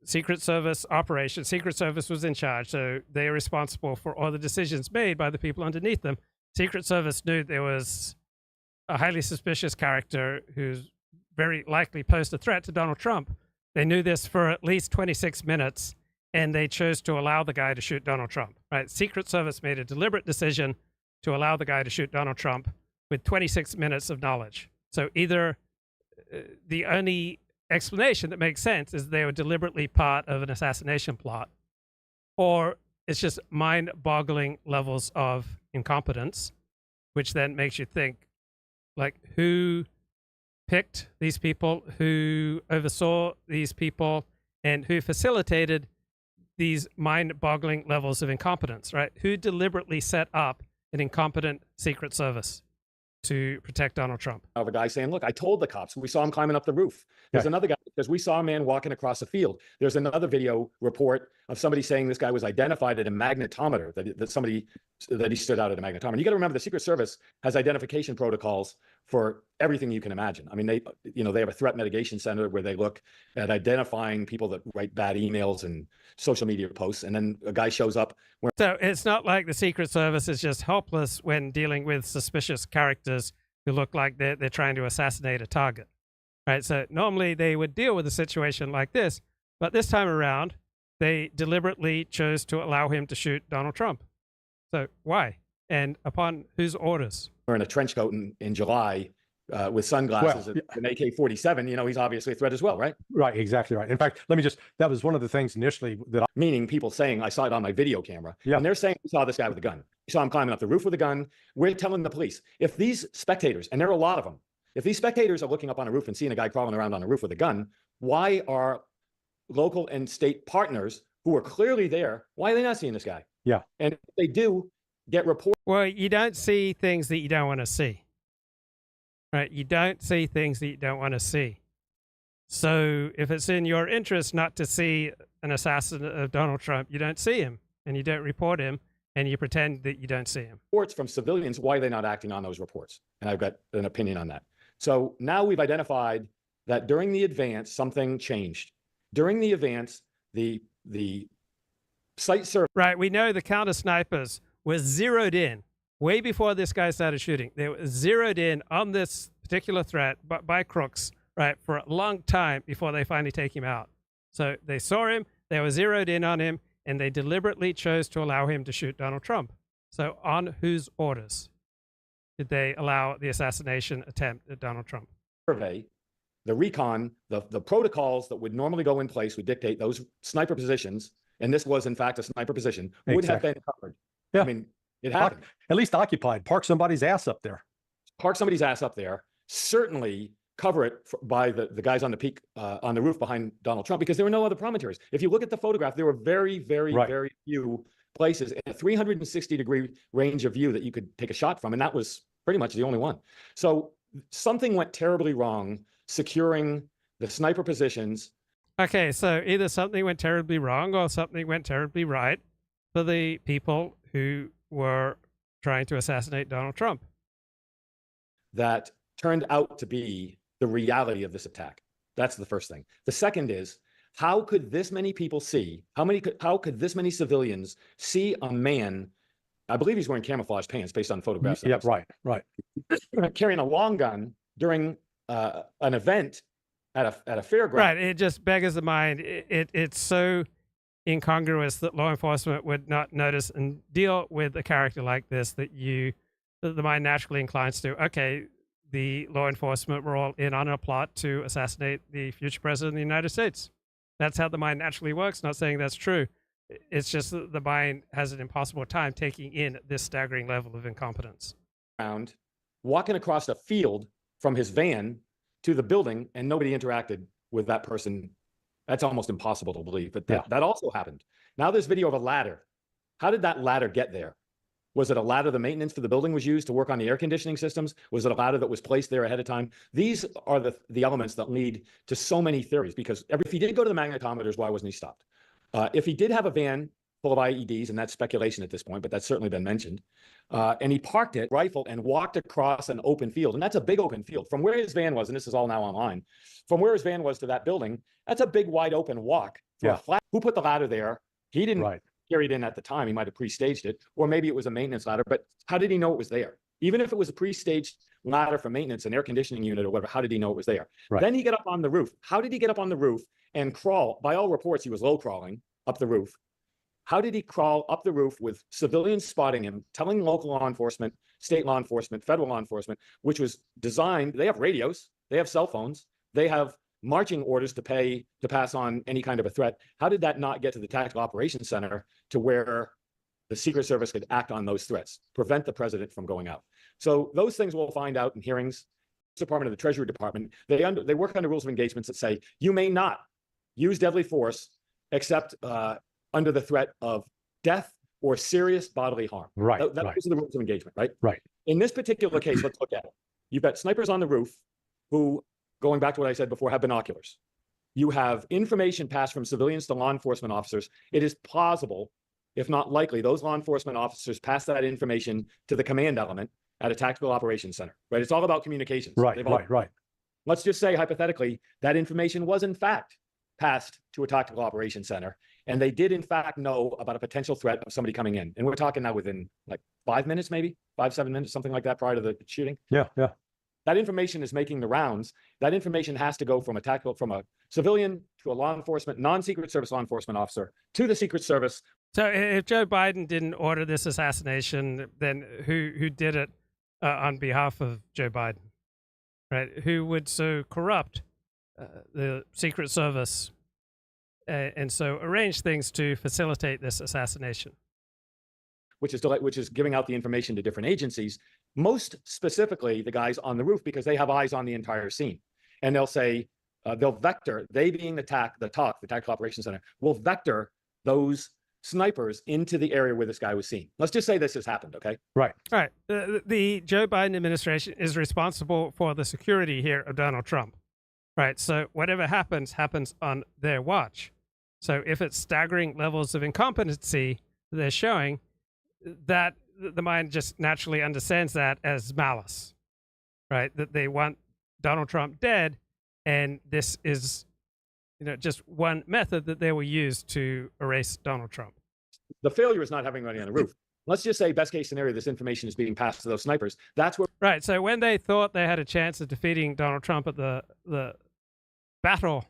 Secret Service was in charge, so they are responsible for all the decisions made by the people underneath them. Secret Service knew there was a highly suspicious character who's very likely posed a threat to Donald Trump. They knew this for at least 26 minutes, and they chose to allow the guy to shoot Donald Trump. Right? Secret Service made a deliberate decision to allow the guy to shoot Donald Trump with 26 minutes of knowledge. So either the only explanation that makes sense is they were deliberately part of an assassination plot, or it's just mind-boggling levels of incompetence, which then makes you think, like, who picked these people, who oversaw these people, and who facilitated these mind-boggling levels of incompetence, right? Who deliberately set up an incompetent Secret Service to protect Donald Trump? Of a guy saying, look, I told the cops, we saw him climbing up the roof. There's another guy, because we saw a man walking across a field. There's another video report of somebody saying this guy was identified at a magnetometer, that he stood out at a magnetometer. And you got to remember, the Secret Service has identification protocols for everything you can imagine. I mean, they have a threat mitigation center where they look at identifying people that write bad emails and social media posts. And then a guy shows up. So it's not like the Secret Service is just helpless when dealing with suspicious characters who look like they're trying to assassinate a target. Right? So normally they would deal with a situation like this, but this time around, they deliberately chose to allow him to shoot Donald Trump. So why? And upon whose orders? Wearing a trench coat in July with sunglasses and an AK-47, he's obviously a threat as well, right? Right, exactly right. In fact, that was one of the things initially meaning people saying, I saw it on my video camera. Yeah. And they're saying, we saw this guy with a gun. We saw him climbing up the roof with a gun. We're telling the police, if these spectators, and there are a lot of them, if these spectators are looking up on a roof and seeing a guy crawling around on a roof with a gun, why are local and state partners who are clearly there, why are they not seeing this guy? Yeah. And if they do get reported. Well, you don't see things that you don't want to see. Right? You don't see things that you don't want to see. So if it's in your interest not to see an assassin of Donald Trump, you don't see him, and you don't report him, and you pretend that you don't see him. Reports from civilians, why are they not acting on those reports? And I've got an opinion on that. So now we've identified that during the advance, something changed. During the advance, the site survey. Right. We know the counter snipers were zeroed in way before this guy started shooting. They were zeroed in on this particular threat by crooks, right, for a long time before they finally take him out. So they saw him, they were zeroed in on him, and they deliberately chose to allow him to shoot Donald Trump. So on whose orders did they allow the assassination attempt at Donald Trump? Survey, the recon, the protocols that would normally go in place would dictate those sniper positions, and this was in fact a sniper position, would have been covered. Yeah. I mean, it happened. At least occupied. Park somebody's ass up there. Park somebody's ass up there. Certainly cover it by the guys on the peak on the roof behind Donald Trump because there were no other promontories. If you look at the photograph, there were very, very, very few places in a 360-degree range of view that you could take a shot from, and that was pretty much the only one. So something went terribly wrong securing the sniper positions. Okay, so either something went terribly wrong or something went terribly right for the people who were trying to assassinate Donald Trump. That turned out to be the reality of this attack. That's the first thing. The second is, how could this many people see, how could this many civilians see a man, I believe he's wearing camouflage pants based on photographs. Yeah, right. Carrying a long gun during an event at a fairground. Right, it just beggars the mind. It's so incongruous that law enforcement would not notice and deal with a character like this that the mind naturally inclines to, okay, the law enforcement were all in on a plot to assassinate the future president of the United States. That's how the mind naturally works. Not saying that's true. It's just that the mind has an impossible time taking in this staggering level of incompetence. Walking across a field from his van to the building, and nobody interacted with that person. That's almost impossible to believe, but that also happened. Now there's video of a ladder. How did that ladder get there? Was it a ladder the maintenance for the building was used to work on the air conditioning systems? Was it a ladder that was placed there ahead of time? These are the elements that lead to so many theories, because if he did go to the magnetometers, why wasn't he stopped? If he did have a van full of IEDs, and that's speculation at this point, but that's certainly been mentioned, and he parked it, rifled, and walked across an open field, and that's a big open field. From where his van was, and this is all now online, from where his van was to that building, that's a big wide open walk. For a flat. Who put the ladder there? He didn't carry it in at the time. He might have pre-staged it, or maybe it was a maintenance ladder, but how did he know it was there? Even if it was a pre-staged ladder for maintenance, an air conditioning unit or whatever, how did he know it was there? Then he got up on the roof. How did he get up on the roof and crawl? By all reports, he was low crawling up the roof. How did he crawl up the roof with civilians spotting him, telling local law enforcement, state law enforcement, federal law enforcement, which was designed, they have radios, they have cell phones, they have marching orders to pass on any kind of a threat. How did that not get to the Tactical Operations Center to where the Secret Service could act on those threats, prevent the president from going out? So those things we'll find out in hearings. Department of the Treasury Department, they work under rules of engagements that say you may not use deadly force except under the threat of death or serious bodily harm. Those are the rules of engagement, right? In this particular case, let's look at it. You've got snipers on the roof who, going back to what I said before, have binoculars. You have information passed from civilians to law enforcement officers. It is plausible, if not likely, those law enforcement officers pass that information to the command element at a tactical operations center, right? It's all about communications. Right. Let's just say, hypothetically, that information was in fact passed to a tactical operations center, and they did in fact know about a potential threat of somebody coming in. And we're talking now within like 5 minutes, maybe 5-7 minutes, something like that prior to the shooting. Yeah. That information is making the rounds. That information has to go from a civilian to a law enforcement, non-Secret Service law enforcement officer to the Secret Service. So if Joe Biden didn't order this assassination, then who did it on behalf of Joe Biden, right? Who would so corrupt the Secret Service and so arrange things to facilitate this assassination? Which is giving out the information to different agencies, most specifically the guys on the roof, because they have eyes on the entire scene. And they'll say, they'll vector, they being the Tactical Operations Center, will vector those snipers into the area where this guy was seen. Let's just say this has happened, okay? Right. The Joe Biden administration is responsible for the security here of Donald Trump, right? So whatever happens on their watch. So if it's staggering levels of incompetency they're showing, that the mind just naturally understands that as malice, right? That they want Donald Trump dead, and this is, just one method that they will use to erase Donald Trump. The failure is not having money on the roof. Let's just say, best case scenario, this information is being passed to those snipers. That's where. Right. So when they thought they had a chance of defeating Donald Trump at the battle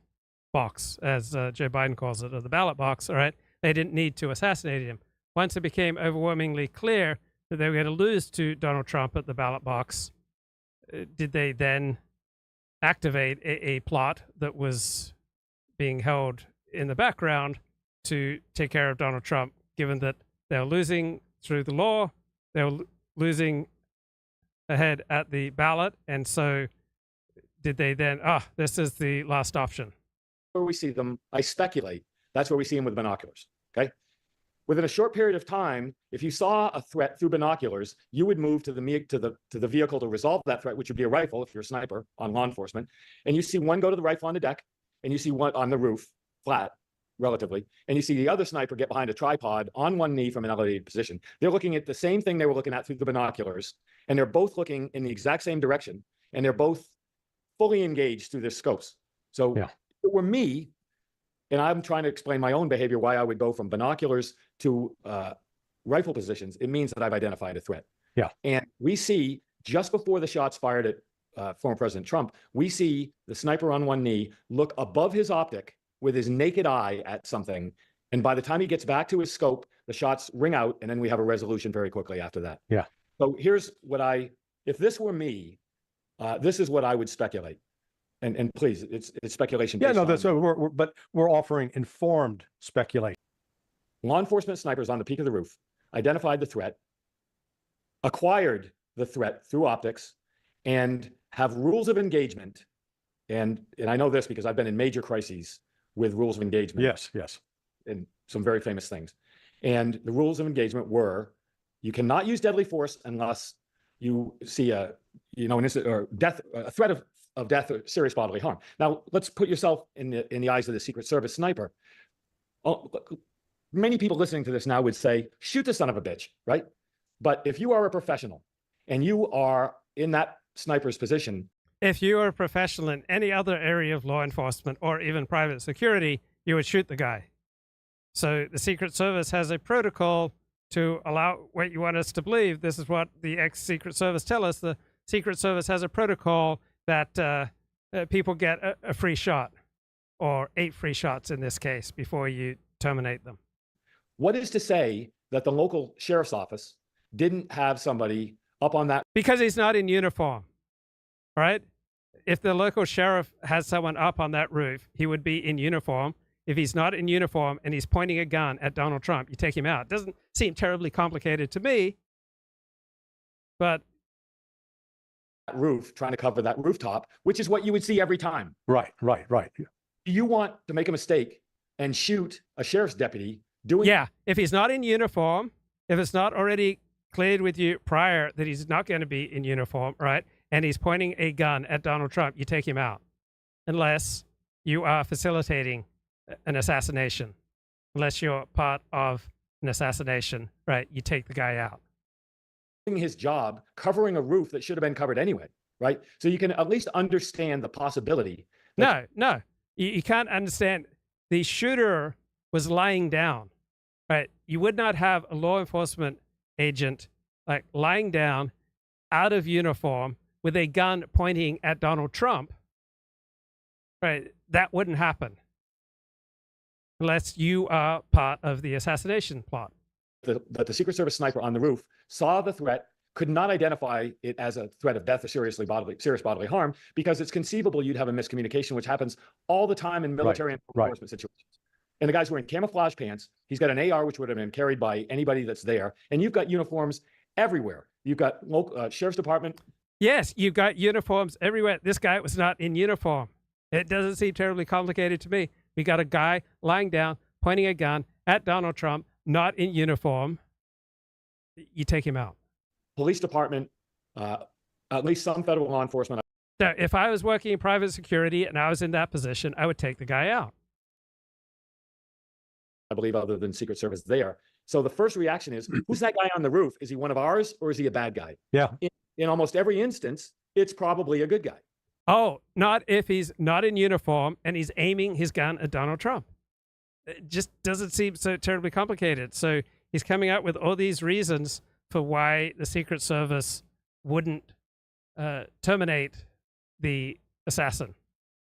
box, as Joe Biden calls it, or the ballot box, all right, they didn't need to assassinate him. Once it became overwhelmingly clear that they were going to lose to Donald Trump at the ballot box, did they then activate a plot that was being held in the background to take care of Donald Trump, given that they were losing through the law, they were losing ahead at the ballot, and so did they then, this is the last option? Where we see them, I speculate, that's where we see them with binoculars, okay? Within a short period of time, if you saw a threat through binoculars, you would move to the vehicle to resolve that threat, which would be a rifle if you're a sniper on law enforcement. And you see one go to the rifle on the deck, and you see one on the roof, flat, relatively, and you see the other sniper get behind a tripod on one knee from an elevated position. They're looking at the same thing they were looking at through the binoculars, and they're both looking in the exact same direction, and they're both fully engaged through their scopes. So if it were me, and I'm trying to explain my own behavior, why I would go from binoculars to rifle positions, it means that I've identified a threat. Yeah. And we see just before the shots fired at former President Trump, we see the sniper on one knee look above his optic with his naked eye at something. And by the time he gets back to his scope, the shots ring out, and then we have a resolution very quickly after that. Yeah. So here's what if this were me, this is what I would speculate. And please, it's speculation. Yeah, no, that's but we're offering informed speculation. Law enforcement snipers on the peak of the roof identified the threat, acquired the threat through optics, and have rules of engagement. And I know this because I've been in major crises with rules of engagement. Yes. And some very famous things. And the rules of engagement were, you cannot use deadly force unless you see an incident or death, a threat of death or serious bodily harm. Now, let's put yourself in the eyes of the Secret Service sniper. Many people listening to this now would say, shoot the son of a bitch, right? But if you are a professional and you are in that sniper's position. If you are a professional in any other area of law enforcement or even private security, you would shoot the guy. So the Secret Service has a protocol to allow what you want us to believe. This is what the ex-Secret Service tell us. The Secret Service has a protocol that people get a free shot, or 8 free shots in this case, before you terminate them. What is to say that the local sheriff's office didn't have somebody up on that? Because he's not in uniform, right? If the local sheriff has someone up on that roof, he would be in uniform. If he's not in uniform and he's pointing a gun at Donald Trump, you take him out. Doesn't seem terribly complicated to me, but roof, trying to cover that rooftop, which is what you would see every time. Right. Do you want to make a mistake and shoot a sheriff's deputy doing? Yeah, if he's not in uniform, if it's not already cleared with you prior that he's not going to be in uniform, right, and he's pointing a gun at Donald Trump, you take him out, unless you are facilitating an assassination. Unless you're part of an assassination, right, you take the guy out. His job covering a roof that should have been covered anyway, right? So you can at least understand the possibility. No, you can't understand. The shooter was lying down, right? You would not have a law enforcement agent like lying down out of uniform with a gun pointing at Donald Trump, right? That wouldn't happen unless you are part of the assassination plot. That the Secret Service sniper on the roof saw the threat, could not identify it as a threat of death or serious bodily harm, because it's conceivable you'd have a miscommunication, which happens all the time in military and law enforcement situations. And the guy's wearing camouflage pants. He's got an AR, which would have been carried by anybody that's there. And you've got uniforms everywhere. You've got local sheriff's department. Yes, you've got uniforms everywhere. This guy was not in uniform. It doesn't seem terribly complicated to me. We got a guy lying down, pointing a gun at Donald Trump, not in uniform. You take him out. Police department, at least some federal law enforcement. So if I was working in private security and I was in that position, I would take the guy out. I believe other than Secret Service there. So the first reaction is, who's that guy on the roof? Is he one of ours or is he a bad guy? Yeah. In almost every instance, it's probably a good guy. Oh, not if he's not in uniform and he's aiming his gun at Donald Trump. It just doesn't seem so terribly complicated. So he's coming up with all these reasons for why the Secret Service wouldn't terminate the assassin,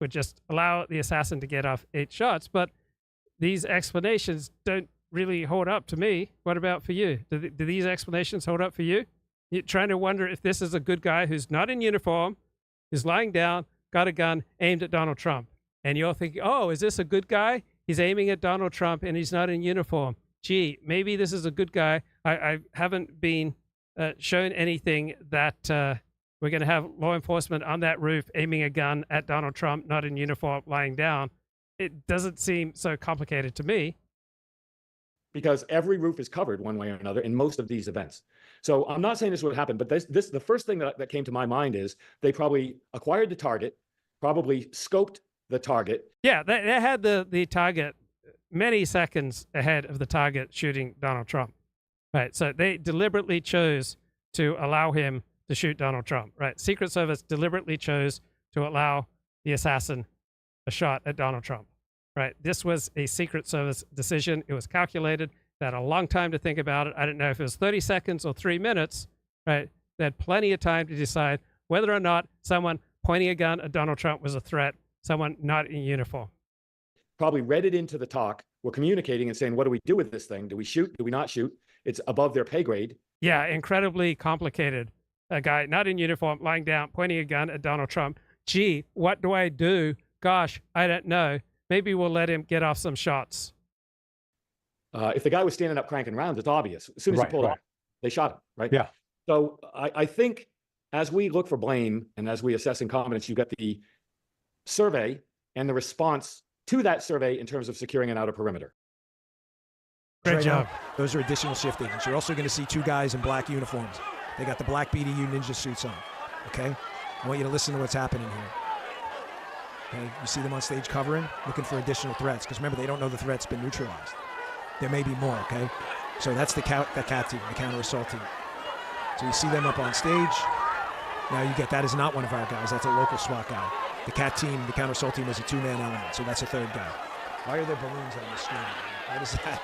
would just allow the assassin to get off 8 shots. But these explanations don't really hold up to me. What about for you? Do these explanations hold up for you? You're trying to wonder if this is a good guy who's not in uniform, who's lying down, got a gun aimed at Donald Trump. And you're thinking, oh, is this a good guy? He's aiming at Donald Trump and he's not in uniform. Gee, maybe this is a good guy. I haven't been shown anything that we're going to have law enforcement on that roof aiming a gun at Donald Trump, not in uniform, lying down. It doesn't seem so complicated to me. Because every roof is covered one way or another in most of these events. So I'm not saying this would happen, but the first thing that came to my mind is they probably acquired the target, probably scoped the target. Yeah, they had the target many seconds ahead of the target shooting Donald Trump. Right, so they deliberately chose to allow him to shoot Donald Trump. Right, Secret Service deliberately chose to allow the assassin a shot at Donald Trump. Right, this was a Secret Service decision. It was calculated. They had a long time to think about it. I don't know if it was 30 seconds or 3 minutes. Right, they had plenty of time to decide whether or not someone pointing a gun at Donald Trump was a threat, someone not in uniform. Probably read it into the talk. We're communicating and saying, what do we do with this thing? Do we shoot? Do we not shoot? It's above their pay grade. Yeah, incredibly complicated. A guy not in uniform, lying down, pointing a gun at Donald Trump. Gee, what do I do? Gosh, I don't know. Maybe we'll let him get off some shots. If the guy was standing up cranking rounds, it's obvious. As soon as he pulled off, they shot him, right? Yeah. So I think as we look for blame and as we assess incompetence, you get the survey and the response to that survey in terms of securing an outer perimeter. Great job. Those are additional shift agents. You're also going to see two guys in black uniforms. They got the black BDU ninja suits on, okay? I want you to listen to what's happening here. Okay, you see them on stage covering, looking for additional threats, because remember, they don't know the threat's been neutralized. There may be more, okay? So that's the cat team, the counter assault team. So you see them up on stage. Now you get that is not one of our guys. That's a local SWAT guy. The cat team, the counter assault team is a two-man element, so that's a third guy. Why are there balloons on the screen? What is that?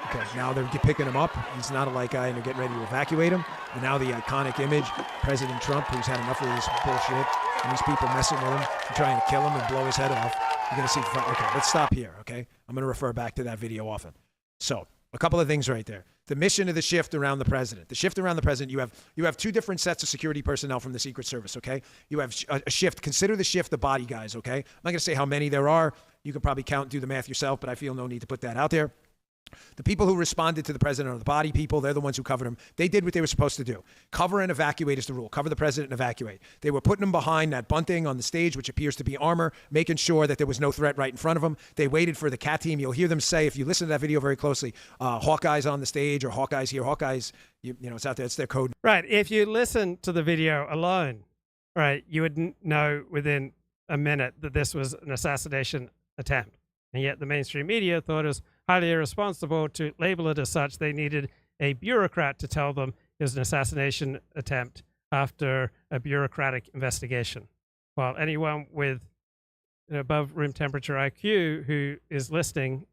Okay, now they're picking him up. He's not a light guy, and they're getting ready to evacuate him. And now the iconic image, President Trump, who's had enough of this bullshit, and these people messing with him and trying to kill him and blow his head off. You're going to see, okay, let's stop here, okay? I'm going to refer back to that video often. So, a couple of things right there. The mission of the shift around the president. The shift around the president, you have two different sets of security personnel from the Secret Service, okay? You have a shift. Consider the shift the body guys, okay? I'm not going to say how many there are. You can probably count and do the math yourself, but I feel no need to put that out there. The people who responded to the president are the body people. They're the ones who covered him. They did what they were supposed to do. Cover and evacuate is the rule. Cover the president and evacuate. They were putting him behind that bunting on the stage, which appears to be armor, making sure that there was no threat right in front of him. They waited for the cat team. You'll hear them say, if you listen to that video very closely, Hawkeye's on the stage or Hawkeye's here. Hawkeye's, you know, it's out there. It's their code. Right. If you listen to the video alone, right, you would know within a minute that this was an assassination attempt. And yet the mainstream media thought it was highly irresponsible to label it as such. They needed a bureaucrat to tell them it was an assassination attempt after a bureaucratic investigation. While anyone with an above room temperature IQ who is listening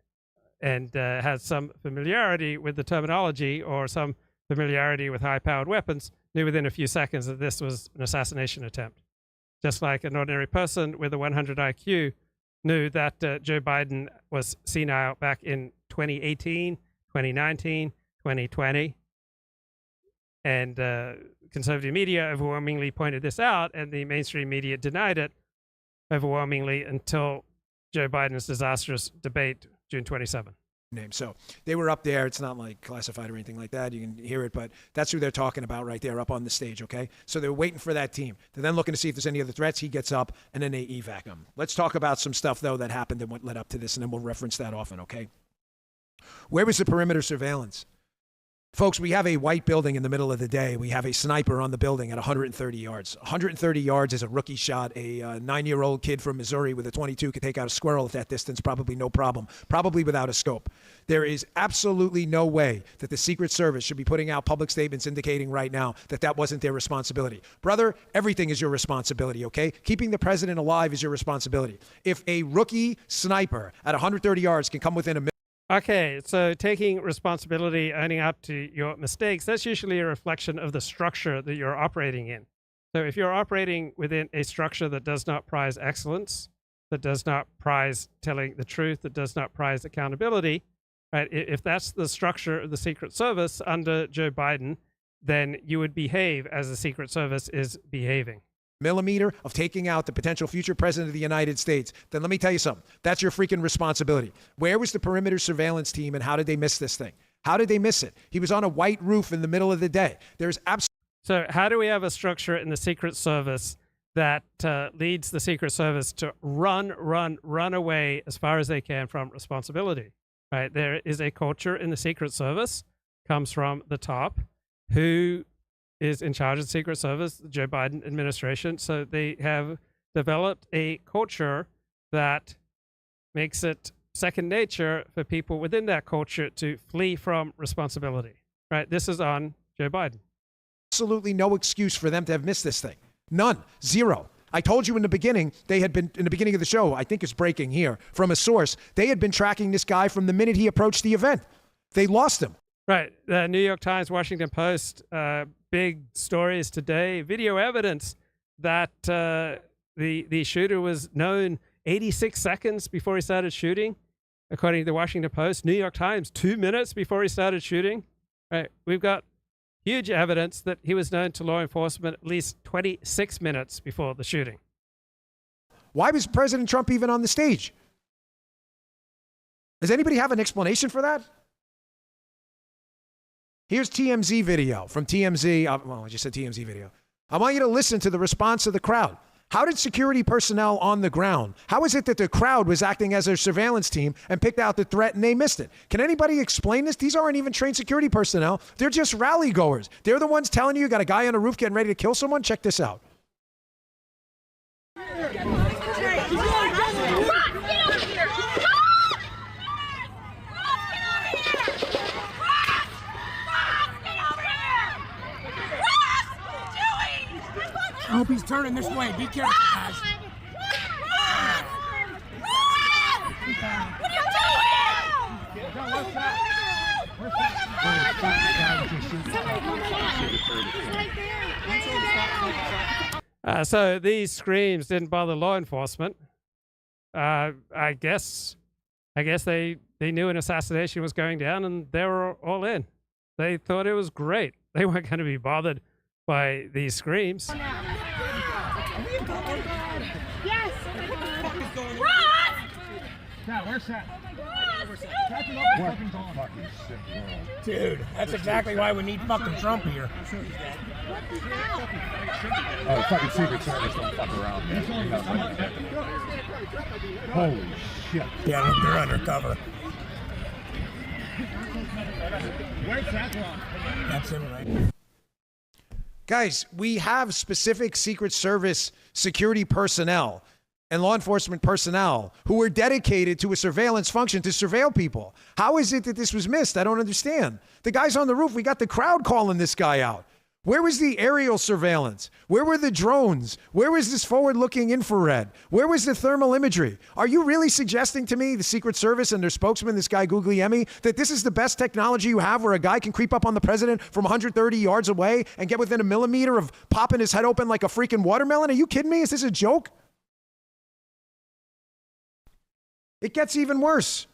and has some familiarity with the terminology or some familiarity with high-powered weapons knew within a few seconds that this was an assassination attempt. Just like an ordinary person with a 100 IQ knew that Joe Biden was senile back in 2018, 2019, 2020. And conservative media overwhelmingly pointed this out, and the mainstream media denied it overwhelmingly until Joe Biden's disastrous debate June 27. Name. So they were up there. It's not like classified or anything like that. You can hear it, but that's who they're talking about right there up on the stage, okay? So they're waiting for that team. They're then looking to see if there's any other threats. He gets up, and then they evac him. Let's talk about some stuff, though, that happened and what led up to this, and then we'll reference that often, okay? Where was the perimeter surveillance? Folks, we have a white building in the middle of the day. We have a sniper on the building at 130 yards. 130 yards is a rookie shot. A 9-year-old kid from Missouri with a 22 could take out a squirrel at that distance, probably no problem, probably without a scope. There is absolutely no way that the Secret Service should be putting out public statements indicating right now that that wasn't their responsibility. Brother, everything is your responsibility, okay? Keeping the president alive is your responsibility. If a rookie sniper at 130 yards can come within a minute. Okay, so taking responsibility, owning up to your mistakes, that's usually a reflection of the structure that you're operating in. So if you're operating within a structure that does not prize excellence, that does not prize telling the truth, that does not prize accountability, right? If that's the structure of the Secret Service under Joe Biden, then you would behave as the Secret Service is behaving. Millimeter of taking out the potential future president of the United States, then let me tell you something. That's your freaking responsibility. Where was the perimeter surveillance team, and how did they miss this thing? How did they miss it? He was on a white roof in the middle of the day. There's absolutely So how do we have a structure in the Secret Service that leads the Secret Service to run away as far as they can from responsibility? Right? There is a culture in the Secret Service, comes from the top, who is in charge of the Secret Service, the Joe Biden administration. So they have developed a culture that makes it second nature for people within that culture to flee from responsibility. Right? This is on Joe Biden. Absolutely no excuse for them to have missed this thing. None. Zero. I told you in the beginning, they had been, in the beginning of the show, I think it's breaking here, from a source, they had been tracking this guy from the minute he approached the event. They lost him. Right. The New York Times, Washington Post, big stories today, video evidence that the shooter was known 86 seconds before he started shooting, according to the Washington Post. New York Times, 2 minutes before he started shooting. Right. We've got huge evidence that he was known to law enforcement at least 26 minutes before the shooting. Why was President Trump even on the stage? Does anybody have an explanation for that? Here's TMZ video from TMZ. Well, I just said TMZ video. I want you to listen to the response of the crowd. How did security personnel on the ground, how is it that the crowd was acting as their surveillance team and picked out the threat and they missed it? Can anybody explain this? These aren't even trained security personnel. They're just rally goers. They're the ones telling you got a guy on a roof getting ready to kill someone. Check this out. I hope he's turning this way. Be careful, guys. What are you doing? So these screams didn't bother law enforcement. I guess they knew an assassination was going down and they were all in. They thought it was great. They weren't going to be bothered by these screams. Yes! Ross! Where's that? Dude, that's exactly why we need fucking Trump here. Oh, fucking Secret Service don't fuck around. Holy shit. Yeah, look, they're undercover. Where's that one? That's him right. Guys, we have specific Secret Service security personnel and law enforcement personnel who were dedicated to a surveillance function to surveil people. How is it that this was missed? I don't understand. The guy's on the roof. We got the crowd calling this guy out. Where was the aerial surveillance? Where were the drones? Where was this forward-looking infrared? Where was the thermal imagery? Are you really suggesting to me, the Secret Service and their spokesman, this guy Guglielmi, that this is the best technology you have where a guy can creep up on the president from 130 yards away and get within a millimeter of popping his head open like a freaking watermelon? Are you kidding me? Is this a joke? It gets even worse.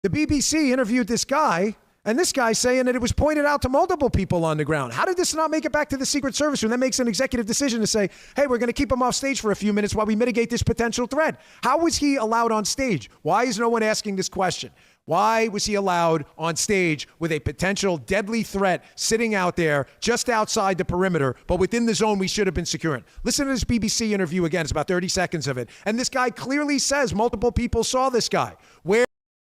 The BBC interviewed this guy, and this guy's saying that it was pointed out to multiple people on the ground. How did this not make it back to the Secret Service when that makes an executive decision to say, hey, we're going to keep him off stage for a few minutes while we mitigate this potential threat? How was he allowed on stage? Why is no one asking this question? Why was he allowed on stage with a potential deadly threat sitting out there just outside the perimeter, but within the zone we should have been securing? Listen to this BBC interview again. It's about 30 seconds of it. And this guy clearly says multiple people saw this guy.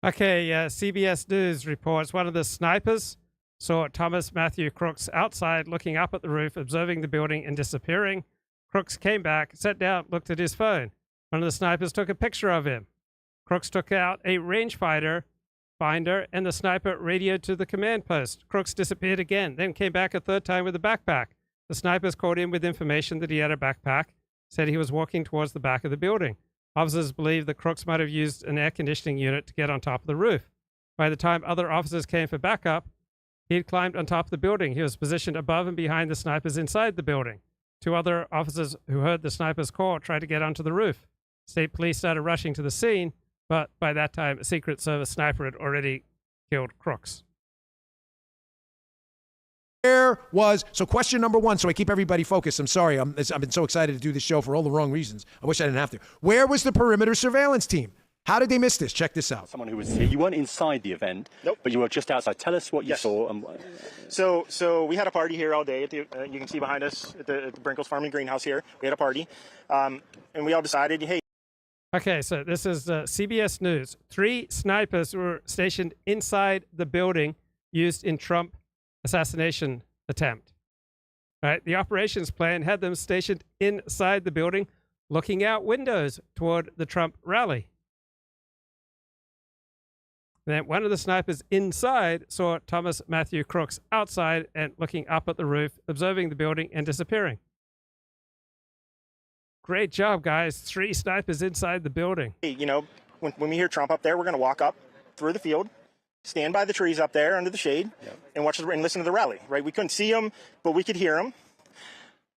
Okay, CBS News reports one of the snipers saw Thomas Matthew Crooks outside looking up at the roof, observing the building and disappearing. Crooks came back, sat down, looked at his phone. One of the snipers took a picture of him. Crooks took out a rangefinder finder and the sniper radioed to the command post. Crooks disappeared again, then came back a third time with a backpack. The snipers called in with information that he had a backpack, said he was walking towards the back of the building. Officers believe that Crooks might have used an air conditioning unit to get on top of the roof. By the time other officers came for backup, he had climbed on top of the building. He was positioned above and behind the snipers inside the building. Two other officers who heard the sniper's call tried to get onto the roof. State police started rushing to the scene, but by that time, a Secret Service sniper had already killed Crooks. So question number one, so I keep everybody focused. I'm sorry, I've been so excited to do this show for all the wrong reasons. I wish I didn't have to. Where was the perimeter surveillance team? How did they miss this? Check this out. Someone who was here. You weren't inside the event, but you were just outside. Tell us what you saw. And So we had a party here all day. At the, you can see behind us at the Brinkles Farm and Greenhouse here. We had a party, and we all decided, hey. Okay, so this is CBS News. 3 snipers were stationed inside the building used in Trump assassination attempt. Right? The operations plan had them stationed inside the building, looking out windows toward the Trump rally. Then one of the snipers inside saw Thomas Matthew Crooks outside and looking up at the roof, observing the building and disappearing. Great job, guys. 3 snipers inside the building. Hey, you know, when we hear Trump up there, we're going to walk up through the field, stand by the trees up there under the shade, and watch and listen to the rally, right? We couldn't see him, but we could hear him.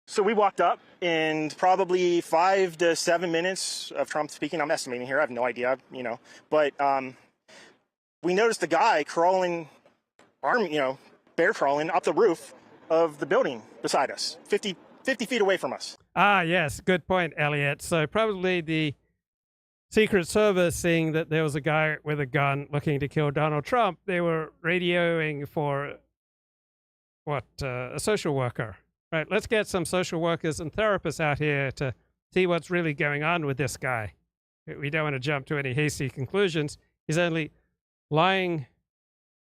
So we walked up, and probably 5 to 7 minutes of Trump speaking. I'm estimating here. I have no idea, you know. But we noticed the guy crawling, bear crawling up the roof of the building beside us, 50 feet away from us. Ah, yes. Good point, Elliott. So probably the Secret Service, seeing that there was a guy with a gun looking to kill Donald Trump, they were radioing for, a social worker. Right, let's get some social workers and therapists out here to see what's really going on with this guy. We don't want to jump to any hasty conclusions. He's only lying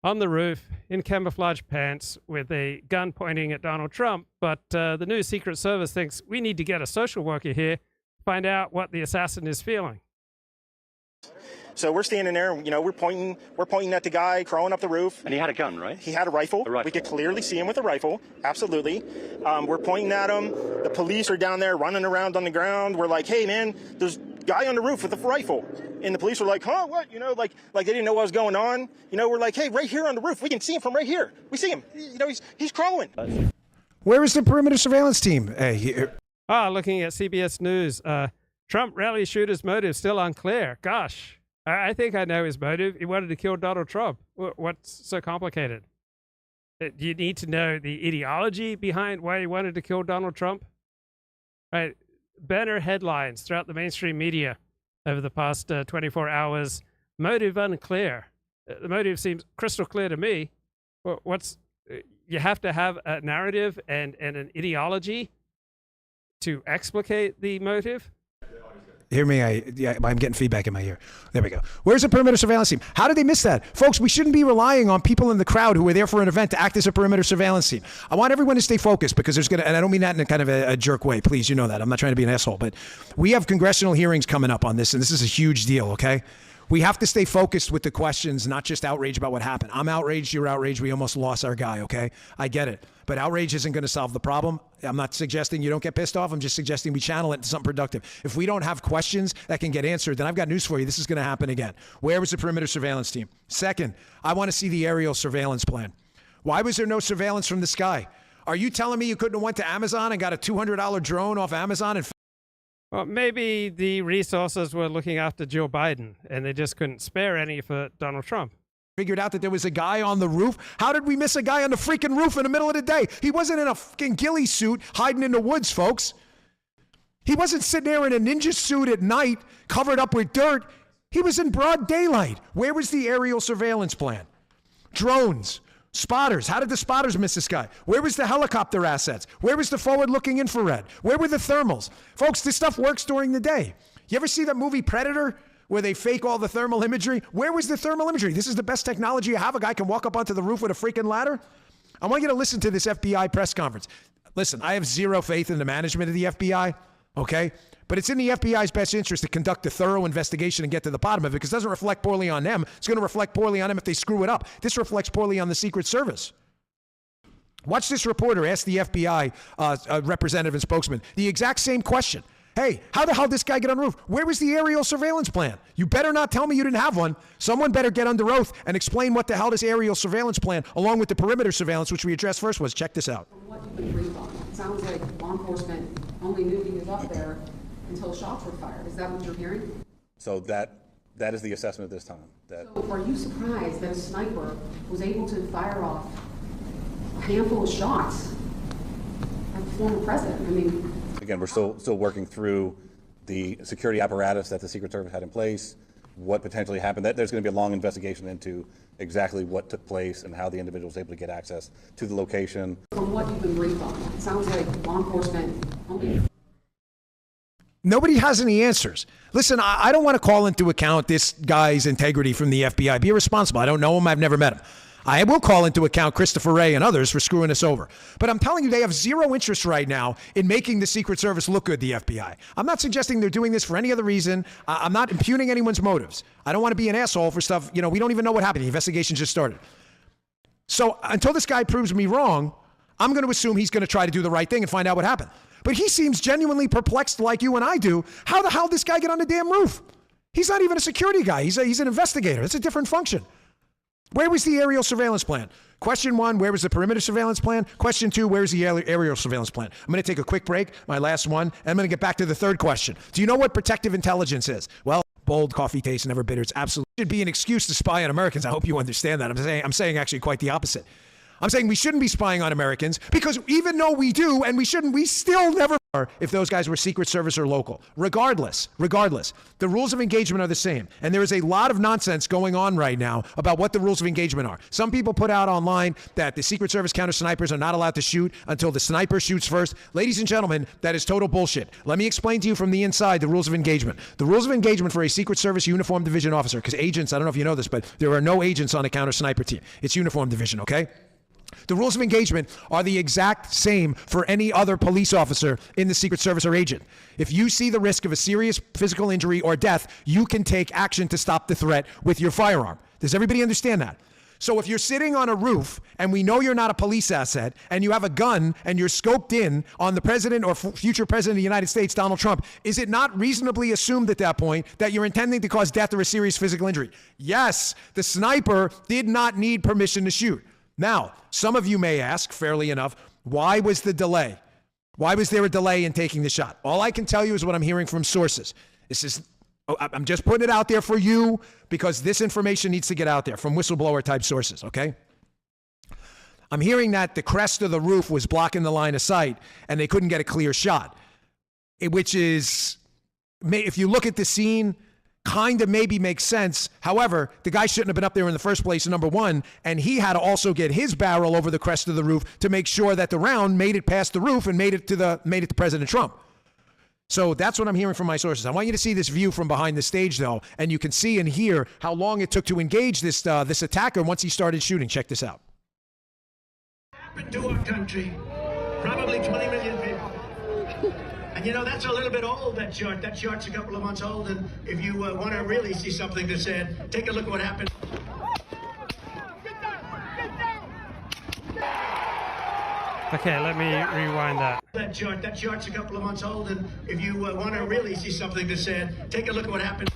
on the roof in camouflage pants with a gun pointing at Donald Trump. But the new Secret Service thinks we need to get a social worker here to find out what the assassin is feeling. So we're standing there, we're pointing at the guy crawling up the roof. And he had a gun, right? He had a rifle. We could clearly see him with a rifle. Absolutely. We're pointing at him. The police are down there running around on the ground. We're like, hey, man, there's a guy on the roof with a rifle. And the police were like, huh, what? Like they didn't know what was going on. We're like, hey, right here on the roof. We can see him from right here. We see him. He's crawling. Where is the perimeter surveillance team? Hey, looking at CBS News. Trump rally shooter's motive still unclear. Gosh, I think I know his motive. He wanted to kill Donald Trump. What's so complicated? Do you need to know the ideology behind why he wanted to kill Donald Trump? Right. Banner headlines throughout the mainstream media over the past 24 hours. Motive unclear. The motive seems crystal clear to me. You have to have a narrative and an ideology to explicate the motive? Hear me, I'm getting feedback in my ear. There we go. Where's the perimeter surveillance team? How did they miss that? Folks, we shouldn't be relying on people in the crowd who were there for an event to act as a perimeter surveillance team. I want everyone to stay focused because and I don't mean that in a kind of a jerk way. Please, you know that. I'm not trying to be an asshole, but we have congressional hearings coming up on this, and this is a huge deal, okay? We have to stay focused with the questions, not just outrage about what happened. I'm outraged, you're outraged, we almost lost our guy, okay? I get it. But outrage isn't going to solve the problem. I'm not suggesting you don't get pissed off. I'm just suggesting we channel it into something productive. If we don't have questions that can get answered, then I've got news for you. This is going to happen again. Where was the perimeter surveillance team? Second, I want to see the aerial surveillance plan. Why was there no surveillance from the sky? Are you telling me you couldn't have went to Amazon and got a $200 drone off Amazon and... Well, maybe the resources were looking after Joe Biden, and they just couldn't spare any for Donald Trump. Figured out that there was a guy on the roof. How did we miss a guy on the freaking roof in the middle of the day? He wasn't in a fucking ghillie suit hiding in the woods, folks. He wasn't sitting there in a ninja suit at night covered up with dirt. He was in broad daylight. Where was the aerial surveillance plan? Drones. Spotters. How did the spotters miss this guy? Where was the helicopter assets? Where was the forward-looking infrared? Where were the thermals? Folks, this stuff works during the day. You ever see that movie Predator where they fake all the thermal imagery? Where was the thermal imagery? This is the best technology you have. A guy can walk up onto the roof with a freaking ladder. I want you to listen to this FBI press conference. Listen, I have zero faith in the management of the FBI, okay? But it's in the FBI's best interest to conduct a thorough investigation and get to the bottom of it because it doesn't reflect poorly on them. It's going to reflect poorly on them if they screw it up. This reflects poorly on the Secret Service. Watch this reporter ask the FBI representative and spokesman the exact same question. Hey, how the hell did this guy get on the roof? Where was the aerial surveillance plan? You better not tell me you didn't have one. Someone better get under oath and explain what the hell this aerial surveillance plan, along with the perimeter surveillance, which we addressed first, was. Check this out. What you've been briefed on, it sounds like law enforcement only knew he was up there until shots were fired. Is that what you're hearing? So that is the assessment at this time. So are you surprised that a sniper was able to fire off a handful of shots at the former president? I mean, again, we're still working through the security apparatus that the Secret Service had in place. what potentially happened. There's going to be a long investigation into exactly what took place and how the individual was able to get access to the location. From what you've been briefed on, it sounds like law enforcement only. Nobody has any answers. Listen, I don't want to call into account this guy's integrity from the FBI. Be irresponsible. I don't know him. I've never met him. I will call into account Christopher Wray and others for screwing us over. But I'm telling you, they have zero interest right now in making the Secret Service look good, the FBI. I'm not suggesting they're doing this for any other reason. I'm not impugning anyone's motives. I don't want to be an asshole for stuff. You know, we don't even know what happened. The investigation just started. So until this guy proves me wrong, I'm going to assume he's going to try to do the right thing and find out what happened. But he seems genuinely perplexed like you and I do. How the hell did this guy get on the damn roof? He's not even a security guy. He's an investigator. It's a different function. Where was the aerial surveillance plan? Question 1, where was the perimeter surveillance plan? Question 2, where's the aerial surveillance plan? I'm going to take a quick break, my last one, and I'm going to get back to the third question. Do you know what protective intelligence is? Well, bold, coffee taste, never bitter. It's absolutely should be an excuse to spy on Americans. I hope you understand that. I'm saying actually quite the opposite. I'm saying we shouldn't be spying on Americans because even though we do, and we shouldn't, we still never are if those guys were Secret Service or local. Regardless, the rules of engagement are the same. And there is a lot of nonsense going on right now about what the rules of engagement are. Some people put out online that the Secret Service counter snipers are not allowed to shoot until the sniper shoots first. Ladies and gentlemen, that is total bullshit. Let me explain to you from the inside the rules of engagement. The rules of engagement for a Secret Service uniform division officer, because agents, I don't know if you know this, but there are no agents on a counter sniper team. It's uniform division, okay? The rules of engagement are the exact same for any other police officer in the Secret Service or agent. If you see the risk of a serious physical injury or death, you can take action to stop the threat with your firearm. Does everybody understand that? So if you're sitting on a roof and we know you're not a police asset and you have a gun and you're scoped in on the president or future president of the United States, Donald Trump, is it not reasonably assumed at that point that you're intending to cause death or a serious physical injury? Yes, the sniper did not need permission to shoot. Now, some of you may ask, fairly enough, why was the delay? Why was there a delay in taking the shot? All I can tell you is what I'm hearing from sources. I'm just putting it out there for you because this information needs to get out there from whistleblower type sources, okay? I'm hearing that the crest of the roof was blocking the line of sight and they couldn't get a clear shot, which is, if you look at the scene, kind of maybe makes sense. However, the guy shouldn't have been up there in the first place, number one, and he had to also get his barrel over the crest of the roof to make sure that the round made it past the roof and made it to President Trump. So that's what I'm hearing from my sources. I want you to see this view from behind the stage, though, and you can see and hear how long it took to engage this attacker once he started shooting. Check this out. Happened to our country, probably 20 million people. And you know, that's a little bit old, that chart. That chart's a couple of months old, and if you want to really see something that said, take a look at what happened. Okay, let me rewind that. That chart's a couple of months old, and if you want to really see something that said, take a look at what happened.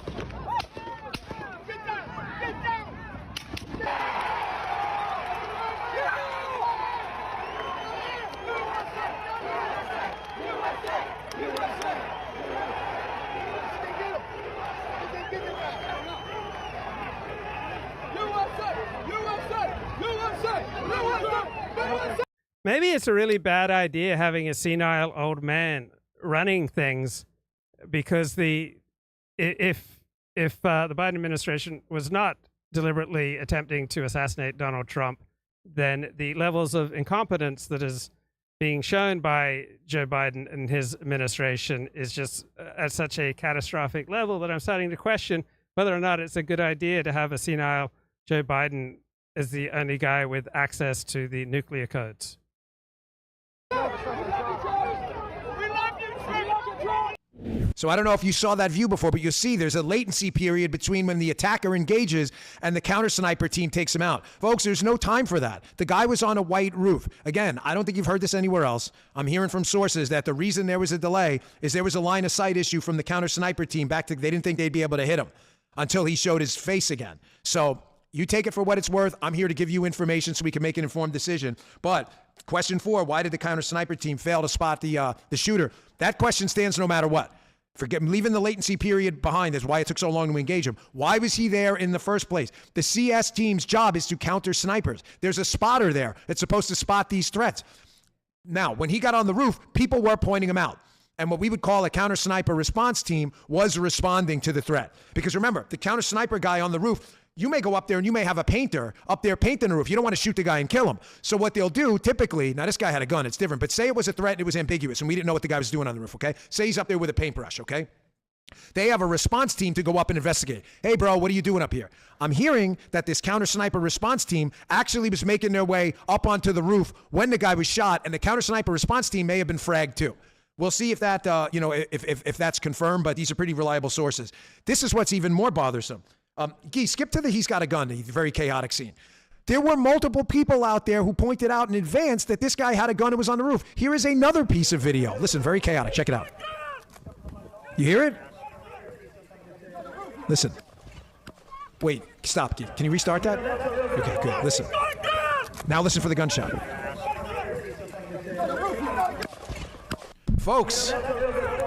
Maybe it's a really bad idea having a senile old man running things, because if the Biden administration was not deliberately attempting to assassinate Donald Trump, then the levels of incompetence that is being shown by Joe Biden and his administration is just at such a catastrophic level that I'm starting to question whether or not it's a good idea to have a senile Joe Biden as the only guy with access to the nuclear codes. So I don't know if you saw that view before, but you'll see there's a latency period between when the attacker engages and the counter sniper team takes him out. Folks, there's no time for that. The guy was on a white roof. Again, I don't think you've heard this anywhere else. I'm hearing from sources that the reason there was a delay is there was a line of sight issue from the counter sniper team they didn't think they'd be able to hit him until he showed his face again. So you take it for what it's worth. I'm here to give you information so we can make an informed decision. But question 4, why did the counter sniper team fail to spot the shooter? That question stands no matter what. Leaving the latency period behind is why it took so long to engage him. Why was he there in the first place? The CS team's job is to counter snipers. There's a spotter there that's supposed to spot these threats. Now, when he got on the roof, people were pointing him out. And what we would call a counter sniper response team was responding to the threat. Because remember, the counter sniper guy on the roof, you may go up there and you may have a painter up there painting the roof. You don't want to shoot the guy and kill him. So what they'll do typically, now this guy had a gun, it's different, but say it was a threat and it was ambiguous and we didn't know what the guy was doing on the roof, okay? Say he's up there with a paintbrush, okay? They have a response team to go up and investigate. Hey, bro, what are you doing up here? I'm hearing that this counter sniper response team actually was making their way up onto the roof when the guy was shot, and the counter sniper response team may have been fragged too. We'll see if that, if that's confirmed, but these are pretty reliable sources. This is what's even more bothersome. Guy, skip to the he's got a gun, the very chaotic scene. There were multiple people out there who pointed out in advance that this guy had a gun and was on the roof. Here is another piece of video. Listen, very chaotic. Check it out. You hear it? Listen. Wait, stop. Can you restart that? Okay, good. Listen. Now listen for the gunshot. Folks,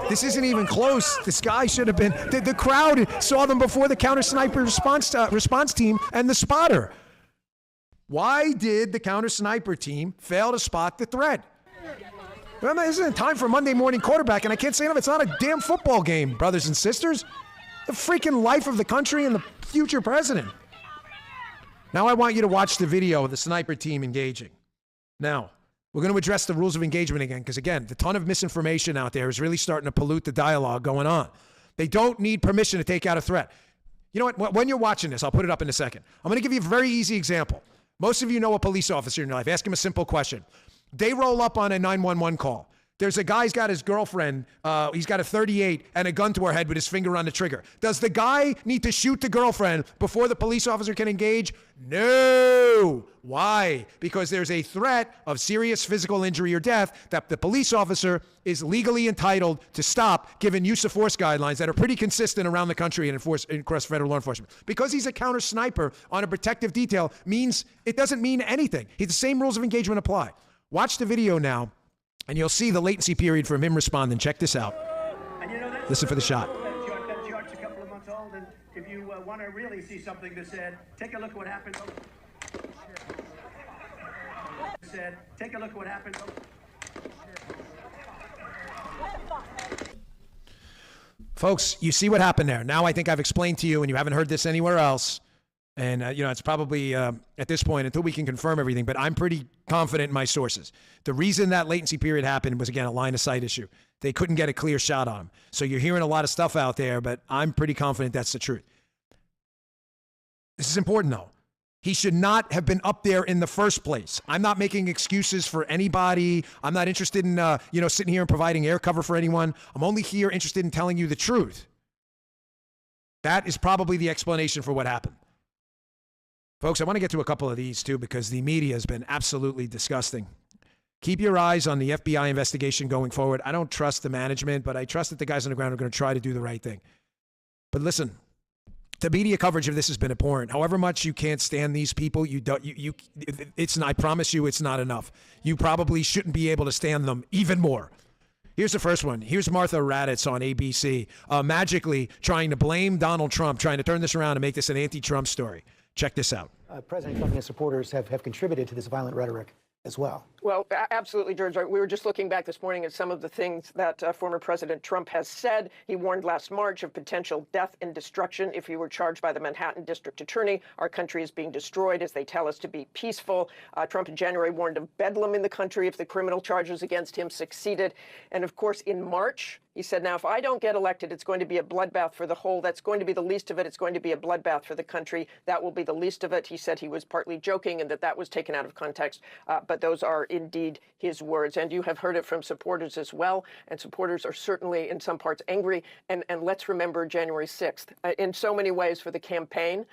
this isn't even close. This guy should have been... The crowd saw them before the counter sniper response team and the spotter. Why did the counter sniper team fail to spot the threat? This isn't time for Monday morning quarterback, and I can't say enough. It's not a damn football game, brothers and sisters. The freaking life of the country and the future president. Now I want you to watch the video of the sniper team engaging. Now, we're going to address the rules of engagement again, because again, the ton of misinformation out there is really starting to pollute the dialogue going on. They don't need permission to take out a threat. You know what? When you're watching this, I'll put it up in a second. I'm going to give you a very easy example. Most of you know a police officer in your life. Ask him a simple question. They roll up on a 911 call. There's a guy's got his girlfriend, he's got a .38 and a gun to her head with his finger on the trigger. Does the guy need to shoot the girlfriend before the police officer can engage? No. Why? Because there's a threat of serious physical injury or death that the police officer is legally entitled to stop, given use of force guidelines that are pretty consistent around the country and across federal law enforcement. Because he's a counter sniper on a protective detail means it doesn't mean anything. The same rules of engagement apply. Watch the video now. And you'll see the latency period from him responding. Check this out. Listen for the shot. That chart's a couple of months old, and if you want to really see something that said, take a look at what happened. Take a look at what happened. Folks, you see what happened there. Now I think I've explained to you, and you haven't heard this anywhere else. And, it's probably at this point until we can confirm everything, but I'm pretty confident in my sources. The reason that latency period happened was, again, a line of sight issue. They couldn't get a clear shot on him. So you're hearing a lot of stuff out there, but I'm pretty confident that's the truth. This is important, though. He should not have been up there in the first place. I'm not making excuses for anybody. I'm not interested in, sitting here and providing air cover for anyone. I'm only here interested in telling you the truth. That is probably the explanation for what happened. Folks, I want to get to a couple of these too, because the media has been absolutely disgusting. Keep your eyes on the FBI investigation going forward. I don't trust the management, but I trust that the guys on the ground are going to try to do the right thing. But listen, the media coverage of this has been abhorrent. However much you can't stand these people, I promise you it's not enough. You probably shouldn't be able to stand them even more. Here's the first one. Here's Martha Raddatz on ABC, magically trying to blame Donald Trump, trying to turn this around and make this an anti-Trump story. Check this out. President Trump and his supporters have contributed to this violent rhetoric as well. Well, absolutely, George. We were just looking back this morning at some of the things that former President Trump has said. He warned last March of potential death and destruction if he were charged by the Manhattan District Attorney. Our country is being destroyed as they tell us to be peaceful. Trump in January warned of bedlam in the country if the criminal charges against him succeeded. And of course, in March, he said, now, if I don't get elected, it's going to be a bloodbath for the whole. That's going to be the least of it. It's going to be a bloodbath for the country. That will be the least of it. He said he was partly joking and that was taken out of context. But those are indeed his words. And you have heard it from supporters as well. And supporters are certainly, in some parts, angry. And let's remember January 6th. In so many ways for the campaign,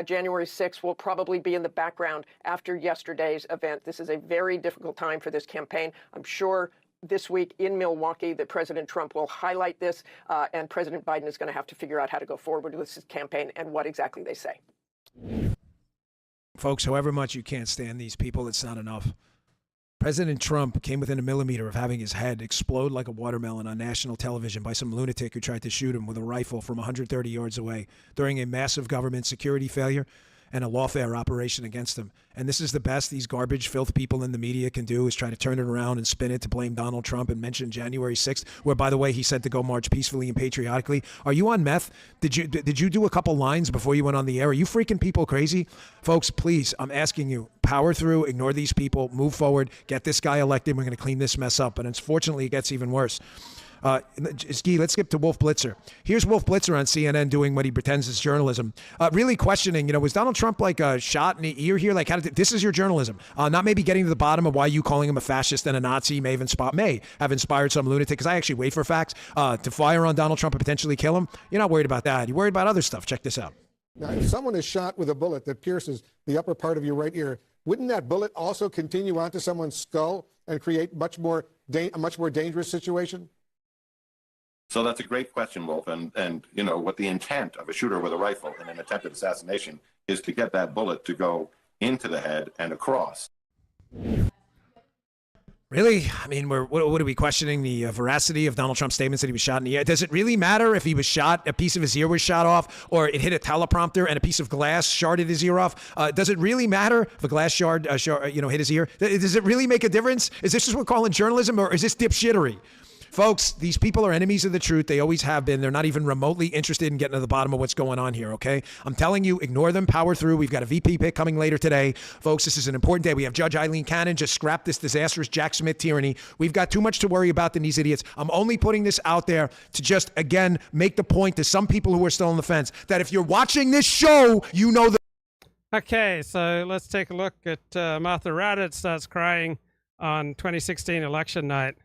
January 6th will probably be in the background after yesterday's event. This is a very difficult time for this campaign. I'm sure this week in Milwaukee that President Trump will highlight this, and President Biden is going to have to figure out how to go forward with this campaign and what exactly they say. Folks, however much you can't stand these people, it's not enough. President Trump came within a millimeter of having his head explode like a watermelon on national television by some lunatic who tried to shoot him with a rifle from 130 yards away during a massive government security failure. and a lawfare operation against him. And this is the best these garbage, filth people in the media can do, is try to turn it around and spin it to blame Donald Trump and mention January 6th, where, by the way, he said to go march peacefully and patriotically. Are you on meth? Did you do a couple lines before you went on the air? Are you freaking people crazy? Folks, please, I'm asking you, power through, ignore these people, move forward, get this guy elected. We're going to clean this mess up. And unfortunately, it gets even worse. Ski, let's skip to Wolf Blitzer. Here's Wolf Blitzer on CNN doing what he pretends is journalism. Really questioning, was Donald Trump like shot in the ear here? Like, this is your journalism. Not maybe getting to the bottom of why you calling him a fascist and a Nazi may have inspired some lunatic, because I actually wait for facts, to fire on Donald Trump and potentially kill him. You're not worried about that. You're worried about other stuff. Check this out. Now, if someone is shot with a bullet that pierces the upper part of your right ear, wouldn't that bullet also continue onto someone's skull and create a much more dangerous situation? So that's a great question, Wolf. And what the intent of a shooter with a rifle in an attempted assassination is to get that bullet to go into the head and across. Really? I mean, what are we questioning the veracity of Donald Trump's statements that he was shot in the ear? Does it really matter if he was shot, a piece of his ear was shot off, or it hit a teleprompter and a piece of glass sharded his ear off? Does it really matter if a glass shard hit his ear? Does it really make a difference? Is this what we're calling journalism, or is this dipshittery? Folks, these people are enemies of the truth. They always have been. They're not even remotely interested in getting to the bottom of what's going on here, okay? I'm telling you, ignore them, power through. We've got a VP pick coming later today. Folks, this is an important day. We have Judge Eileen Cannon just scrap this disastrous Jack Smith tyranny. We've got too much to worry about than these idiots. I'm only putting this out there to just, again, make the point to some people who are still on the fence that if you're watching this show, you know the... Okay, so let's take a look at Martha Raddatz starts crying on 2016 election night.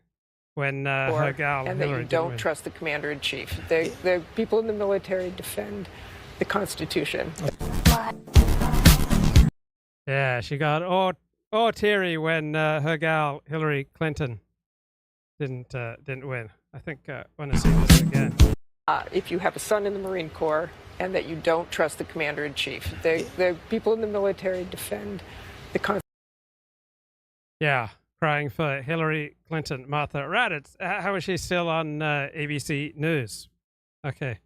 When her gal and Hillary that you don't trust the commander-in-chief. The people in the military defend the Constitution. Yeah, she got all teary when her gal Hillary Clinton didn't win. I think I want to see this again. If you have a son in the Marine Corps and that you don't trust the commander-in-chief. The people in the military defend the Constitution. Yeah. Crying for Hillary Clinton, Martha Raddatz. How is she still on ABC News? Okay.